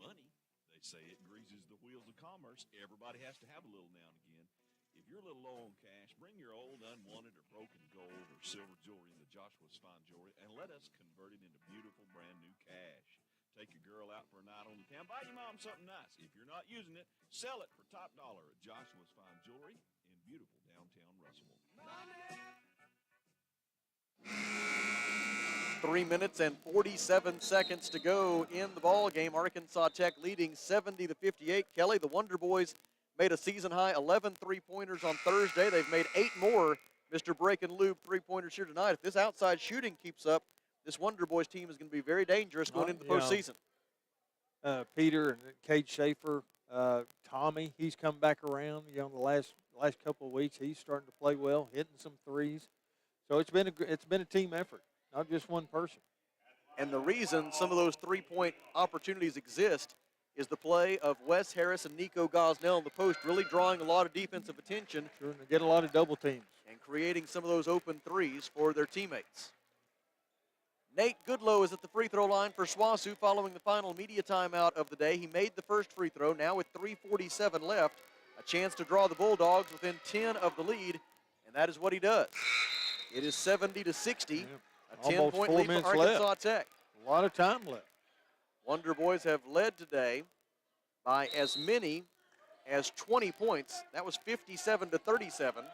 Money, they say it greases the wheels of commerce. Everybody has to have a little now and again. If you're a little low on cash, bring your old, unwanted, or broken gold or silver jewelry into Joshua's Fine Jewelry and let us convert it into beautiful, brand new cash. Take your girl out for a night on the town. Buy your mom something nice. If you're not using it, sell it for top dollar at Joshua's Fine Jewelry in beautiful downtown Russellville. 3 minutes and 47 seconds to go in the ball game. Arkansas Tech leading 70-58. Kelly, the Wonder Boys made a season-high 11 three-pointers on Thursday. They've made 8 more Mr. Break and Lube three-pointers here tonight. If this outside shooting keeps up, this Wonder Boys team is going to be very dangerous going into the postseason. Peter and Cade Schaefer, Tommy, he's come back around. The last couple of weeks, he's starting to play well, hitting some threes. So it's been a team effort, not just one person. And the reason some of those three-point opportunities exist is the play of Wes Harris and Nico Gosnell in the post, really drawing a lot of defensive attention. Sure, they get a lot of double teams. And creating some of those open threes for their teammates. Nate Goodlow is at the free throw line for SWOSU following the final media timeout of the day. He made the first free throw. Now with 3:47 left, a chance to draw the Bulldogs within 10 of the lead, and that is what he does. It is 70-60, a 10-point lead for Arkansas Tech. A lot of time left. Wonder Boys have led today by as many as 20 points. That was 57-37.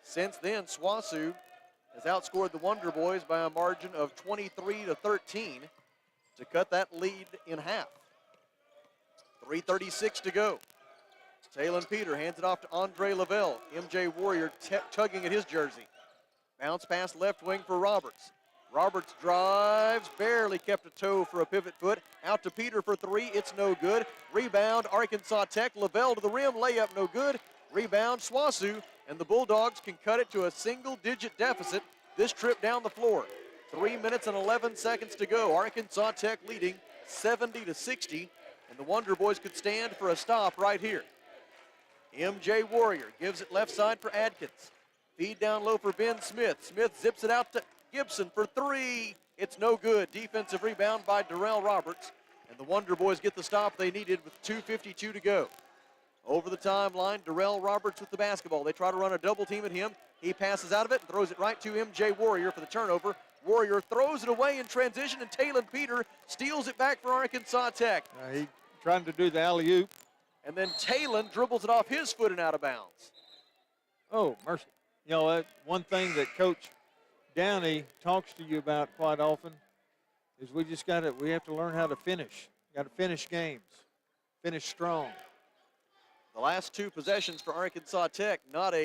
Since then, SWOSU has outscored the Wonder Boys by a margin of 23-13 to cut that lead in half. 3:36 to go. Talon Peter hands it off to Andre Lavelle. MJ Warrior tugging at his jersey. Bounce pass left wing for Roberts. Roberts drives, barely kept a toe for a pivot foot. Out to Peter for three, it's no good. Rebound, Arkansas Tech. Lavelle to the rim, layup no good. Rebound, SWOSU, and the Bulldogs can cut it to a single-digit deficit this trip down the floor. 3 minutes and 11 seconds to go. Arkansas Tech leading 70-60, and the Wonder Boys could stand for a stop right here. MJ Warrior gives it left side for Adkins. Feed down low for Ben Smith. Smith zips it out to Gibson for three. It's no good. Defensive rebound by Darrell Roberts. And the Wonder Boys get the stop they needed with 2:52 to go. Over the timeline, Darrell Roberts with the basketball. They try to run a double team at him. He passes out of it and throws it right to MJ Warrior for the turnover. Warrior throws it away in transition, and Talon Peter steals it back for Arkansas Tech. He trying to do the alley-oop. And then Talon dribbles it off his foot and out of bounds. Oh, mercy. One thing that Coach Downey talks to you about quite often is we have to learn how to finish. Got to finish games, finish strong. The last two possessions for Arkansas Tech, not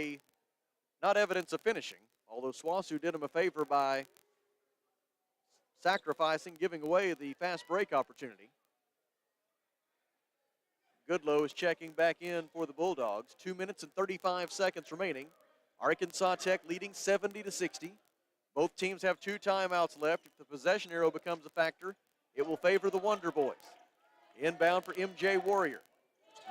evidence of finishing, although SWOSU did them a favor by giving away the fast break opportunity. Goodlow is checking back in for the Bulldogs. 2 minutes and 35 seconds remaining. Arkansas Tech leading 70-60. Both teams have 2 timeouts left. If the possession arrow becomes a factor, it will favor the Wonder Boys. Inbound for MJ Warrior.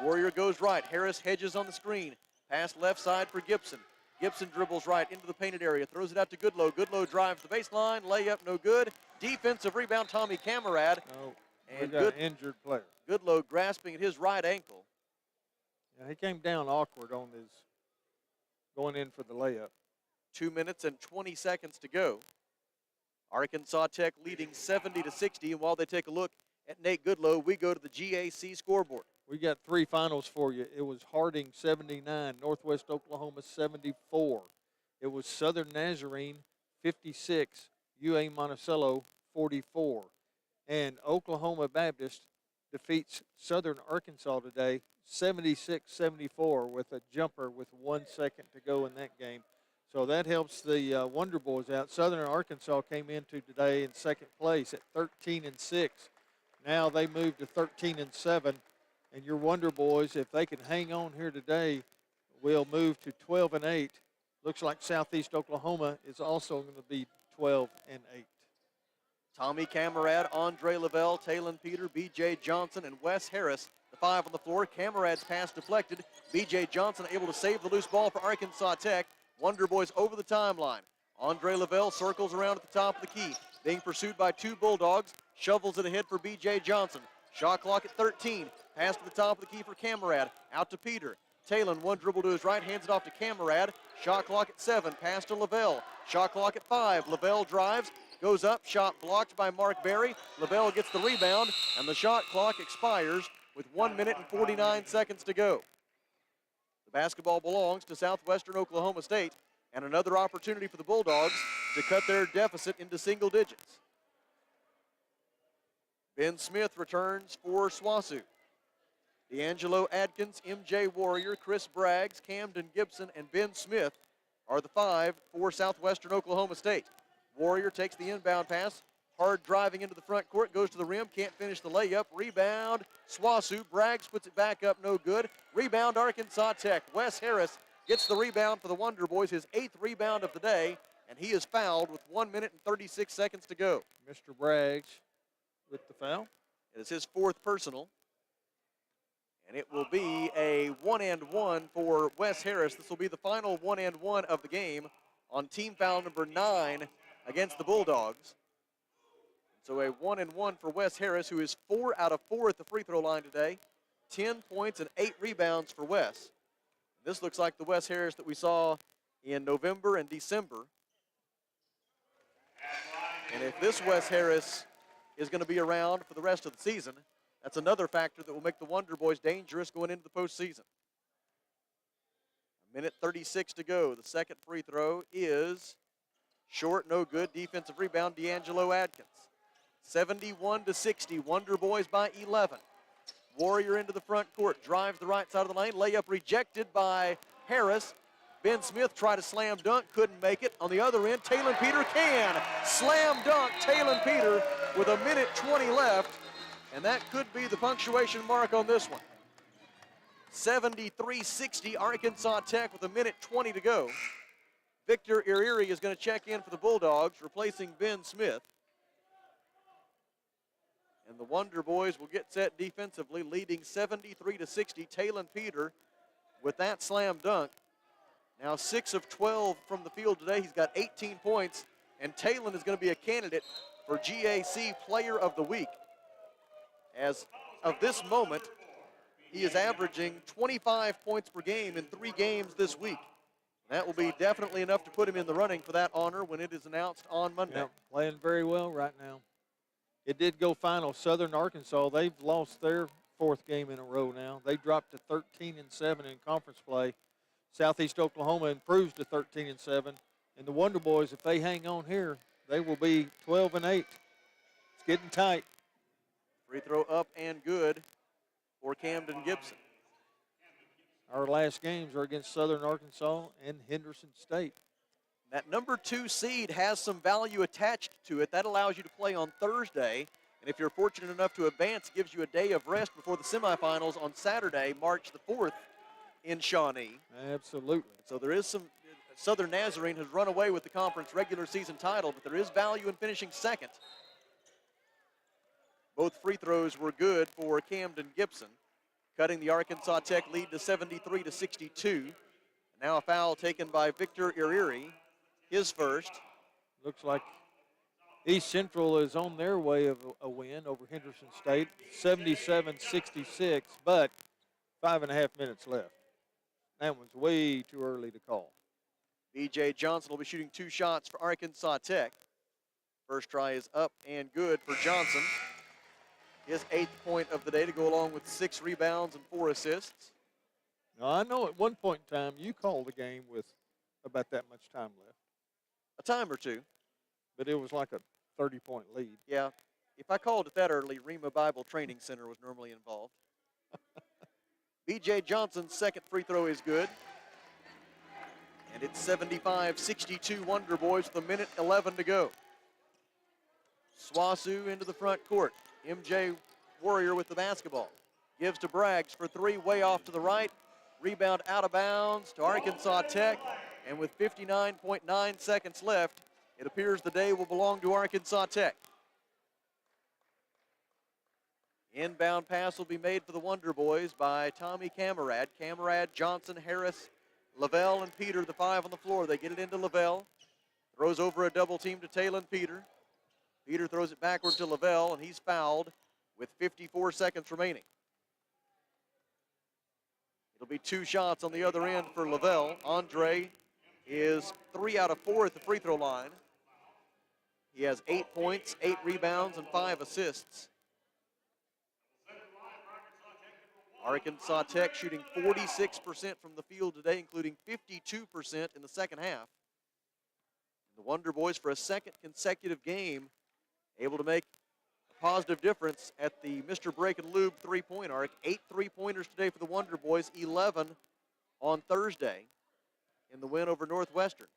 Warrior goes right. Harris hedges on the screen. Pass left side for Gibson. Gibson dribbles right into the painted area. Throws it out to Goodlow. Goodlow drives the baseline. Layup no good. Defensive rebound, Tommy Camarad. Oh, and got an injured player. Goodlow grasping at his right ankle. Yeah, he came down awkward on his going in for the layup. 2 minutes and 20 seconds to go. Arkansas Tech leading 70-60. And while they take a look at Nate Goodlow, we go to the GAC scoreboard. We got 3 finals for you. It was Harding 79, Northwest Oklahoma 74. It was Southern Nazarene 56, UA Monticello 44. And Oklahoma Baptist defeats Southern Arkansas today 76-74 with a jumper with 1 second to go in that game. So that helps the Wonder Boys out. Southern Arkansas came into today in second place at 13-6. Now they move to 13-7. And your Wonder Boys, if they can hang on here today, will move to 12-8. Looks like Southeast Oklahoma is also going to be 12-8. Tommy Camarad, Andre Lavelle, Talon Peter, B.J. Johnson, and Wes Harris, the 5 on the floor. Camarad's pass deflected. B.J. Johnson able to save the loose ball for Arkansas Tech. Wonder Boys over the timeline. Andre Lavelle circles around at the top of the key, being pursued by 2 Bulldogs. Shovels it ahead for B.J. Johnson. Shot clock at 13. Pass to the top of the key for Camarad. Out to Peter. Talon, 1 dribble to his right, hands it off to Camarad. Shot clock at 7. Pass to Lavelle. Shot clock at 5. Lavelle drives. Goes up, shot blocked by Mark Berry. Lavelle gets the rebound, and the shot clock expires with 1 minute and 49 seconds to go. The basketball belongs to Southwestern Oklahoma State, and another opportunity for the Bulldogs to cut their deficit into single digits. Ben Smith returns for SWASU. D'Angelo Adkins, MJ Warrior, Chris Braggs, Camden Gibson, and Ben Smith are the 5 for Southwestern Oklahoma State. Warrior takes the inbound pass, hard driving into the front court, goes to the rim, can't finish the layup. Rebound, SWASU. Braggs puts it back up, no good. Rebound, Arkansas Tech. Wes Harris gets the rebound for the Wonder Boys, his 8th rebound of the day, and he is fouled with 1 minute and 36 seconds to go. Mr. Braggs with the foul. It is his 4th personal. And it will be a 1-and-1 for Wes Harris. This will be the final 1-and-1 of the game on team foul number 9 against the Bulldogs. So a 1-and-1 for Wes Harris, who is 4 out of 4 at the free throw line today. 10 points and 8 rebounds for Wes. This looks like the Wes Harris that we saw in November and December. And if this Wes Harris is going to be around for the rest of the season, that's another factor that will make the Wonder Boys dangerous going into the postseason. 1:36 to go. The second free throw is short, no good. Defensive rebound, D'Angelo Adkins. 71-60, Wonder Boys by 11. Warrior into the front court, drives the right side of the lane. Layup rejected by Harris. Ben Smith tried to slam dunk, couldn't make it. On the other end, Talon Peter can. Slam dunk, Talon Peter with 1:20 left. And that could be the punctuation mark on this one. 73-60, Arkansas Tech with 1:20 to go. Victor Irieri is going to check in for the Bulldogs, replacing Ben Smith. And the Wonder Boys will get set defensively, leading 73-60. Talon Peter with that slam dunk. Now 6 of 12 from the field today. He's got 18 points, and Talon is going to be a candidate for GAC Player of the Week. As of this moment, he is averaging 25 points per game in 3 games this week. That will be definitely enough to put him in the running for that honor when it is announced on Monday. Yep, playing very well right now. It did go final. Southern Arkansas, they've lost their 4th game in a row now. They dropped to 13-7 in conference play. Southeast Oklahoma improves to 13-7. And the Wonder Boys, if they hang on here, they will be 12-8. It's getting tight. Free throw up and good for Camden Gibson. Our last games are against Southern Arkansas and Henderson State. That number 2 seed has some value attached to it. That allows you to play on Thursday. And if you're fortunate enough to advance, gives you a day of rest before the semifinals on Saturday, March the 4th in Shawnee. Absolutely. So there is some, Southern Nazarene has run away with the conference regular season title, but there is value in finishing second. Both free throws were good for Camden Gibson, cutting the Arkansas Tech lead to 73-62. Now a foul taken by Victor Irieri, his first. Looks like East Central is on their way of a win over Henderson State, 77-66, but 5.5 minutes left. That one's way too early to call. B.J. Johnson will be shooting 2 shots for Arkansas Tech. First try is up and good for Johnson. His 8th point of the day to go along with 6 rebounds and 4 assists. Now, I know at one point in time you called the game with about that much time left. A time or two. But it was like a 30-point lead. Yeah. If I called it that early, Rema Bible Training Center was normally involved. B.J. Johnson's second free throw is good. And it's 75-62 Wonder Boys with 1:11 to go. Swasu into the front court. MJ Warrior with the basketball. Gives to Braggs for 3, way off to the right. Rebound out of bounds to Arkansas Tech. And with 59.9 seconds left, it appears the day will belong to Arkansas Tech. Inbound pass will be made for the Wonder Boys by Tommy Camarad. Camarad, Johnson, Harris, Lavelle, and Peter, the 5 on the floor. They get it into Lavelle. Throws over a double team to Talon Peter. Peter throws it backward to Lavelle, and he's fouled with 54 seconds remaining. It'll be 2 shots on the other end for Lavelle. Andre is 3 out of 4 at the free throw line. He has 8 points, 8 rebounds, and 5 assists. Arkansas Tech shooting 46% from the field today, including 52% in the second half. The Wonder Boys, for a second consecutive game, able to make a positive difference at the Mr. Break and Lube three-point arc. 8 3-pointers today for the Wonder Boys, 11 on Thursday in the win over Northwestern.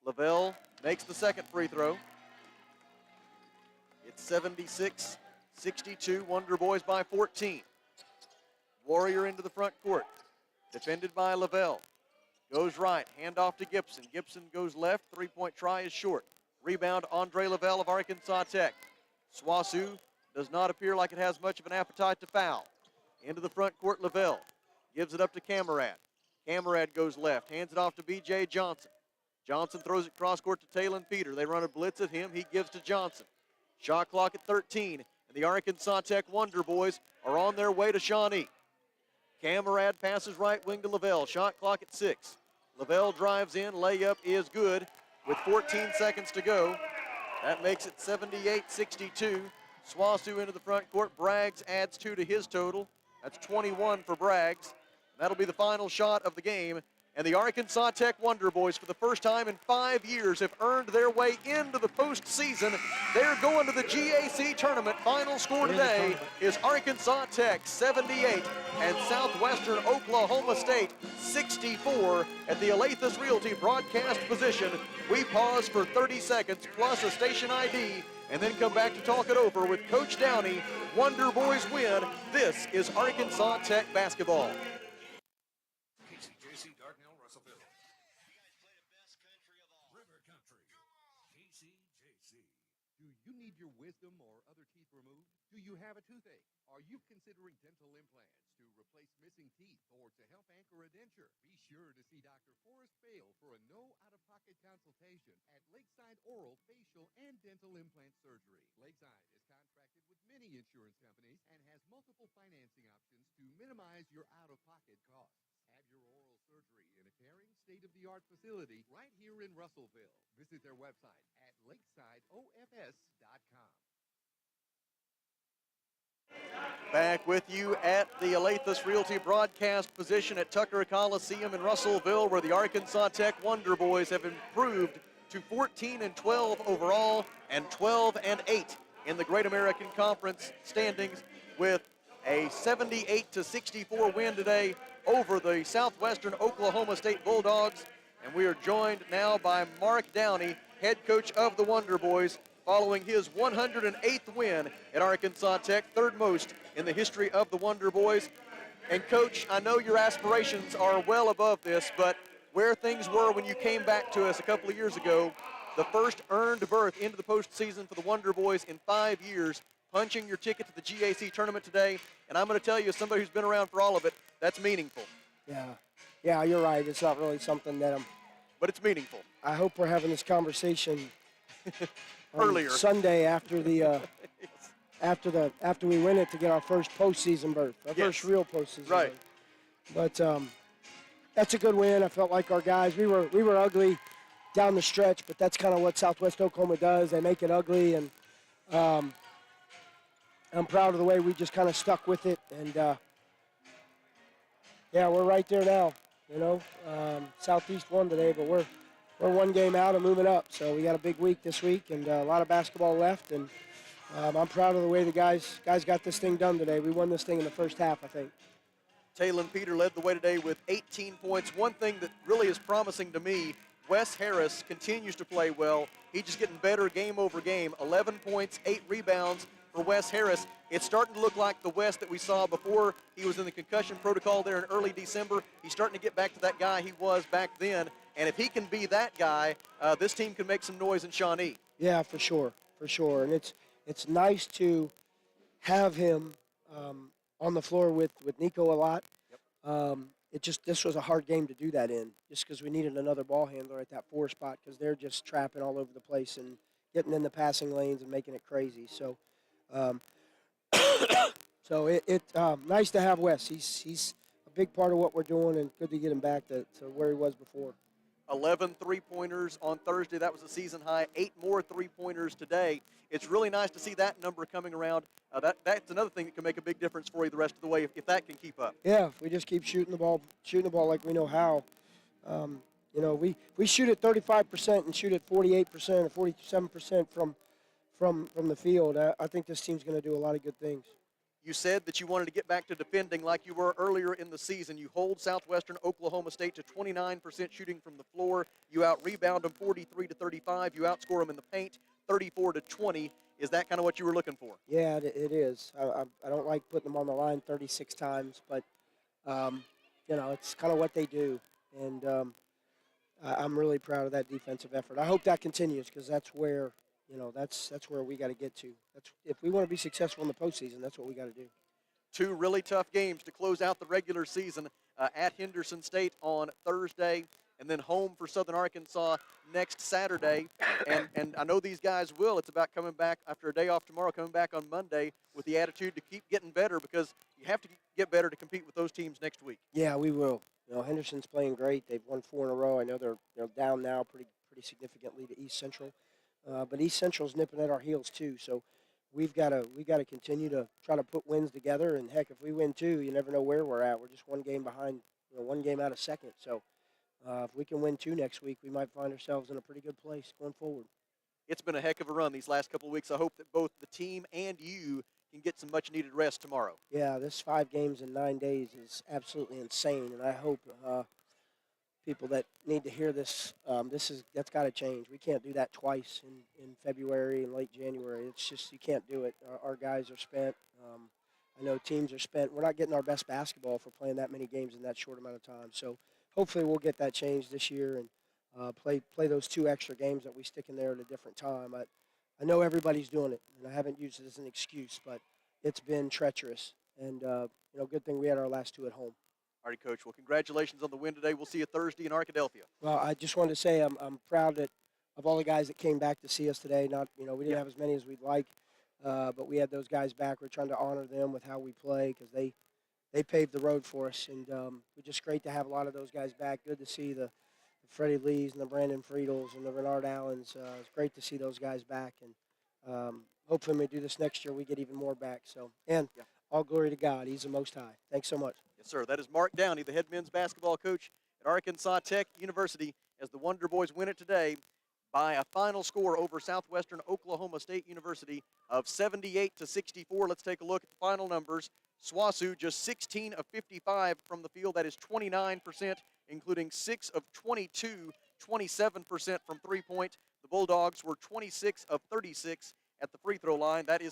Lavelle makes the second free throw. It's 76-62, Wonder Boys by 14. Warrior into the front court, defended by Lavelle. Goes right, handoff to Gibson. Gibson goes left, 3-point try is short. Rebound, Andre Lavelle of Arkansas Tech. Swasu does not appear like it has much of an appetite to foul. Into the front court, Lavelle gives it up to Camarad. Camarad goes left, hands it off to B.J. Johnson. Johnson throws it cross court to Talon Peter. They run a blitz at him, he gives to Johnson. Shot clock at 13, and the Arkansas Tech Wonder Boys are on their way to Shawnee. Camarad passes right wing to Lavelle, shot clock at 6. Lavelle drives in, layup is good with 14 seconds to go. That makes it 78-62. Swasu into the front court. Braggs adds 2 to his total. That's 21 for Braggs. That'll be the final shot of the game. And the Arkansas Tech Wonder Boys, for the first time in 5 years, have earned their way into the postseason. They're going to the GAC tournament. Final score today is Arkansas Tech 78 and Southwestern Oklahoma State 64 at the Alathus Realty broadcast position. We pause for 30 seconds plus a station ID and then come back to talk it over with Coach Downey. Wonder Boys win. This is Arkansas Tech basketball. KCJC Dardanelle, Russellville. River Country. KCJC. Do you need your wisdom or other teeth removed? Do you have a toothache? Are you considering dental implants to replace missing teeth or to help anchor a denture? Be sure to see Dr. Forrest Bale for a no out-of-pocket consultation at Lakeside Oral, Facial, and Dental Implant Surgery. Lakeside is contracted with many insurance companies and has multiple financing options to minimize your out-of-pocket costs. Have your oral surgery in a caring, state-of-the-art facility right here in Russellville. Visit their website at lakesideofs.com. Back with you at the Alathus Realty broadcast position at Tucker Coliseum in Russellville, where the Arkansas Tech Wonder Boys have improved to 14-12 overall and 12-8 in the Great American Conference standings, with a 78-64 win today over the Southwestern Oklahoma State Bulldogs. And we are joined now by Mark Downey, head coach of the Wonder Boys, following his 108th win at Arkansas Tech, third most in the history of the Wonder Boys. And Coach, I know your aspirations are well above this, but where things were when you came back to us a couple of years ago, the first earned berth into the postseason for the Wonder Boys in 5 years, punching your ticket to the GAC tournament today, and I'm going to tell you, as somebody who's been around for all of it, that's meaningful. Yeah, you're right. It's not really something that but it's meaningful. I hope we're having this conversation earlier Sunday after the after we win it to get our first postseason berth, our first real postseason right berth. But that's a good win. I felt like our guys, we were ugly down the stretch, but that's kind of what Southwest Oklahoma does. They make it ugly, and I'm proud of the way we just kind of stuck with it. And, yeah, we're right there now. Southeast won today, but we're one game out and moving up. So we got a big week this week and a lot of basketball left. And I'm proud of the way the guys got this thing done today. We won this thing in the first half, I think. Talon Peter led the way today with 18 points. One thing that really is promising to me, Wes Harris continues to play well. He's just getting better game over game. 11 points, 8 rebounds for Wes Harris. It's starting to look like the Wes that we saw before he was in the concussion protocol there in early December. He's starting to get back to that guy he was back then. And if he can be that guy, this team can make some noise in Shawnee. Yeah, for sure. And it's nice to have him on the floor with Nico a lot. This was a hard game to do that in, just because we needed another ball handler at that 4 spot, because they're just trapping all over the place and getting in the passing lanes and making it crazy. So, nice to have Wes. He's a big part of what we're doing, and good to get him back to where he was before. 11 three-pointers on Thursday. That was a season high. 8 more three-pointers today. It's really nice to see that number coming around. That's another thing that can make a big difference for you the rest of the way if that can keep up. Yeah, if we just keep shooting the ball like we know how. We shoot at 35% and shoot at 48% or 47% from the field. I think this team's going to do a lot of good things. You said that you wanted to get back to defending like you were earlier in the season. You hold Southwestern Oklahoma State to 29% shooting from the floor. You out-rebound them 43-35. You outscore them in the paint 34-20. Is that kind of what you were looking for? Yeah, it is. I don't like putting them on the line 36 times, but, it's kind of what they do. And I'm really proud of that defensive effort. I hope that continues, because that's where – that's where we got to get to. If we want to be successful in the postseason, that's what we got to do. 2 really tough games to close out the regular season at Henderson State on Thursday, and then home for Southern Arkansas next Saturday. And I know these guys will. It's about coming back after a day off tomorrow, coming back on Monday with the attitude to keep getting better, because you have to get better to compete with those teams next week. Yeah, we will. Henderson's playing great. They've won 4 in a row. I know they're down now pretty significantly to East Central. But East Central's nipping at our heels too, so we got to continue to try to put wins together. And heck, if we win 2, you never know where we're at. We're just 1 game behind, 1 game out of second. So if we can win 2 next week, we might find ourselves in a pretty good place going forward. It's been a heck of a run these last couple of weeks. I hope that both the team and you can get some much-needed rest tomorrow. Yeah, this 5 games in 9 days is absolutely insane, and I hope people that need to hear this, that's got to change. We can't do that twice in February and late January. It's just, you can't do it. Our guys are spent. I know teams are spent. We're not getting our best basketball for playing that many games in that short amount of time. So hopefully we'll get that changed this year and play those 2 extra games that we stick in there at a different time. I know everybody's doing it, and I haven't used it as an excuse, but it's been treacherous. And, good thing we had our last 2 at home. All right, Coach. Well, congratulations on the win today. We'll see you Thursday in Arkadelphia. Well, I just wanted to say I'm proud of all the guys that came back to see us today. We didn't have as many as we'd like, but we had those guys back. We're trying to honor them with how we play, because they paved the road for us. And it's just great to have a lot of those guys back. Good to see the Freddie Lees and the Brandon Friedels and the Renard Allens. It's great to see those guys back. And hopefully when we do this next year, we get even more back. So, all glory to God. He's the Most High. Thanks so much. Yes, sir. That is Mark Downey, the head men's basketball coach at Arkansas Tech University, as the Wonder Boys win it today by a final score over Southwestern Oklahoma State University of 78-64. Let's take a look at the final numbers. SWOSU just 16 of 55 from the field. That is 29%, including 6 of 22, 27% from three-point. The Bulldogs were 26 of 36 at the free throw line. That is